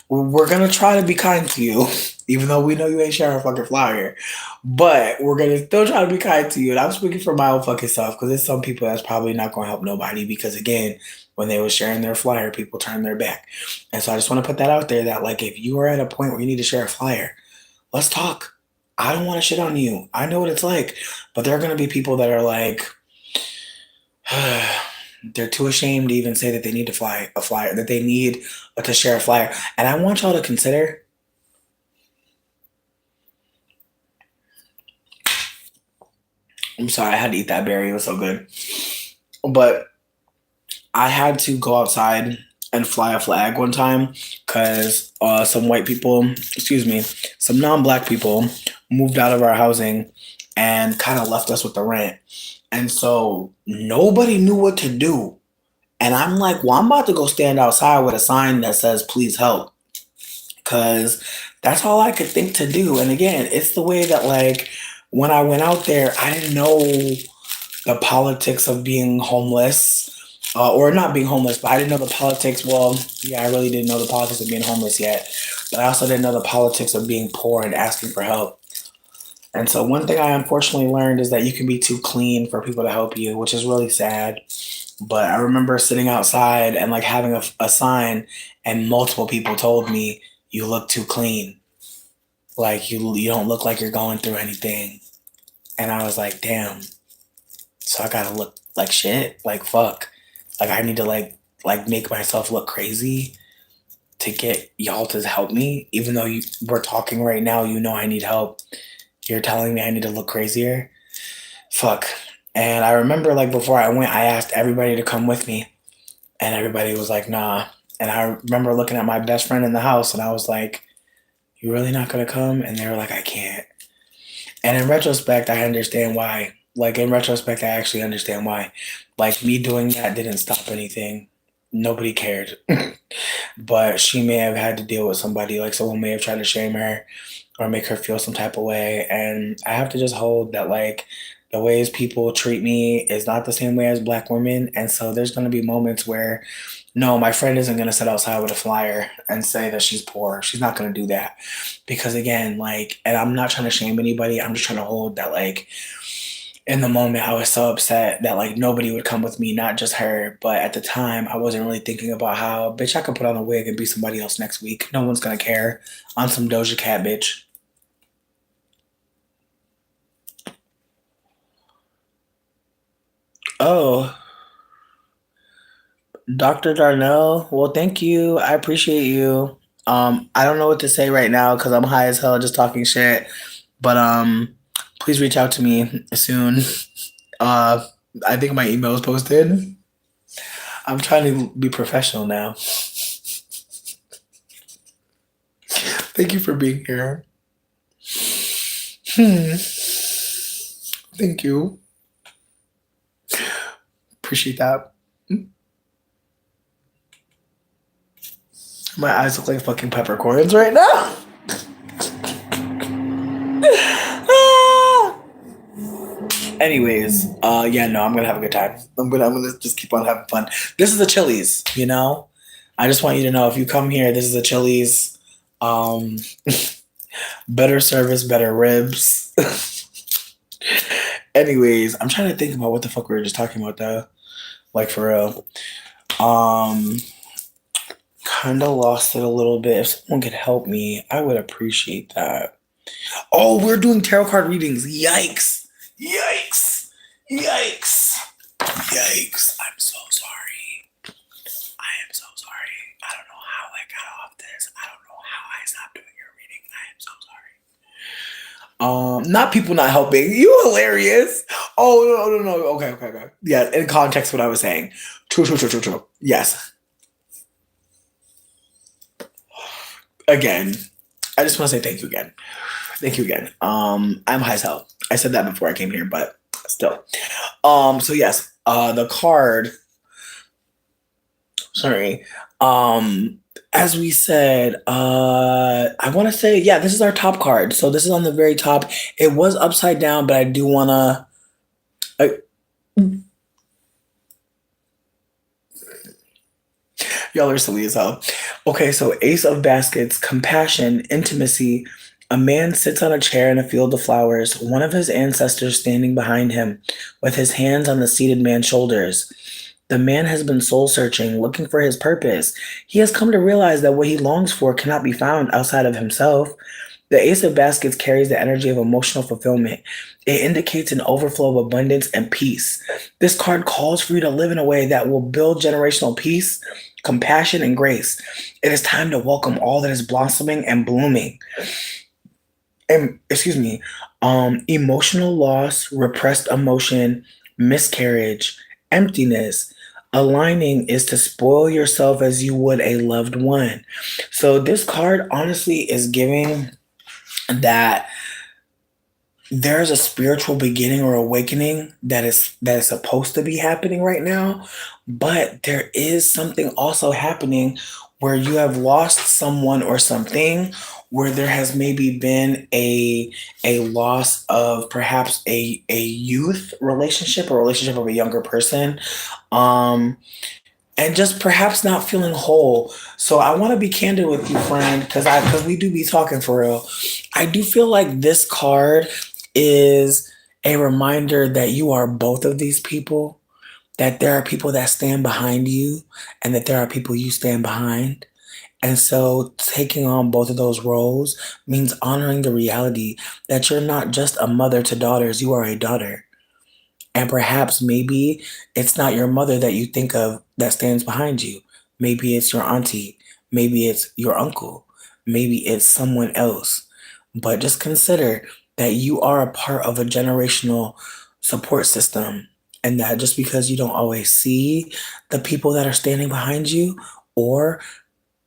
We're going to try to be kind to you, even though we know you ain't sharing a fucking flyer. But we're going to still try to be kind to you. And I'm speaking for my own fucking self because there's some people that's probably not going to help nobody because, again, when they were sharing their flyer, people turned their back. And so I just want to put that out there that, like, if you are at a point where you need to share a flyer, let's talk. I don't want to shit on you. I know what it's like. But there are going to be people that are like, they're too ashamed to even say that they need to fly a flyer, that they need to share a flyer. And I want y'all to consider, I'm sorry, I had to eat that berry. It was so good. But I had to go outside and fly a flag one time because some white people, excuse me, some non black people moved out of our housing and kind of left us with the rent. And so nobody knew what to do. And I'm like, well, I'm about to go stand outside with a sign that says, please help. Because that's all I could think to do. And again, it's the way that, like, when I went out there, I didn't know the politics of being homeless. Or not being homeless, but I didn't know the politics. Well, yeah, I really didn't know the politics of being homeless yet. But I also didn't know the politics of being poor and asking for help. And so, one thing I unfortunately learned is that you can be too clean for people to help you, which is really sad. But I remember sitting outside and like having a sign, and multiple people told me, "You look too clean. Like you don't look like you're going through anything." And I was like, "Damn." So I gotta look like shit. Like fuck. Like I need to like make myself look crazy to get y'all to help me. Even though we're talking right now, you know I need help. You're telling me I need to look crazier. Fuck. And I remember like before I went, I asked everybody to come with me. And everybody was like, nah. And I remember looking at my best friend in the house and I was like, you really not gonna come? And they were like, I can't. And in retrospect, I understand why. Like in retrospect, I actually understand why. Like me doing that didn't stop anything. Nobody cared. But she may have had to deal with somebody, like someone may have tried to shame her or make her feel some type of way. And I have to just hold that like the ways people treat me is not the same way as black women. And so there's gonna be moments where no, my friend isn't gonna sit outside with a flyer and say that she's poor. She's not gonna do that. Because again, like, and I'm not trying to shame anybody, I'm just trying to hold that like in the moment I was so upset that like nobody would come with me, not just her. But at the time I wasn't really thinking about how bitch I could put on a wig and be somebody else next week. No one's gonna care. On some Doja Cat bitch. Oh, Dr. Darnell. Well, thank you. I appreciate you. I don't know what to say right now because I'm high as hell just talking shit. But please reach out to me soon. Uh I think my email is posted. I'm trying to be professional now. Thank you for being here. Hmm. Thank you. Appreciate that. My eyes look like fucking peppercorns right now. Anyways, yeah, no, I'm gonna have a good time. I'm gonna just keep on having fun. This is a Chili's, you know? I just want you to know if you come here, this is a Chili's. Um, better service, better ribs. Anyways, I'm trying to think about what the fuck we were just talking about though. Like for real. Um, Kinda lost it a little bit. If someone could help me, I would appreciate that. Oh, we're doing tarot card readings. Yikes. Yikes. Yikes. Yikes. I'm so sorry. I am so sorry. I don't know how I got off this. I don't know how I stopped doing your reading. I am so sorry. Not people not helping. You hilarious. Oh no, no, no. Okay, okay, okay. Yeah, in context what I was saying. True, true, true, true, true. Yes. Again, I just want to say thank you again. Thank you again. I'm high as hell. I said that before I came here, but still. So yes, the card, sorry. Um, as we said, I want to say, yeah, this is our top card. So this is on the very top. It was upside down, but I do want to. Y'all are silly as hell. Okay, so Ace of Baskets, compassion, intimacy. A man sits on a chair in a field of flowers, one of his ancestors standing behind him, with his hands on the seated man's shoulders. The man has been soul searching, looking for his purpose. He has come to realize that what he longs for cannot be found outside of himself. The Ace of Baskets carries the energy of emotional fulfillment. It indicates an overflow of abundance and peace. This card calls for you to live in a way that will build generational peace, compassion, and grace. It is time to welcome all that is blossoming and blooming. And excuse me, emotional loss, repressed emotion, miscarriage, emptiness. Aligning is to spoil yourself as you would a loved one. So this card honestly is giving that there's a spiritual beginning or awakening that is supposed to be happening right now, but there is something also happening where you have lost someone or something, where there has maybe been a loss of perhaps a youth relationship or relationship of a younger person, um and just perhaps not feeling whole. So I want to be candid with you, friend, because we do be talking for real. I do feel like this card is a reminder that you are both of these people, that there are people that stand behind you, and that there are people you stand behind. And so taking on both of those roles means honoring the reality that you're not just a mother to daughters, you are a daughter. And perhaps maybe it's not your mother that you think of that stands behind you. Maybe it's your auntie. Maybe it's your uncle. Maybe it's someone else. But just consider that you are a part of a generational support system. And that just because you don't always see the people that are standing behind you, or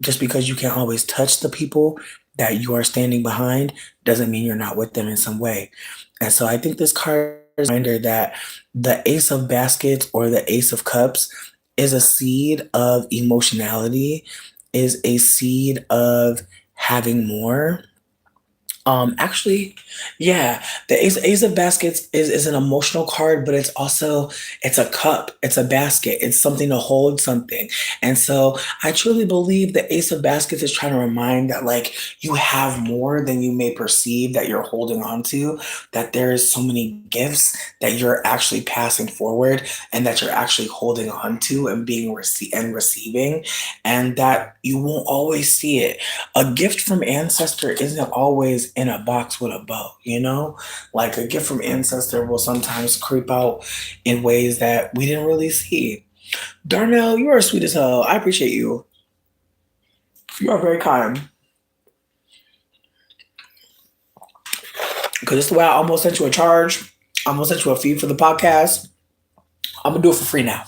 just because you can't always touch the people that you are standing behind, doesn't mean you're not with them in some way. And so I think this card is a reminder that the Ace of Baskets or the Ace of Cups is a seed of emotionality, is a seed of having more. Actually, yeah, the Ace of Baskets is an emotional card, but it's a cup, it's a basket, it's something to hold something. And so I truly believe the Ace of Baskets is trying to remind that like you have more than you may perceive that you're holding on to, that there is so many gifts that you're actually passing forward and that you're actually holding on to and receiving, and that you won't always see it. A gift from ancestor isn't always in a box with a bow, you know? Like a gift from ancestor will sometimes creep out in ways that we didn't really see. Darnell, you are sweet as hell. I appreciate you. You are very kind. Because it's the way I almost sent you a charge. I almost sent you a fee for the podcast. I'm gonna do it for free now.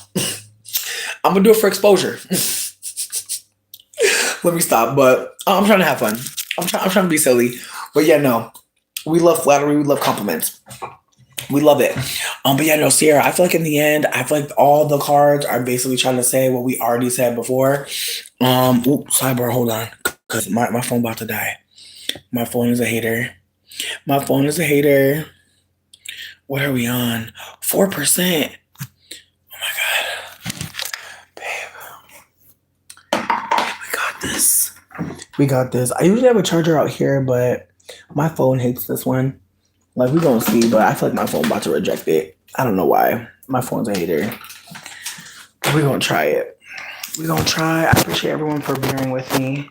I'm gonna do it for exposure. Let me stop, but I'm trying to have fun. I'm trying to be silly. But yeah, no. We love flattery, we love compliments. We love it. But yeah, no, Sierra, I feel like in the end, I feel like all the cards are basically trying to say what we already said before. Sidebar, hold on. Because my phone about to die. My phone is a hater. My phone is a hater. What are we on? 4%. Oh my God. Babe, we got this. We got this. I usually have a charger out here, but my phone hates this one. Like, we gonna see, but I feel like my phone about to reject it. I don't know why. My phone's a hater. We're gonna try it. We're gonna try. I appreciate everyone for bearing with me.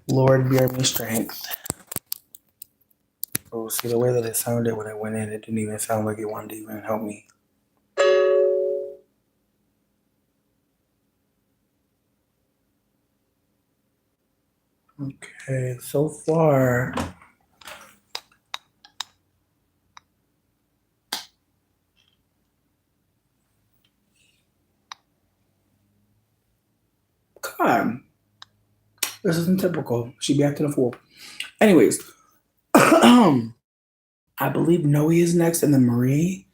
Lord, bear me strength. Oh, see, the way that it sounded when I went in, it didn't even sound like it wanted to even help me. Okay, so far. God, this isn't typical. She'd be acting a fool. Anyways, I believe Noe is next, and then Marie.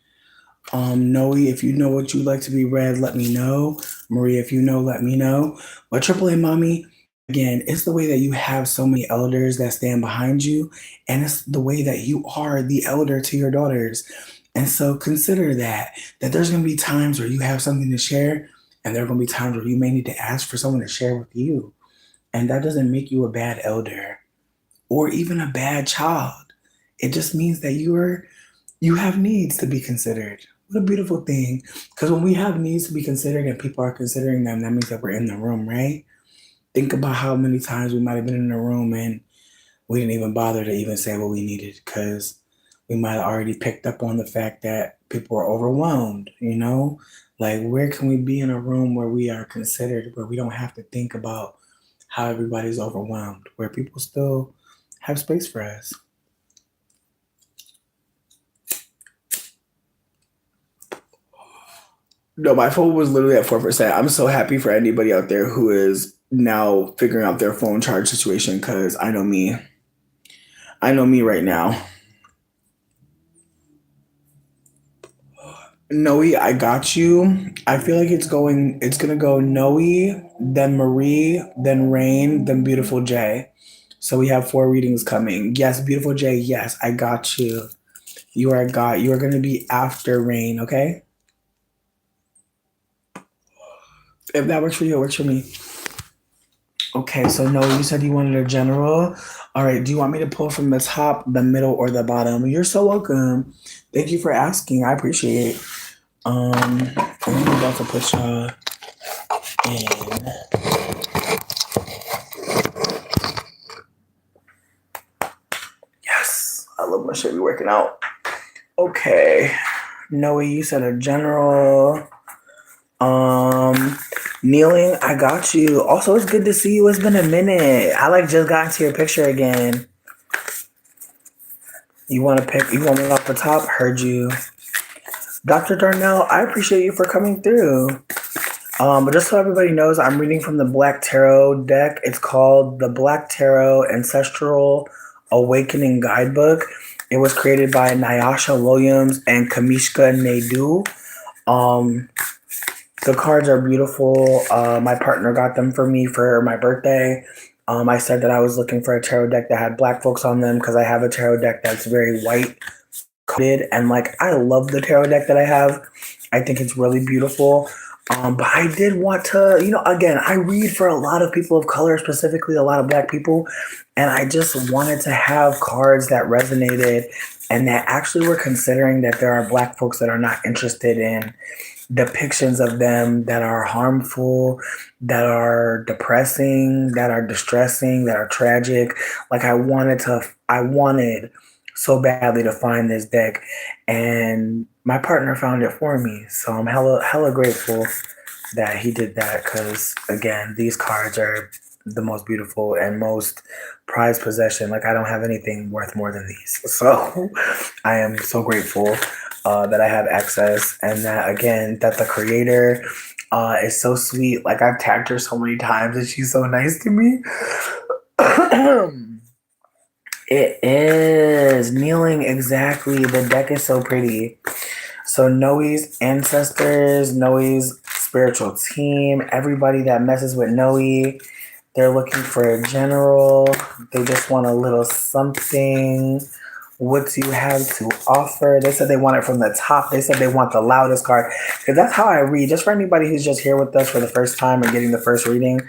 Noe, if you know what you'd like to be read, let me know. Marie, if you know, let me know. But Triple A Mommy, again, it's the way that you have so many elders that stand behind you, and it's the way that you are the elder to your daughters. And so consider that there's going to be times where you have something to share, and there are going to be times where you may need to ask for someone to share with you. And that doesn't make you a bad elder or even a bad child. It just means that you have needs to be considered. What a beautiful thing. Because when we have needs to be considered and people are considering them, that means that we're in the room, right? Think about how many times we might have been in the room and we didn't even bother to even say what we needed because we might have already picked up on the fact that people are overwhelmed, you know? Like, where can we be in a room where we are considered, where we don't have to think about how everybody's overwhelmed, where people still have space for us? No, my phone was literally at 4%. I'm so happy for anybody out there who is now figuring out their phone charge situation because I know me. I know me right now. Noe, I got you. I feel like it's gonna go Noe, then Marie, then Rain, then Beautiful J. So we have four readings coming. Yes, Beautiful J, yes, I got you. You are gonna be after Rain, okay? If that works for you, it works for me. Okay, so no, you said you wanted a general. All right, do you want me to pull from the top, the middle, or the bottom? You're so welcome. Thank you for asking. I appreciate it. I'm about to put y'all in. Yes, I love my shit be working out. Okay, Noe, you said a general. Um, Kneeling, I got you. Also, it's good to see you. It's been a minute. I like just got into your picture again. You want to pick? You want me off the top? Heard you. Dr. Darnell, I appreciate you for coming through. But just so everybody knows, I'm reading from the Black Tarot deck. It's called the Black Tarot Ancestral Awakening Guidebook. It was created by Nyasha Williams and Kamishka Naidu. Um, the cards are beautiful. My partner got them for me for my birthday. I said that I was looking for a tarot deck that had black folks on them because I have a tarot deck that's very white coded, and like I love the tarot deck that I have. I think it's really beautiful. But I did want to, again, I read for a lot of people of color, specifically a lot of black people, and I just wanted to have cards that resonated and that actually were considering that there are black folks that are not interested in depictions of them that are harmful, that are depressing, that are distressing, that are tragic. Like I wanted so badly to find this deck, and my partner found it for me. So I'm hella grateful that he did that because again, these cards are the most beautiful and most prized possession. Like I don't have anything worth more than these. So I am so grateful that I have access, and that again, that the creator is so sweet. Like I've tagged her so many times, and she's so nice to me. It is kneeling exactly. The deck is so pretty. So Noe's ancestors, Noe's spiritual team, everybody that messes with Noe, they're looking for a general. They just want a little something. What do you have to offer? They said they want it from the top. They said they want the loudest card. Because that's how I read. Just for anybody who's just here with us for the first time or getting the first reading,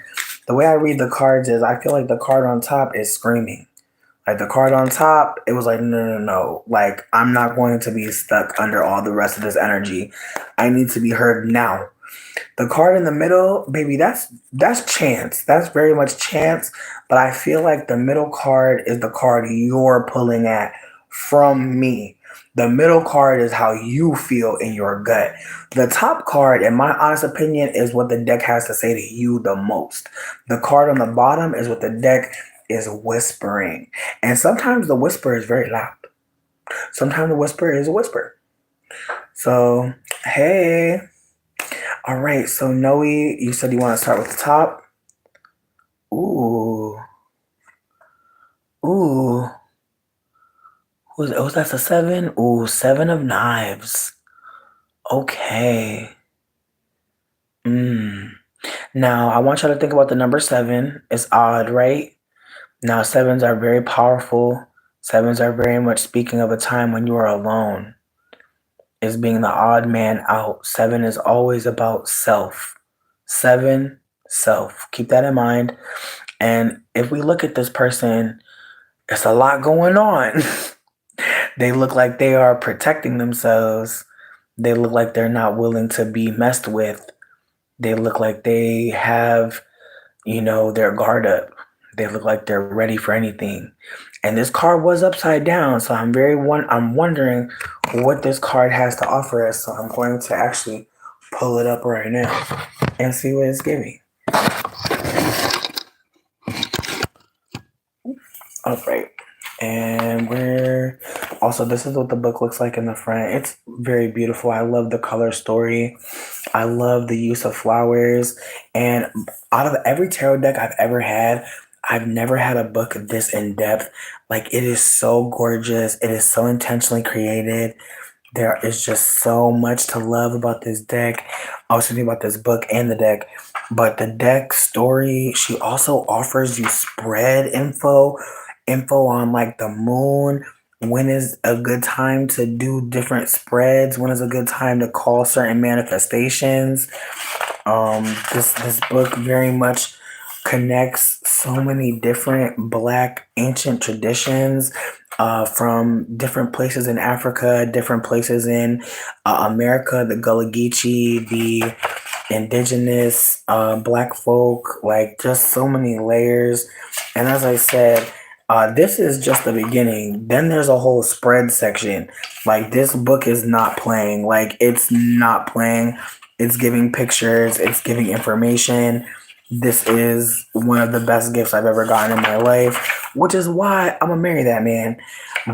the way I read the cards is I feel like the card on top is screaming. Like the card on top, it was like, no. Like, I'm not going to be stuck under all the rest of this energy. I need to be heard now. The card in the middle, baby, that's chance. That's very much chance. But I feel like the middle card is the card you're pulling at from me. The middle card is how you feel in your gut. The top card, in my honest opinion, is what the deck has to say to you the most. The card on the bottom is what the deck is whispering. And sometimes the whisper is very loud. Sometimes the whisper is a whisper. So, hey. All right. So, Noe, you said you want to start with the top. Ooh. Ooh. Who's that's a seven? Ooh, seven of knives. Okay. Mm. Now I want you to think about the number seven. It's odd, right? Now sevens are very powerful. Sevens are very much speaking of a time when you are alone. Is being the odd man out. Seven is always about self. Seven, self. Keep that in mind. And if we look at this person, it's a lot going on. They look like they are protecting themselves. They look like they're not willing to be messed with. They look like they have, their guard up. They look like they're ready for anything. And this card was upside down, so I'm wondering what this card has to offer us. So I'm going to actually pull it up right now and see what it's giving. All right. And we're also, this is what the book looks like in the front. It's very beautiful. I love the color story. I love the use of flowers. And out of every tarot deck I've ever had, I've never had a book this in depth. Like, it is so gorgeous. It is so intentionally created. There is just so much to love about this deck. I was thinking about this book and the deck. But the deck story, she also offers you spread info on like the moon. When is a good time to do different spreads? When is a good time to call certain manifestations? This book very much connects so many different Black ancient traditions from different places in Africa, different places in America, the Gullah Geechee, the indigenous Black folk, like just so many layers. And as I said, this is just the beginning. Then there's a whole spread section. Like, this book is not playing. Like, it's not playing. It's giving pictures. It's giving information. This is one of the best gifts I've ever gotten in my life, which is why I'm gonna marry that man.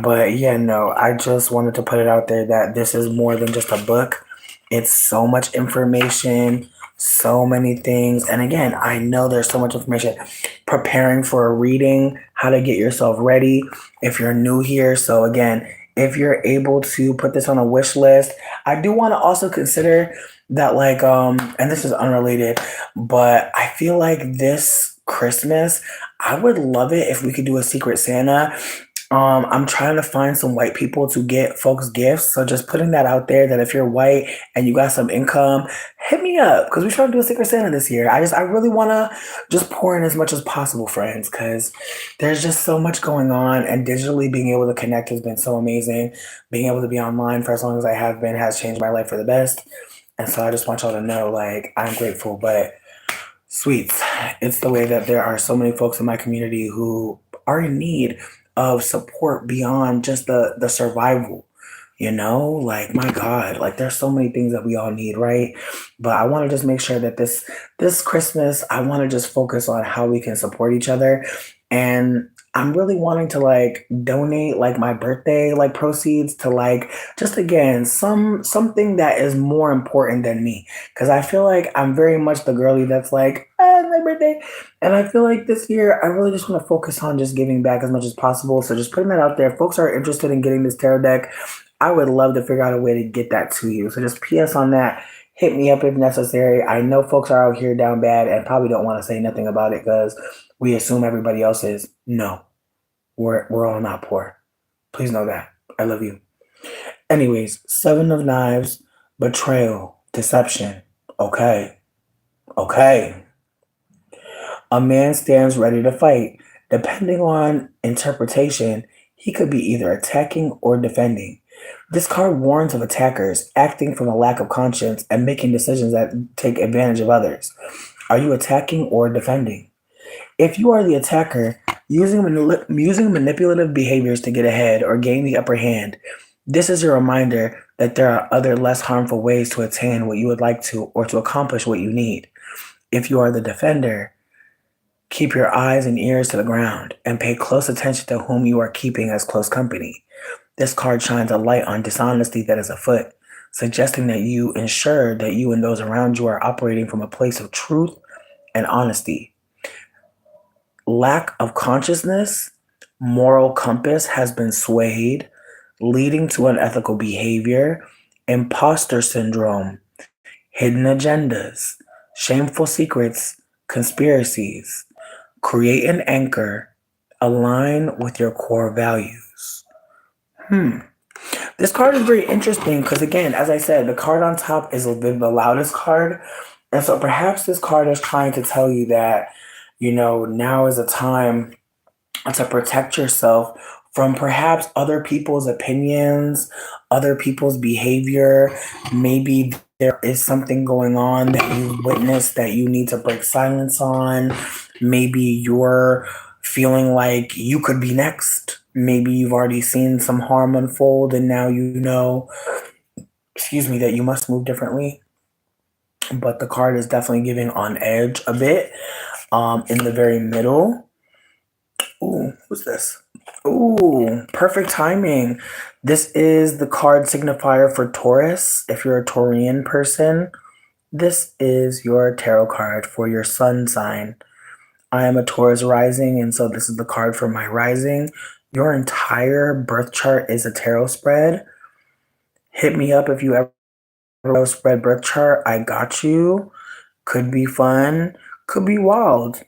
But yeah, no, I just wanted to put it out there that this is more than just a book. It's so much information, so many things. And again, I know there's so much information. Preparing for a reading, how to get yourself ready if you're new here. So again, if you're able to put this on a wish list, I do want to also consider that, like, and this is unrelated, but I feel like this Christmas, I would love it if we could do a Secret Santa. I'm trying to find some white people to get folks gifts. So just putting that out there, that if you're white and you got some income, hit me up because we're trying to do a Secret Santa this year. I really want to just pour in as much as possible, friends, because there's just so much going on, and digitally being able to connect has been so amazing. Being able to be online for as long as I have been has changed my life for the best. And so I just want y'all to know, like, I'm grateful, but sweets, it's the way that there are so many folks in my community who are in need of support beyond just the survival. Like, my God, like, there's so many things that we all need, right? But I want to just make sure that this Christmas, I want to just focus on how we can support each other. And I'm really wanting to like donate like my birthday like proceeds to like, just again, something that is more important than me, because I feel like I'm very much the girly that's like, it's my birthday. And I feel like this year I really just want to focus on just giving back as much as possible. So just putting that out there. If folks are interested in getting this tarot deck, I would love to figure out a way to get that to you. So just PS on that. Hit me up if necessary. I know folks are out here down bad and probably don't want to say nothing about it because we assume everybody else is. No, we're all not poor. Please know that. I love you. Anyways, Seven of Knives, betrayal, deception. Okay. Okay. A man stands ready to fight. Depending on interpretation, he could be either attacking or defending. This card warns of attackers acting from a lack of conscience and making decisions that take advantage of others. Are you attacking or defending? If you are the attacker, using manipulative behaviors to get ahead or gain the upper hand, this is a reminder that there are other less harmful ways to attain what you would like to or to accomplish what you need. If you are the defender, keep your eyes and ears to the ground and pay close attention to whom you are keeping as close company. This card shines a light on dishonesty that is afoot, suggesting that you ensure that you and those around you are operating from a place of truth and honesty. Lack of consciousness, moral compass has been swayed, leading to unethical behavior, imposter syndrome, hidden agendas, shameful secrets, conspiracies. Create an anchor, align with your core values. This card is very interesting because, again, as I said, the card on top is the loudest card. And so perhaps this card is trying to tell you that, now is a time to protect yourself from perhaps other people's opinions, other people's behavior. Maybe there is something going on that you've witnessed that you need to break silence on. Maybe you're feeling like you could be next. Maybe you've already seen some harm unfold and now you know, excuse me, that you must move differently. But the card is definitely giving on edge a bit. In the very middle, ooh, who's this? Ooh, perfect timing. This is the card signifier for Taurus. If you're a Taurian person, this is your tarot card for your sun sign. I am a Taurus rising, and so this is the card for my rising. Your entire birth chart is a tarot spread. Hit me up if you ever spread birth chart. I got you. Could be fun, could be wild.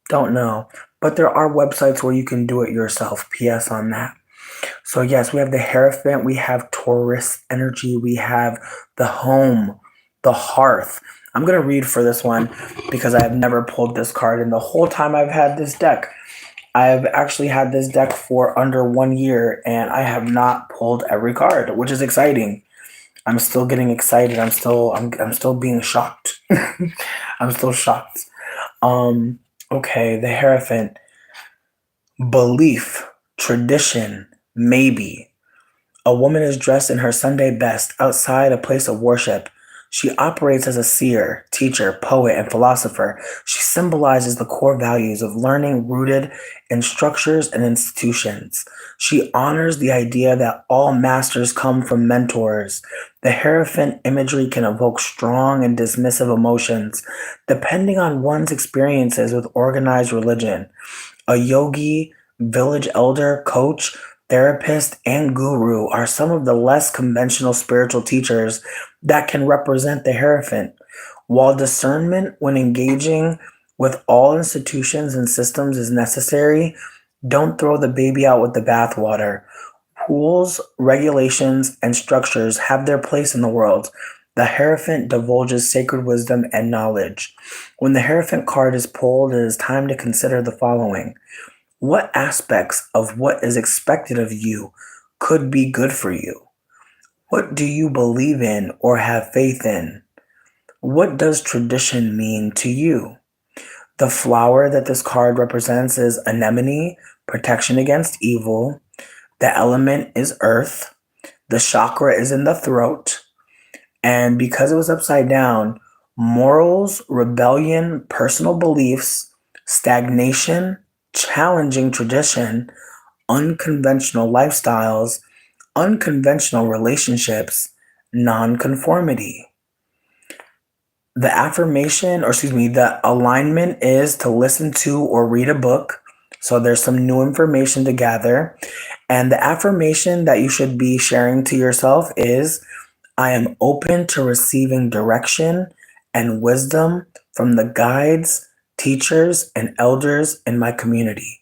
Don't know. But there are websites where you can do it yourself. PS on that. So, yes, we have the Hierophant, we have Taurus energy, we have the home, the hearth. I'm going to read for this one because I have never pulled this card. And the whole time I've had this deck, I've actually had this deck for under 1 year and I have not pulled every card, which is exciting. I'm still getting excited. I'm still being shocked. I'm still shocked. Okay, the Hierophant. Belief, tradition, maybe. A woman is dressed in her Sunday best outside a place of worship. She operates as a seer, teacher, poet, and philosopher. She symbolizes the core values of learning rooted in structures and institutions. She honors the idea that all masters come from mentors. The Hierophant imagery can evoke strong and dismissive emotions, depending on one's experiences with organized religion. A yogi, village elder, coach, therapist, and guru are some of the less conventional spiritual teachers that can represent the Hierophant. While discernment when engaging with all institutions and systems is necessary, don't throw the baby out with the bathwater. Rules, regulations, and structures have their place in the world. The Hierophant divulges sacred wisdom and knowledge. When the Hierophant card is pulled, it is time to consider the following. What aspects of what is expected of you could be good for you? What do you believe in or have faith in? What does tradition mean to you? The flower that this card represents is anemone, protection against evil. The element is earth. The chakra is in the throat. And because it was upside down, morals, rebellion, personal beliefs, stagnation, challenging tradition, unconventional lifestyles, unconventional relationships, nonconformity. The affirmation, or excuse me, the alignment is to listen to or read a book. So there's some new information to gather. And the affirmation that you should be sharing to yourself is I am open to receiving direction and wisdom from the guides, teachers, and elders in my community.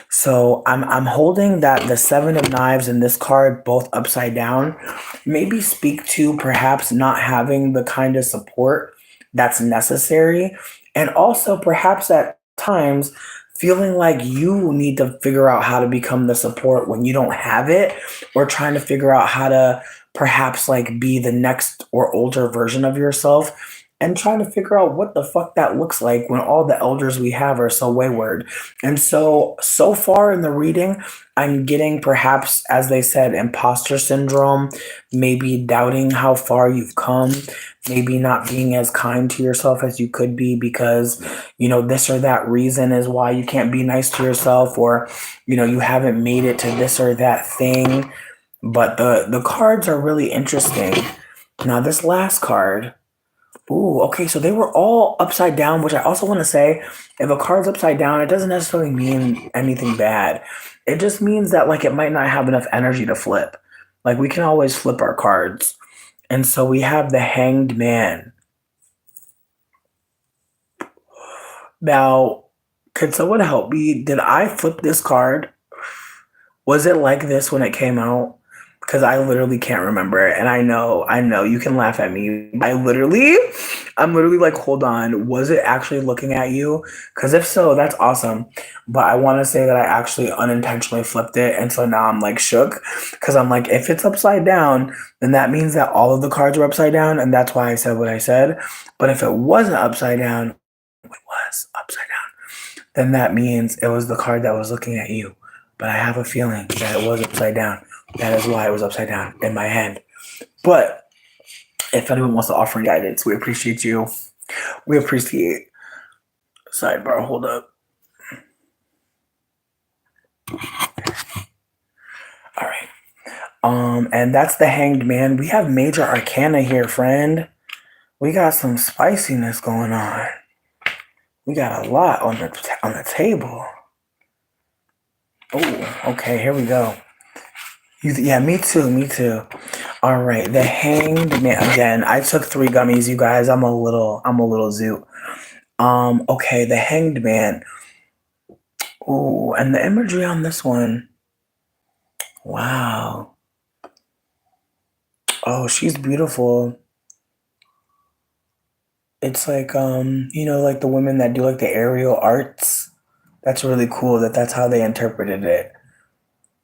So I'm holding that the Seven of Knives and this card both upside down maybe speak to perhaps not having the kind of support that's necessary, and also perhaps at times feeling like you need to figure out how to become the support when you don't have it, or trying to figure out how to perhaps like be the next or older version of yourself and trying to figure out what the fuck that looks like when all the elders we have are so wayward. And so far in the reading, I'm getting perhaps, as they said, imposter syndrome, maybe doubting how far you've come, maybe not being as kind to yourself as you could be because, this or that reason is why you can't be nice to yourself, or, you haven't made it to this or that thing. But the cards are really interesting. Now, this last card. Ooh, okay, so they were all upside down, which I also want to say, if a card's upside down, it doesn't necessarily mean anything bad. It just means that like it might not have enough energy to flip. Like we can always flip our cards. And so we have the Hanged Man. Now, could someone help me? Did I flip this card? Was it like this when it came out? Because I literally can't remember it. And I know, you can laugh at me. I'm literally like, hold on, was it actually looking at you? Because if so, that's awesome. But I want to say that I actually unintentionally flipped it. And so now I'm like shook. Because I'm like, if it's upside down, then that means that all of the cards are upside down. And that's why I said what I said. But if it wasn't upside down, it was upside down, then that means it was the card that was looking at you. But I have a feeling that it was upside down. That is why it was upside down in my hand. But if anyone wants to offer guidance, we appreciate you. We appreciate. Sidebar, hold up. All right. And that's the Hanged Man. We have major arcana here, friend. We got some spiciness going on. We got a lot on the table. Oh, okay, here we go. Yeah, me too, me too. All right, the Hanged Man. Again, I took 3 gummies, you guys. I'm a little zoot. Okay, the Hanged Man. Ooh, and the imagery on this one. Wow. Oh, she's beautiful. It's like like the women that do like the aerial arts. That's really cool that's how they interpreted it.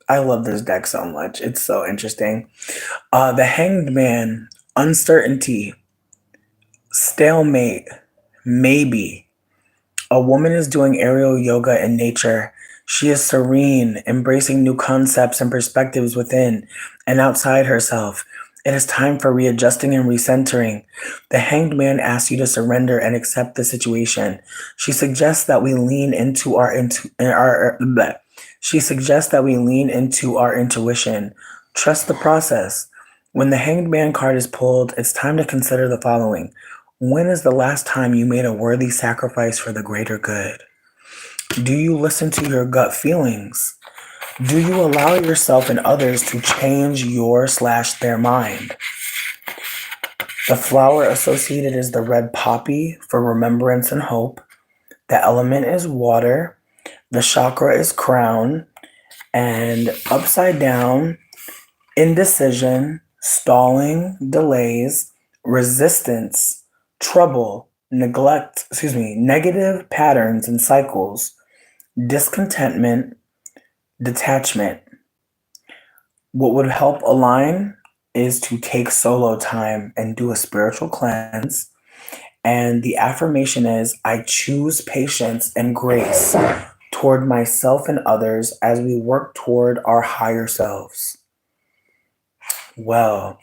I love this deck so much. It's so interesting. The Hanged Man, uncertainty, stalemate, maybe. A woman is doing aerial yoga in nature. She is serene, embracing new concepts and perspectives within and outside herself. It is time for readjusting and recentering. The Hanged Man asks you to surrender and accept the situation. She suggests that we lean into bleh. She suggests that we lean into our intuition. Trust the process. When the Hanged Man card is pulled, it's time to consider the following. When is the last time you made a worthy sacrifice for the greater good? Do you listen to your gut feelings? Do you allow yourself and others to change your/their mind? The flower associated is the red poppy for remembrance and hope. The element is water. The chakra is crown. And upside down, indecision, stalling, delays, resistance, trouble, negative patterns and cycles, discontentment, detachment. What would help align is to take solo time and do a spiritual cleanse. And the affirmation is I choose patience and grace toward myself and others as we work toward our higher selves. Well,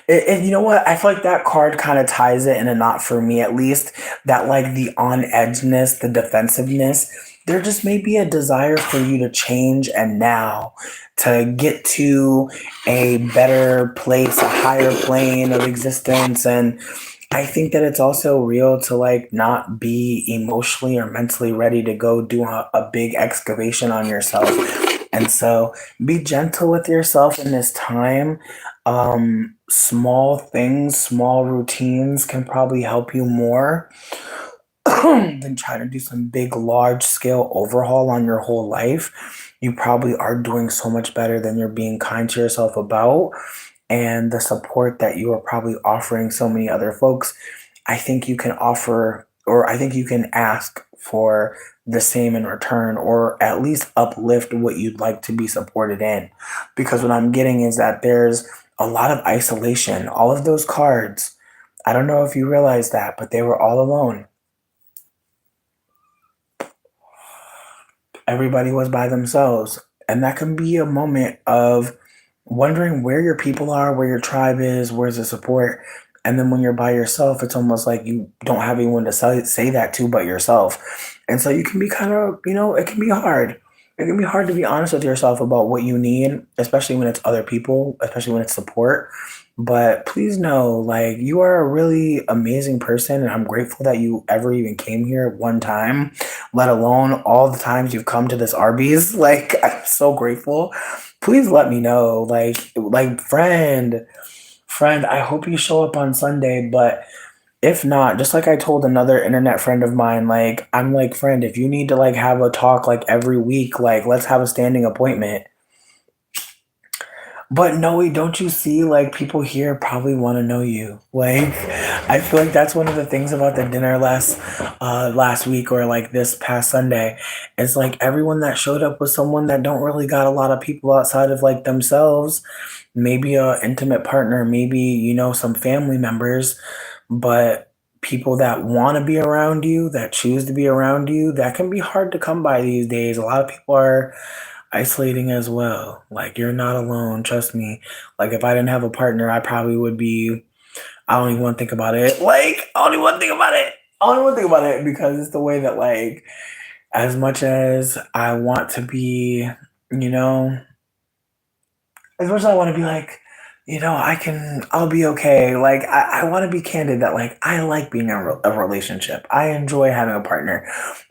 you know what? I feel like that card kind of ties it in a knot for me, at least. That, like, the on edgeness, the defensiveness. There just may be a desire for you to change and now to get to a better place, a higher plane of existence. And I think that it's also real to like not be emotionally or mentally ready to go do a big excavation on yourself. And so be gentle with yourself in this time. Small things, small routines can probably help you more than trying to do some big, large scale overhaul on your whole life. You probably are doing so much better than you're being kind to yourself about. And the support that you are probably offering so many other folks, I think you can offer, or I think you can ask for the same in return, or at least uplift what you'd like to be supported in. Because what I'm getting is that there's a lot of isolation. All of those cards, I don't know if you realize that, but they were all alone. Everybody was by themselves. And that can be a moment of wondering where your people are, where your tribe is, where's the support. And then when you're by yourself, it's almost like you don't have anyone to say that to but yourself. And so you can be kind of, it can be hard. It can be hard to be honest with yourself about what you need, especially when it's other people, especially when it's support. But please know, like, you are a really amazing person, and I'm grateful that you ever even came here one time, let alone all the times you've come to this Arby's. Like, I'm so grateful. Please let me know, friend, I hope you show up on Sunday, but if not, just like I told another internet friend of mine, like, I'm like, friend, if you need to like have a talk like every week, like, let's have a standing appointment. But Noe, don't you see like people here probably want to know you? Like, I feel like that's one of the things about the dinner last week or like this past Sunday. It's like everyone that showed up was someone that don't really got a lot of people outside of like themselves, maybe a intimate partner, maybe some family members, but people that want to be around you, that choose to be around you, that can be hard to come by these days. A lot of people are isolating as well. Like, you're not alone, trust me. Like, if I didn't have a partner, I probably would be. I don't even want to think about it. Like, I don't even want to think about it. I don't even want to think about it because it's the way that, like, as much as I want to be, you know, as much as I want to be like, I'll be okay. Like, I want to be candid that, like, I like being in a relationship. I enjoy having a partner.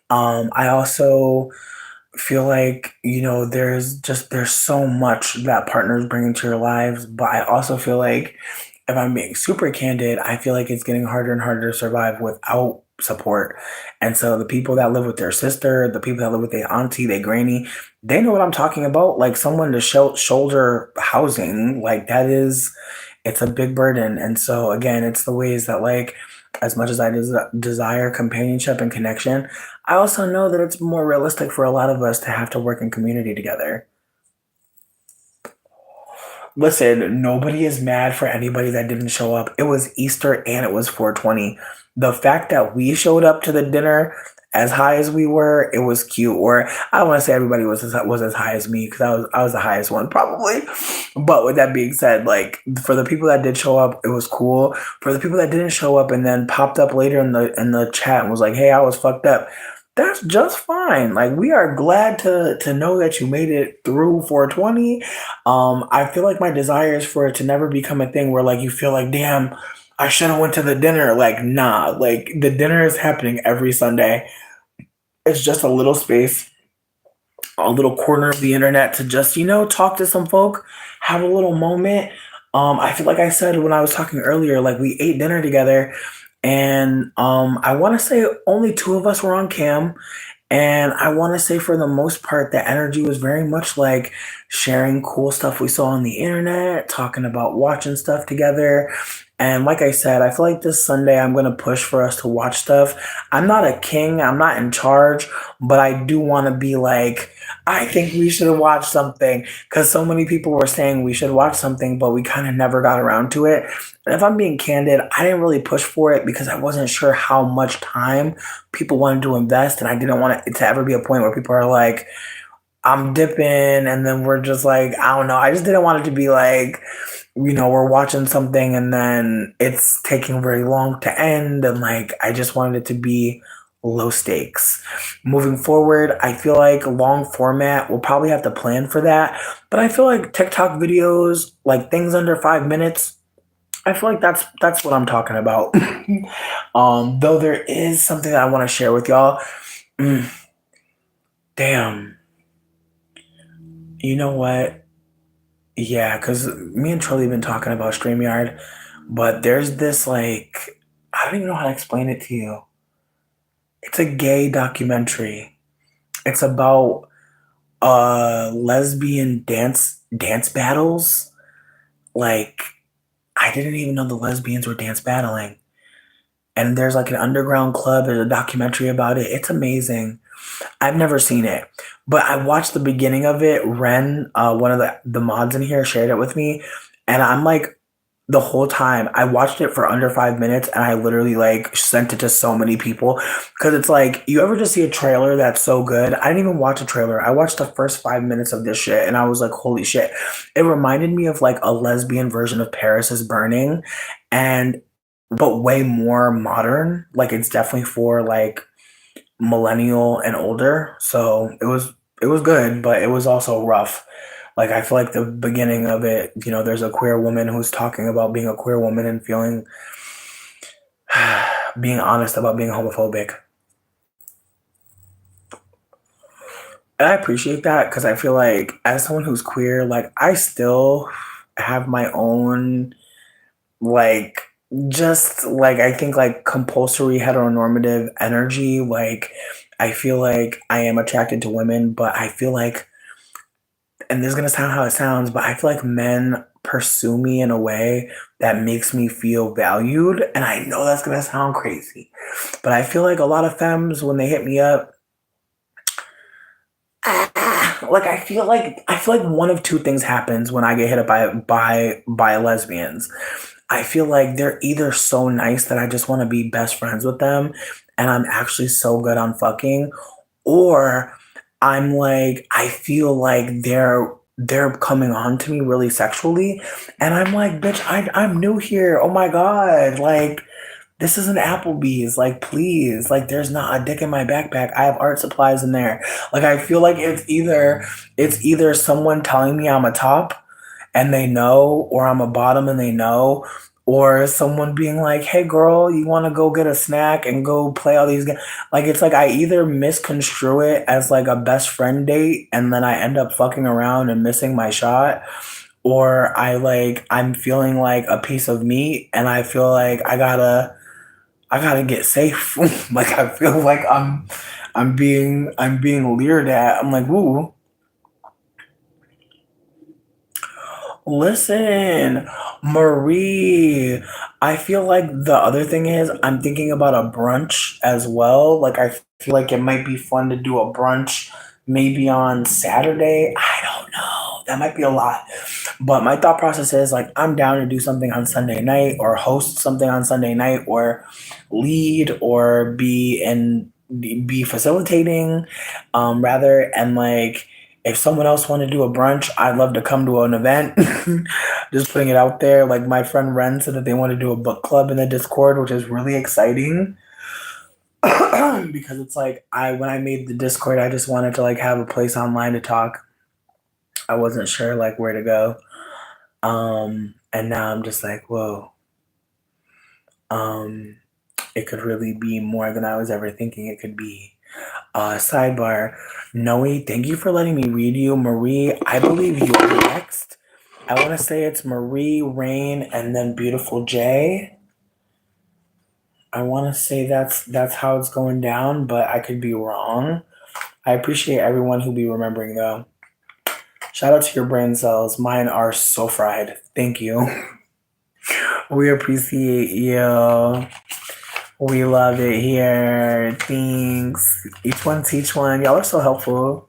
I also feel like there's so much that partners bring into your lives, but I also feel like, if I'm being super candid, I feel like it's getting harder and harder to survive without support. And so the people that live with their sister, the people that live with their auntie, their granny, they know what I'm talking about. Like, someone to shoulder housing, like, it's a big burden. And so again, it's the ways that, like, as much as I desire companionship and connection, I also know that it's more realistic for a lot of us to have to work in community together. Listen, nobody is mad for anybody that didn't show up. It was Easter and it was 420. The fact that we showed up to the dinner as high as we were, it was cute. Or I don't want to say everybody was as high as me because I was the highest one probably. But with that being said, like, for the people that did show up, it was cool. For the people that didn't show up and then popped up later in the chat and was like, "Hey, I was fucked up." That's just fine. Like, we are glad to know that you made it through 420. I feel like my desire is for it to never become a thing where, like, you feel like, damn, I should have went to the dinner. Like, nah, like, the dinner is happening every Sunday. It's just a little space, a little corner of the internet to just, talk to some folk, have a little moment. I feel like I said when I was talking earlier, like, we ate dinner together, and I want to say only two of us were on cam. And I want to say, for the most part, the energy was very much like sharing cool stuff we saw on the internet, talking about watching stuff together. And like I said, I feel like this Sunday I'm going to push for us to watch stuff. I'm not a king, I'm not in charge, but I do want to be like, I think we should watch something, because so many people were saying we should watch something, but we kind of never got around to it. And if I'm being candid, I didn't really push for it because I wasn't sure how much time people wanted to invest, and I didn't want it to ever be a point where people are like, I'm dipping, and then we're just like, I don't know. I just didn't want it to be like, we're watching something and then it's taking very long to end, and like, I just wanted it to be low stakes. Moving forward, I feel like long format, we'll probably have to plan for that, but I feel like TikTok videos, like things under 5 minutes, I feel like that's what I'm talking about. Though there is something that I want to share with y'all. Mm, damn. You know what? Yeah, because me and Charlie have been talking about StreamYard, but there's this, like, I don't even know how to explain it to you. It's a gay documentary. It's about lesbian dance battles. Like, I didn't even know the lesbians were dance battling. And there's like an underground club, there's a documentary about it. It's amazing. I've never seen it, but I watched the beginning of it. Ren, one of the mods in here, shared it with me, and I'm like, the whole time I watched it for under 5 minutes, and I literally like sent it to so many people, because it's like, you ever just see a trailer that's so good? I didn't even watch a trailer. I watched the first 5 minutes of this shit, and I was like, holy shit! It reminded me of like a lesbian version of Paris is Burning, and but way more modern. Like, it's definitely for like millennial and older. So it was good, but it was also rough. Like I feel like the beginning of it, there's a queer woman who's talking about being a queer woman and feeling being honest about being homophobic. And I appreciate that because I feel like as someone who's queer, like I still have my own like just like I think like compulsory heteronormative energy. Like I feel like I am attracted to women, but I feel like, and this is gonna sound how it sounds, but I feel like men pursue me in a way that makes me feel valued. And I know that's gonna sound crazy, but I feel like a lot of femmes when they hit me up, like I feel like one of two things happens when I get hit up by lesbians. I feel like they're either so nice that I just want to be best friends with them and I'm actually so good on fucking, or I'm like I feel like they're coming on to me really sexually and I'm like, bitch, I'm new here. Oh my god, like this is an Applebee's. Like, please. Like, there's not a dick in my backpack. I have art supplies in there. Like, I feel like it's either someone telling me I'm a top and they know, or I'm a bottom and they know, or someone being like, "Hey, girl, you want to go get a snack and go play all these games?" Like, it's like I either misconstrue it as like a best friend date, and then I end up fucking around and missing my shot, or I'm feeling like a piece of meat, and I feel like I gotta get safe. Like I feel like I'm being leered at. I'm like, ooh, listen, Marie. I feel like the other thing is I'm thinking about a brunch as well. Like I feel like it might be fun to do a brunch maybe on Saturday. I don't know. That might be a lot. But my thought process is like I'm down to do something on Sunday night or host something on Sunday night or lead or be facilitating rather, and like if someone else want to do a brunch, I'd love to come to an event. Just putting it out there. Like my friend Ren said that they want to do a book club in the Discord, which is really exciting. Because it's like I when I made the Discord, I just wanted to like have a place online to talk. I wasn't sure like where to go. And now I'm just like, whoa. Um, it could really be more than I was ever thinking it could be. Sidebar, Noe, thank you for letting me read you. Marie, I believe you're next. I want to say it's Marie, Rain, and then Beautiful J. I want to say that's how it's going down, but I could be wrong. I appreciate everyone who be remembering though. Shout out to your brain cells. Mine are so fried. Thank you. We appreciate you. We love it here. Thanks. Each one teach one. Y'all are so helpful.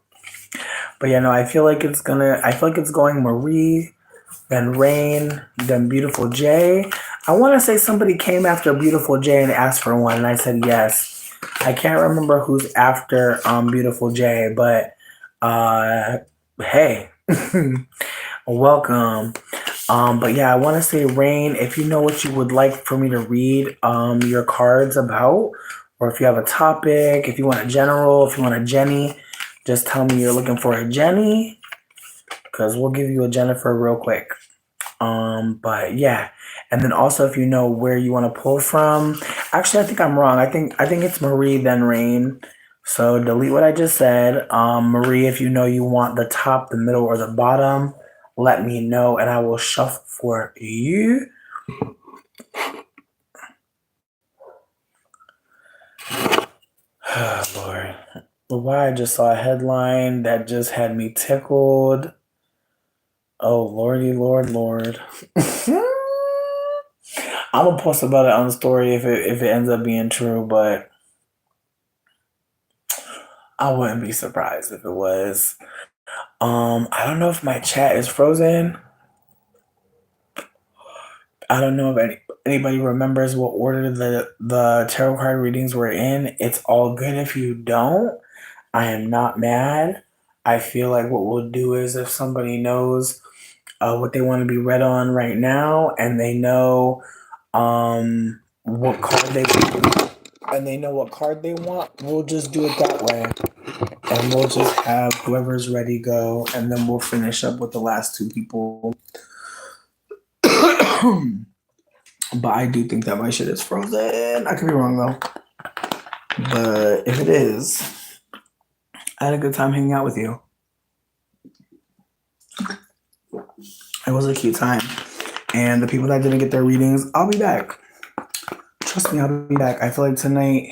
But yeah, no, I feel like it's going Marie, then Rain, then Beautiful J. I want to say somebody came after Beautiful J and asked for one, and I said yes. I can't remember who's after Beautiful J, but hey, welcome. But yeah, I want to say Rain, if you know what you would like for me to read your cards about, or if you have a topic, if you want a general, if you want a Jenny, just tell me you're looking for a Jenny, because we'll give you a Jennifer real quick. But yeah, and then also if you know where you want to pull from. Actually, I think I'm wrong. I think it's Marie then Rain. So delete what I just said. Marie, if you know you want the top, the middle, or the bottom, let me know and I will shuffle for you. Oh, Lord. Why I just saw a headline that just had me tickled. Oh, Lordy, Lord, Lord. I'm gonna post about it on the story if it ends up being true, but I wouldn't be surprised if it was. I don't know if my chat is frozen. I don't know if anybody remembers what order the tarot card readings were in. It's all good if you don't. I am not mad. I feel like what we'll do is if somebody knows what they want to be read on right now, and they know what card they want, we'll just do it that way. And we'll just have whoever's ready go, and then we'll finish up with the last two people. But I do think that my shit is frozen. I could be wrong though. But if it is, I had a good time hanging out with you. It was a cute time. And the people that didn't get their readings, I'll be back. Trust me, I'll be back. I feel like tonight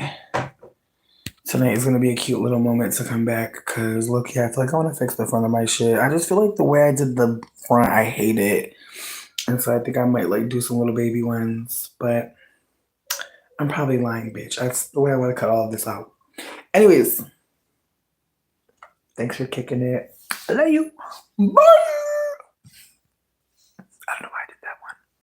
is gonna be a cute little moment to come back because look, yeah, I feel like I want to fix the front of my shit. I just feel like the way I did the front, I hate it, and so I think I might like do some little baby ones, but I'm probably lying, bitch. That's the way I want to cut all of this out. Anyways, thanks for kicking it. I love you. Bye. I don't know why.